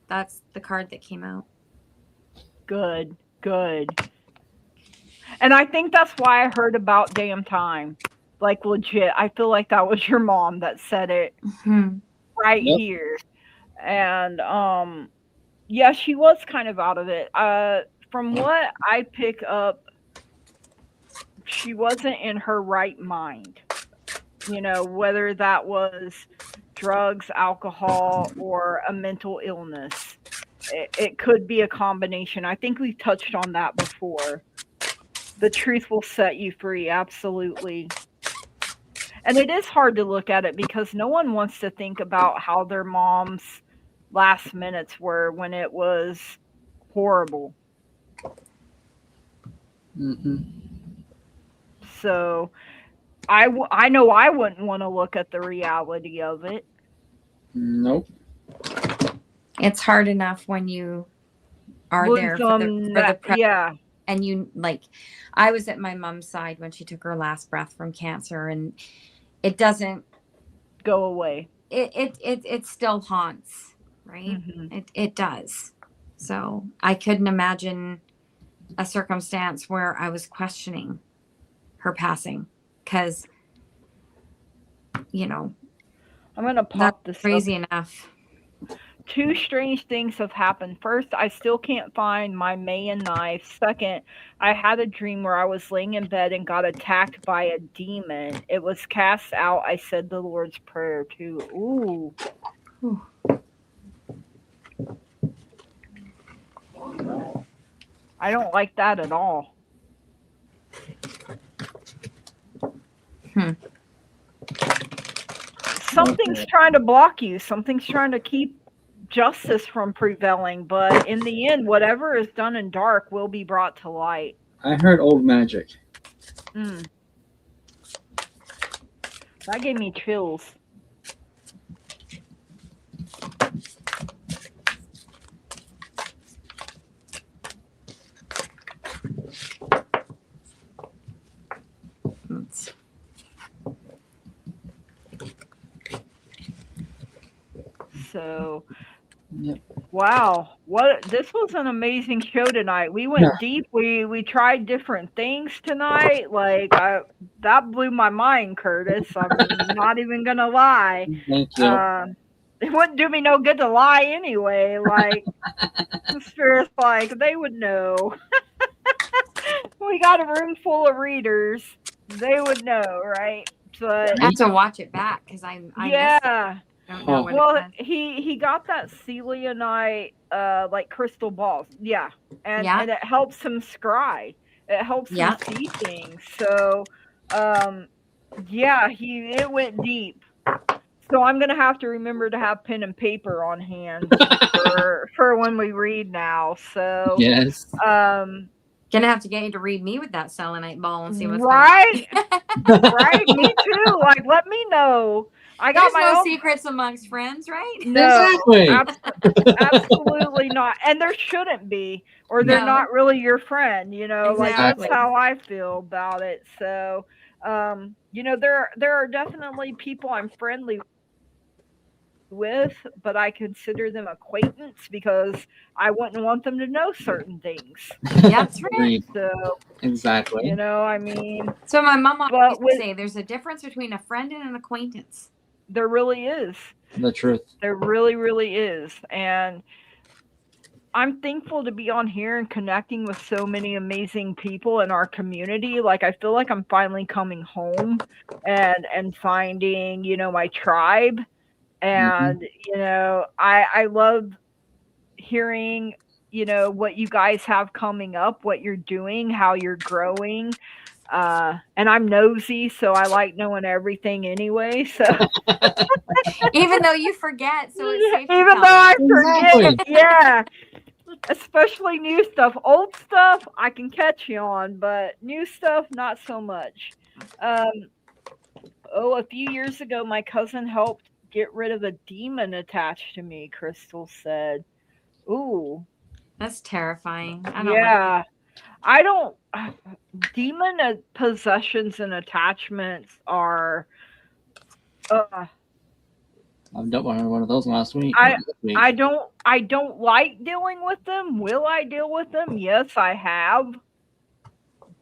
That's the card that came out. Good. And I think that's why I heard about damn time. Like, legit. I feel like that was your mom that said it right here. And yeah, she was kind of out of it. From what I pick up, she wasn't in her right mind. Whether that was drugs, alcohol, or a mental illness. It could be a combination. I think we touched on that before. The truth will set you free, absolutely. And it is hard to look at it because no one wants to think about how their mom's last minutes were when it was horrible. Mm-hmm. So I know I wouldn't want to look at the reality of it. Nope. It's hard enough when you are Lose there for the present. yeah. And you like, I was at my mom's side when she took her last breath from cancer, and it doesn't Go away. It still haunts, right? Mm-hmm. It does. So I couldn't imagine a circumstance where I was questioning her passing, because, you know, I'm gonna pop this crazy up. enough. Two strange things have happened. First, I still can't find my Mayan knife. Second, I had a dream where I was laying in bed and got attacked by a demon. It was cast out. I said the Lord's Prayer too. Ooh. I don't like that at all. Something's trying to block you. Something's trying to keep justice from prevailing, but in the end, whatever is done in dark will be brought to light. I heard old magic. That gave me chills. So, Yep. wow, this was an amazing show tonight. We went deep. We tried different things tonight. Like that blew my mind, Curtis. I'm not even gonna lie. Thank you. It wouldn't do me no good to lie anyway. Like, spirits, like they would know. We got a room full of readers. They would know, right? But I have to watch it back because I yeah. don't know what Well, it was. he got that celianite like crystal balls, yeah, and Yeah. and it helps him scry. It helps Yeah. him see things. So, yeah, it went deep. So I'm gonna have to remember to have pen and paper on hand for when we read now. So Yes. Gonna have to get you to read me with that selenite ball and see what's right, going on. right. Me too. Like, let me know. I got There's my no own secrets amongst friends, right? No, Exactly. absolutely not. And there shouldn't be, or they're No. not really your friend, like Exactly. that's how I feel about it. So, there are definitely people I'm friendly with, but I consider them acquaintance because I wouldn't want them to know certain things. Yeah, that's right. Agreed. So, Exactly. I mean, So my mom But always with- say there's a difference between a friend and an acquaintance. there really is. The truth. There really, really is. And I'm thankful to be on here and connecting with so many amazing people in our community. Like, I feel like I'm finally coming home and finding, my tribe. And, I love hearing, what you guys have coming up, what you're doing, how you're growing. And I'm nosy, so I like knowing everything anyway. So Even though you forget, so it's safe to even tell though I you. forget, Exactly. yeah. Especially new stuff. Old stuff I can catch you on, but new stuff not so much. A few years ago my cousin helped get rid of a demon attached to me, Crystal said. Ooh. That's terrifying. I don't like Yeah. I don't demon possessions and attachments are I've dealt with one of those last week. I don't like dealing with them. Will I deal with them? Yes, I have.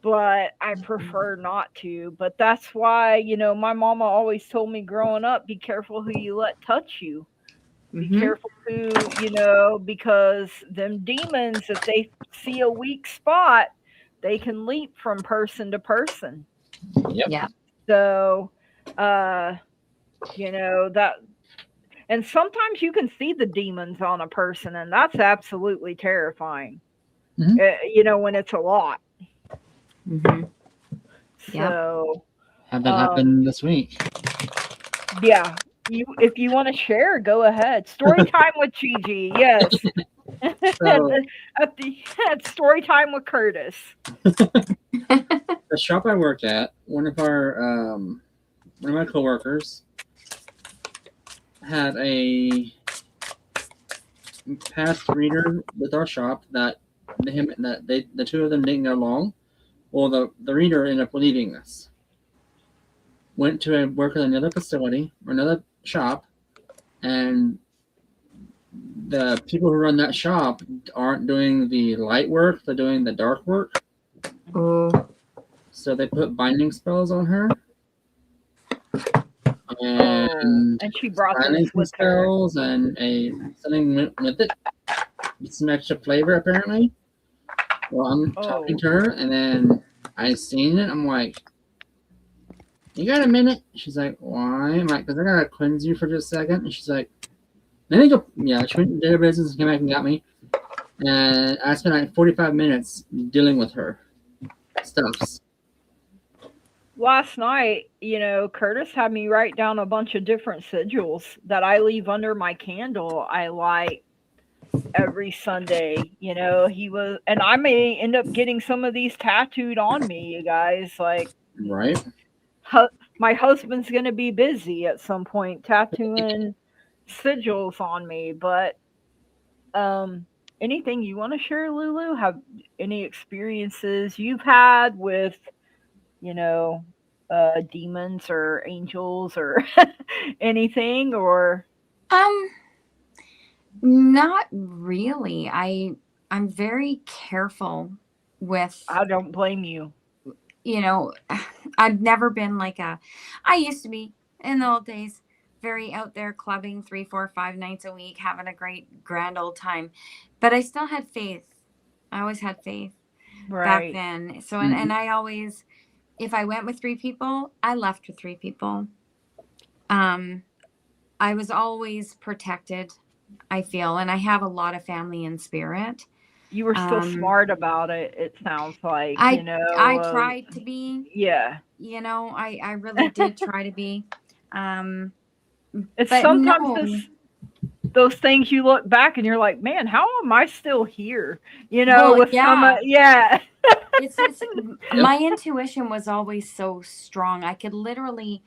But I prefer not to. But that's why, my mama always told me growing up, be careful who you let touch you. Be careful who, because them demons, if they see a weak spot, they can leap from person to person. Yep. Yeah. So, that. And sometimes you can see the demons on a person, and that's absolutely terrifying. Mhm. When it's a lot. Mm-hmm. Yep. So Have that happen this week. yeah, if you want to share, go ahead. Story time with Gigi. Yes. So at story time with Curtis. the shop I work at, one of my coworkers had a past reader with our shop that the two of them didn't get along. Well, the reader ended up leaving us. Went to work at another facility or another shop, and the people who run that shop aren't doing the light work; they're doing the dark work. Oh. So they put binding spells on her, and she brought this silencing with her. spells and something went with it. Some extra flavor apparently. Well, I'm talking to her, and then I seen it. I'm like, "You got a minute?" She's like, "Why?" I'm like, "Cause I gotta cleanse you for just a second." And she's like, "Let me go." Yeah, she went and did her business and came back and got me. And I spent like 45 minutes dealing with her stuffs. Last night, Curtis had me write down a bunch of different sigils that I leave under my candle I light every Sunday. And I may end up getting some of these tattooed on me, you guys. Like, right? My husband's going to be busy at some point tattooing sigils on me. But anything you want to share, Lulu? Have any experiences you've had with demons or angels or anything? Or not really. I'm very careful with. I don't blame you. I've never been like I used to be in the old days, very out there clubbing 3, 4, 5 nights a week, having a great grand old time, but I still had faith. I always had faith back then. So and I always, if I went with 3 people, I left with 3 people. I was always protected, I feel, and I have a lot of family in spirit. You were still smart about it, it sounds like. I tried to be. Yeah. I really did try to be. It's sometimes those things you look back and you're like, man, how am I still here? Yeah. It's my intuition was always so strong. I could literally,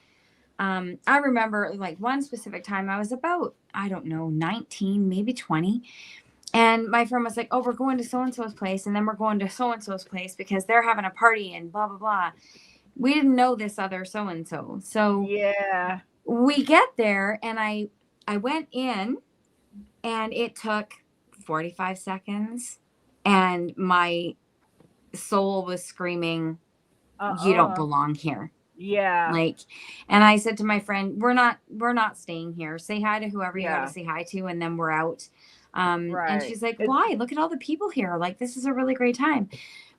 I remember like one specific time I was about, I don't know, 19, maybe 20. And my friend was like, oh, we're going to so-and-so's place. And then we're going to so-and-so's place because they're having a party and blah, blah, blah. We didn't know this other so-and-so. So yeah, we get there and I went in and it took 45 seconds and my soul was screaming, you don't belong here. Yeah. And I said to my friend, we're not staying here. Say hi to whoever you got to say hi to. And then we're out. And she's like, why? Look at all the people here. Like, this is a really great time.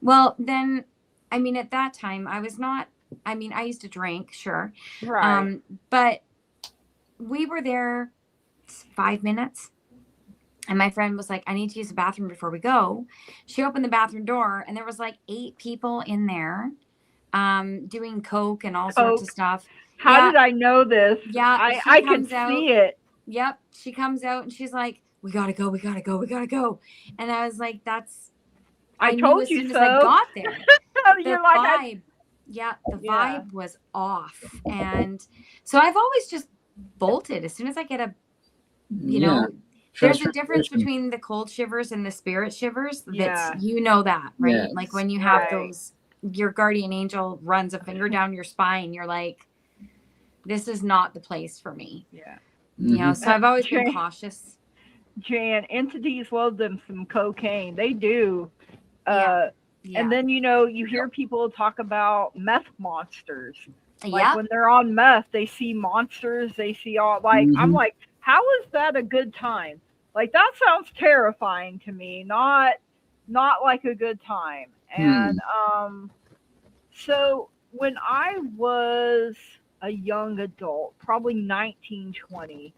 Well, then, I mean, at that time I used to drink, sure. Right. But we were there 5 minutes. And my friend was like, I need to use the bathroom before we go. She opened the bathroom door and there was like 8 people in there doing coke and all sorts of stuff. How did I know this? Yeah. I can see it. Yep. She comes out and she's like, we gotta go. And I was like, I told you so. As I got there, You're like, the vibe was off. And so I've always just bolted as soon as I get a, there's a difference between the cold shivers and the spirit shivers. That's, that, right? Yes. Like when you have those, your guardian angel runs a finger down your spine, you're like, this is not the place for me. Yeah. So I've always been cautious. Jan, entities love them some cocaine. They do. And then, you hear people talk about meth monsters. Like when they're on meth, they see monsters. They see all I'm like, how is that a good time? Like, that sounds terrifying to me. Not like a good time. And so when I was a young adult, probably 19, 20,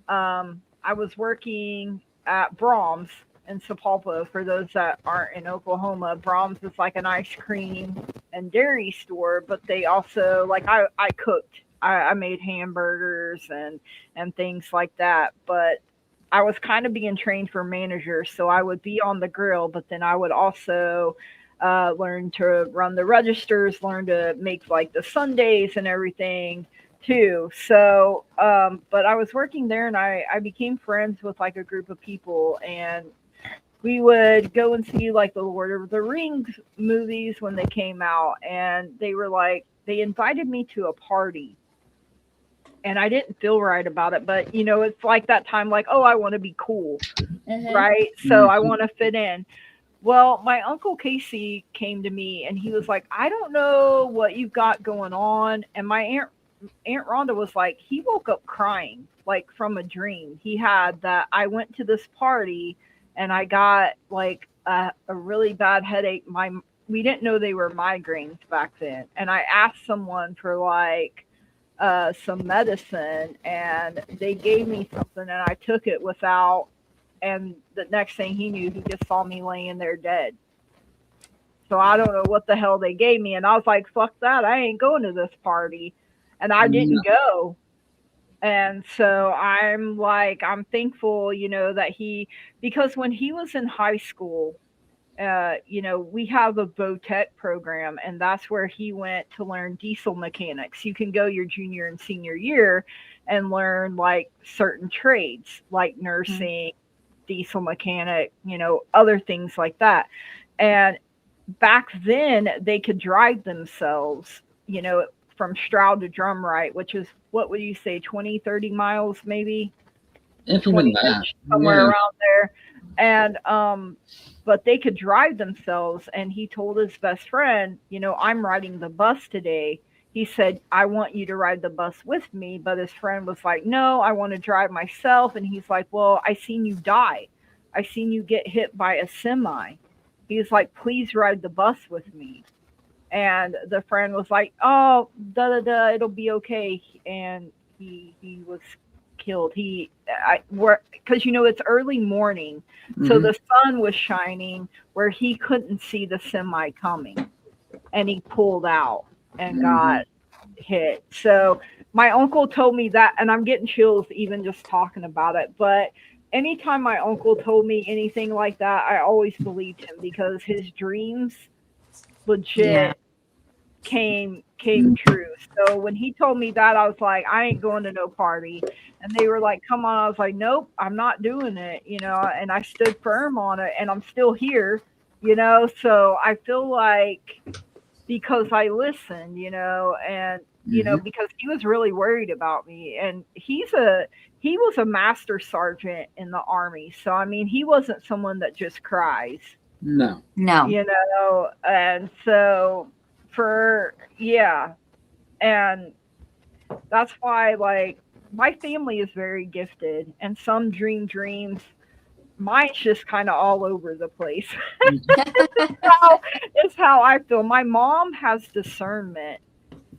I was working at Brahms in Sapulpa. For those that aren't in Oklahoma, Brahms is like an ice cream and dairy store, but they also like I cooked. I made hamburgers and things like that. But I was kind of being trained for manager, so I would be on the grill, but then I would also learn to run the registers, learn to make like the sundaes and everything too. So, but I was working there, and I became friends with like a group of people, and we would go and see like the Lord of the Rings movies when they came out, and they were like, they invited me to a party, and I didn't feel right about it. But you know, it's like that time, like, oh, I want to be cool, right? So I want to fit in. Well, my uncle Casey came to me, and he was like, I don't know what you've got going on. And my Aunt Rhonda was like, he woke up crying, like from a dream he had, that I went to this party and I got like a really bad headache. We didn't know they were migraines back then. And I asked someone for like some medicine, and they gave me something, and I took it without, and the next thing he knew, he just saw me laying there dead. So I don't know what the hell they gave me. And I was like, fuck that. I ain't going to this party. And I didn't go. And so I'm like, I'm thankful, you know, that because when he was in high school, you know, we have a VOTEC program, and that's where he went to learn diesel mechanics. You can go your junior and senior year and learn like certain trades, like nursing, diesel mechanic, you know, other things like that. And back then they could drive themselves, you know, from Stroud to Drumright, which is, what would you say, 20, 30 miles maybe? If even that. Somewhere around there. And but they could drive themselves, and he told his best friend, you know, I'm riding the bus today. He said, I want you to ride the bus with me. But his friend was like, no, I want to drive myself. And he's like, well, I seen you die. I seen you get hit by a semi. He's like, please ride the bus with me. And the friend was like, oh, it'll be okay. And he was killed. Because you know, it's early morning, so the sun was shining where he couldn't see the semi coming, and he pulled out and got hit. So my uncle told me that, and I'm getting chills even just talking about it. But anytime my uncle told me anything like that, I always believed him, because his dreams legit came true. So when he told me that, I was like, I ain't going to no party. And they were like, come on. I was like, nope, I'm not doing it, you know. And I stood firm on it, and I'm still here, you know. So I feel like, because I listened, you know, and you know, because he was really worried about me. And he was a master sergeant in the Army, so I mean, he wasn't someone that just cries. No, you know. And so and that's why, like, my family is very gifted, and some dreams. Mine's just kind of all over the place. It's how I feel. My mom has discernment,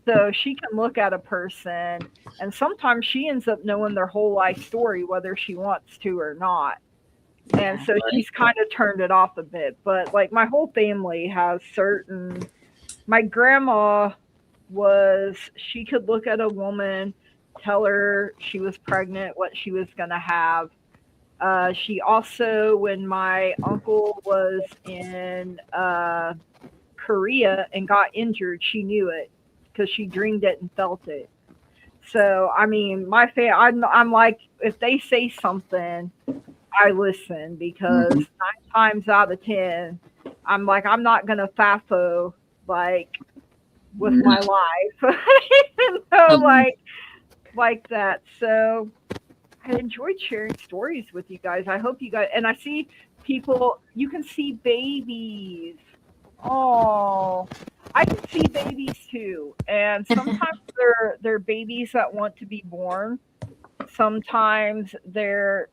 so she can look at a person, and sometimes she ends up knowing their whole life story, whether she wants to or not. And so she's kind of turned it off a bit. But like, my whole family has certain. My grandma she could look at a woman, tell her she was pregnant, what she was going to have. She also, when my uncle was in Korea and got injured, she knew it because she dreamed it and felt it. So, I mean, I'm like, if they say something, I listen, because 9 times out of 10, I'm like, I'm not going to FAFO like with my life, you know, like that. So I enjoyed sharing stories with you guys. I hope you guys, and I see people, you can see babies. Oh, I can see babies too. And sometimes they're babies that want to be born. Sometimes they're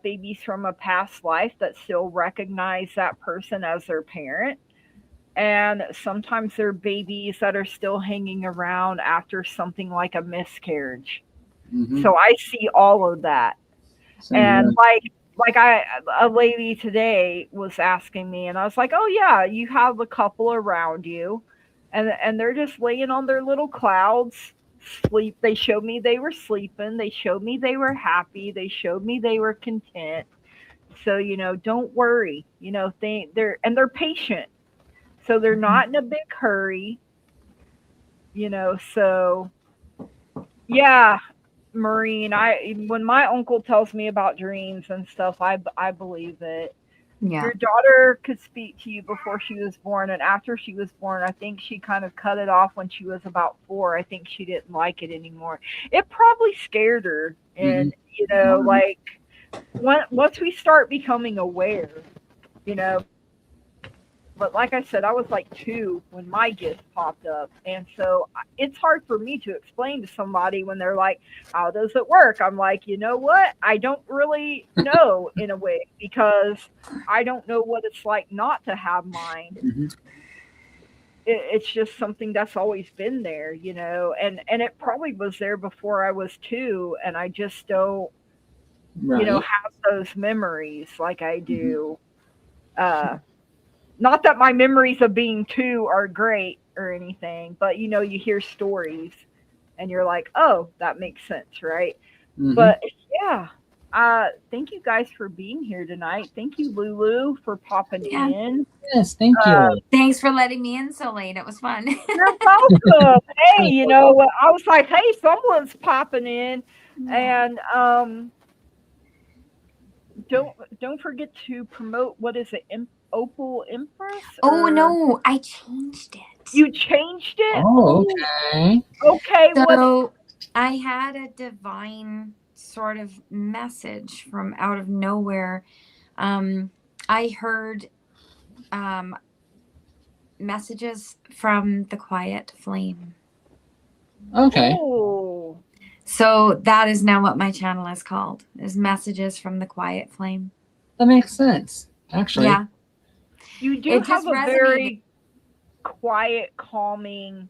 babies from a past life that still recognize that person as their parent. And sometimes they're babies that are still hanging around after something like a miscarriage. So I see all of that. And a lady today was asking me, and I was like, oh yeah, you have a couple around you. and they're just laying on their little clouds, sleep. They showed me they were sleeping. They showed me they were happy. They showed me they were content. So, don't worry. They're patient. So they're not in a big hurry, so yeah, Maureen, I when my uncle tells me about dreams and stuff, I believe it. Yeah. Your daughter could speak to you before she was born, and after she was born, I think she kind of cut it off when she was about 4. I think she didn't like it anymore. It probably scared her, and like once we start becoming aware, you know. But like I said, I was like 2 when my gift popped up. And so it's hard for me to explain to somebody when they're like, how does it work? I'm like, you know what? I don't really know in a way because I don't know what it's like not to have mind. Mhm. It's just something that's always been there, and it probably was there before I was 2. And I just don't, Right. have those memories like I Mhm. do. Not that my memories of being 2 are great or anything, but you hear stories and you're like, oh, that makes sense, right? Mhm. But yeah, thank you guys for being here tonight. Thank you, Lulu, for popping Yeah. in. Yes, thank you. Thanks for letting me in so late. It was fun. You're welcome. Hey, I was like, hey, someone's popping in, Yeah. and don't forget to promote. What is it? Opal Empress? Oh Or no, I changed it. you changed it? Oh, Oh, okay. okay. What? So I had a divine sort of message from out of nowhere. I heard messages from the quiet flame. Okay. Oh, So that is now what my channel is called, is Messages from the Quiet Flame. That makes sense. Actually. Yeah. you do It have just a resonated. very quiet, calming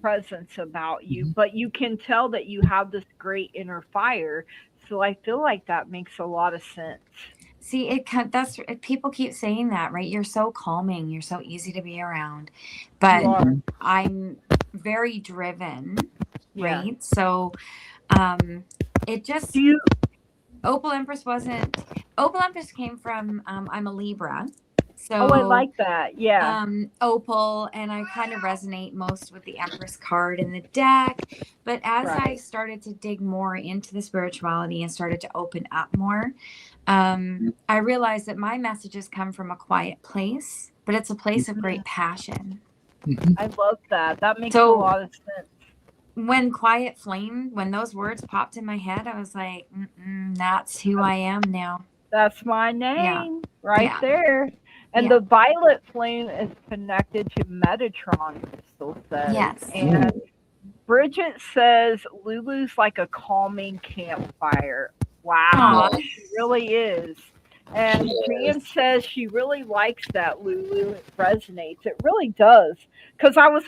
presence about you, Mhm. but you can tell that you have this great inner fire. So I feel like that makes a lot of sense. See, people keep saying that, right? You're so calming, you're so easy to be around. You But are. Mhm. I'm very driven, Yeah. right? So it just Do you? Opal Empress came from I'm a Libra. Oh, I So like that. Yeah. Opal, and I kind of resonate most with the Empress card in the deck. But as I Right. started to dig more into the spirituality and started to open up more, I realized that my messages come from a quiet place, but it's a place of great passion. Mhm. I love that. That makes a So lot of sense. when those words popped in my head, I was like, that's who I am now. That's my Yeah. name right Yeah. there. And Yeah. the violet flame is connected to Metatron, Crystal says. Yes. And Bridget says Lulu's like a calming campfire. Wow, Aw. Yes, she really is. And she Jan is. says she really likes that, Lulu. It resonates. It really does. Because I was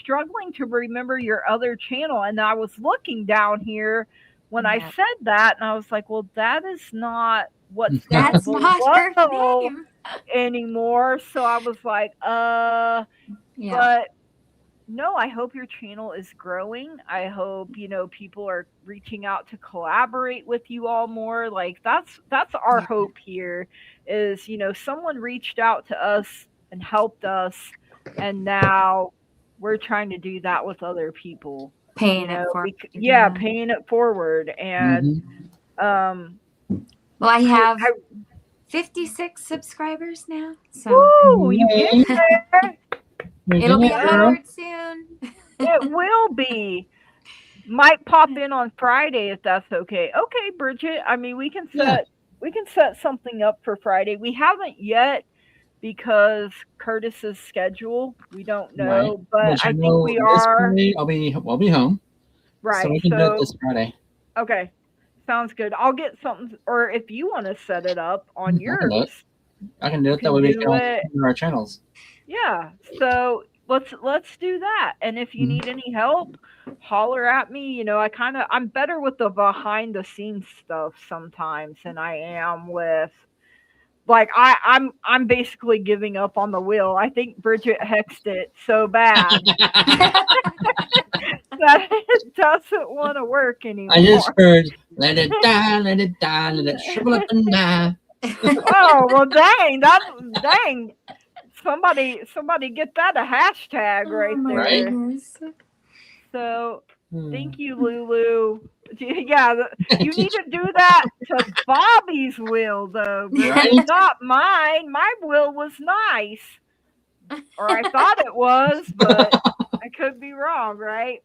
struggling to remember your other channel, and I was looking down here when I Yeah. said that, and I was like, well, that is not what's down That's not her below name. anymore. So I was like, Yeah. but no, I hope your channel is growing. I hope, people are reaching out to collaborate with you all more. Like that's our Yeah. hope here is, someone reached out to us and helped us, and now we're trying to do that with other people. Paying it forward. Yeah, paying it forward. And Mhm. um Well, I have I 56 subscribers now. So woo, you get Yay. there. You're it'll getting be it, girl. 100 soon. It will be. Might pop in on Friday if that's okay. Okay, Bridget. I mean, Yeah. we can set something up for Friday. We haven't yet because Curtis's schedule. We don't Right. know, but Which I I think know we this are Friday I'll be home. So right. we can do it So this Friday. okay, sounds good. I'll get something, or if you want to set it up on I can do it. yours, I can do you it. That can way we can do all it. share our channels. Yeah. So let's do that. And if you Mhm. need any help, holler at me. I'm better with the behind the scenes stuff sometimes than I am with like I'm basically giving up on the wheel. I think Bridget hexed it so bad that it doesn't want to work I just anymore. heard, let it die, let it die, let it shrivel up and die. Oh well, dang! Somebody get that a hashtag right Oh my Right? there. goodness. So Hmm. thank you, Lulu. Yeah, you need to do that to Bobby's will, though, Bridget. Right? Not mine. My will was nice, or I thought it was, but I could be wrong, right?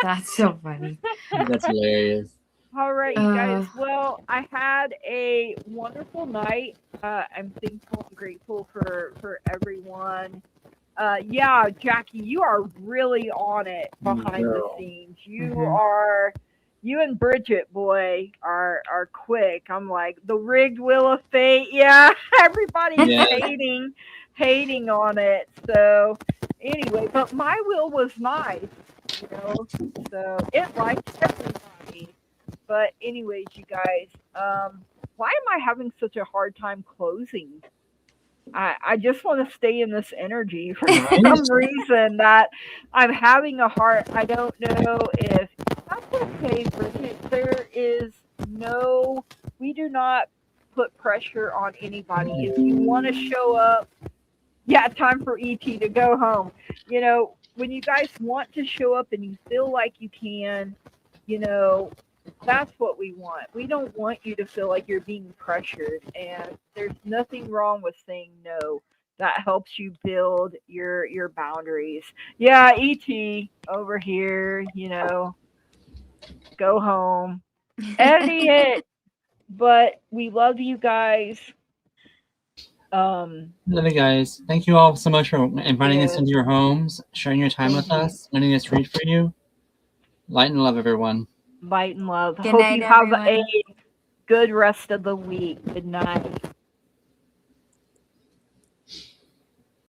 That's so funny. That's hilarious. All right, you guys. Well, I had a wonderful night. I'm thankful and grateful for everyone. Yeah, Jackie, you are really on it behind the Girl. scenes. You Mhm. are, you and Bridget, boy, are quick. I'm like the rigged wheel of fate. Yeah, everybody's Yeah. hating on it. So anyway, but my wheel was nice, you know. So it liked everybody. But anyways, you guys, why am I having such a hard time closing? I just want to stay in this energy for Right? some reason that I'm having a heart. I don't know if that's okay, Bridget. There is no, we do not put pressure on anybody. If you want to show up, yeah, time for ET to go home. You know, when you guys want to show up and you feel like you can, you know, that's what we want. We don't want you to feel like you're being pressured, and there's nothing wrong with saying no. That helps you build your boundaries. Yeah, ET over here, you know, go home. Edit it. But we love you guys. Love you guys. Thank you all so much for inviting us Yes. into your homes, sharing your time with Thank you. us, letting us read for you. Light and love, everyone. Light and love. Good Hope night, you have everyone. a good rest of the week. Good night.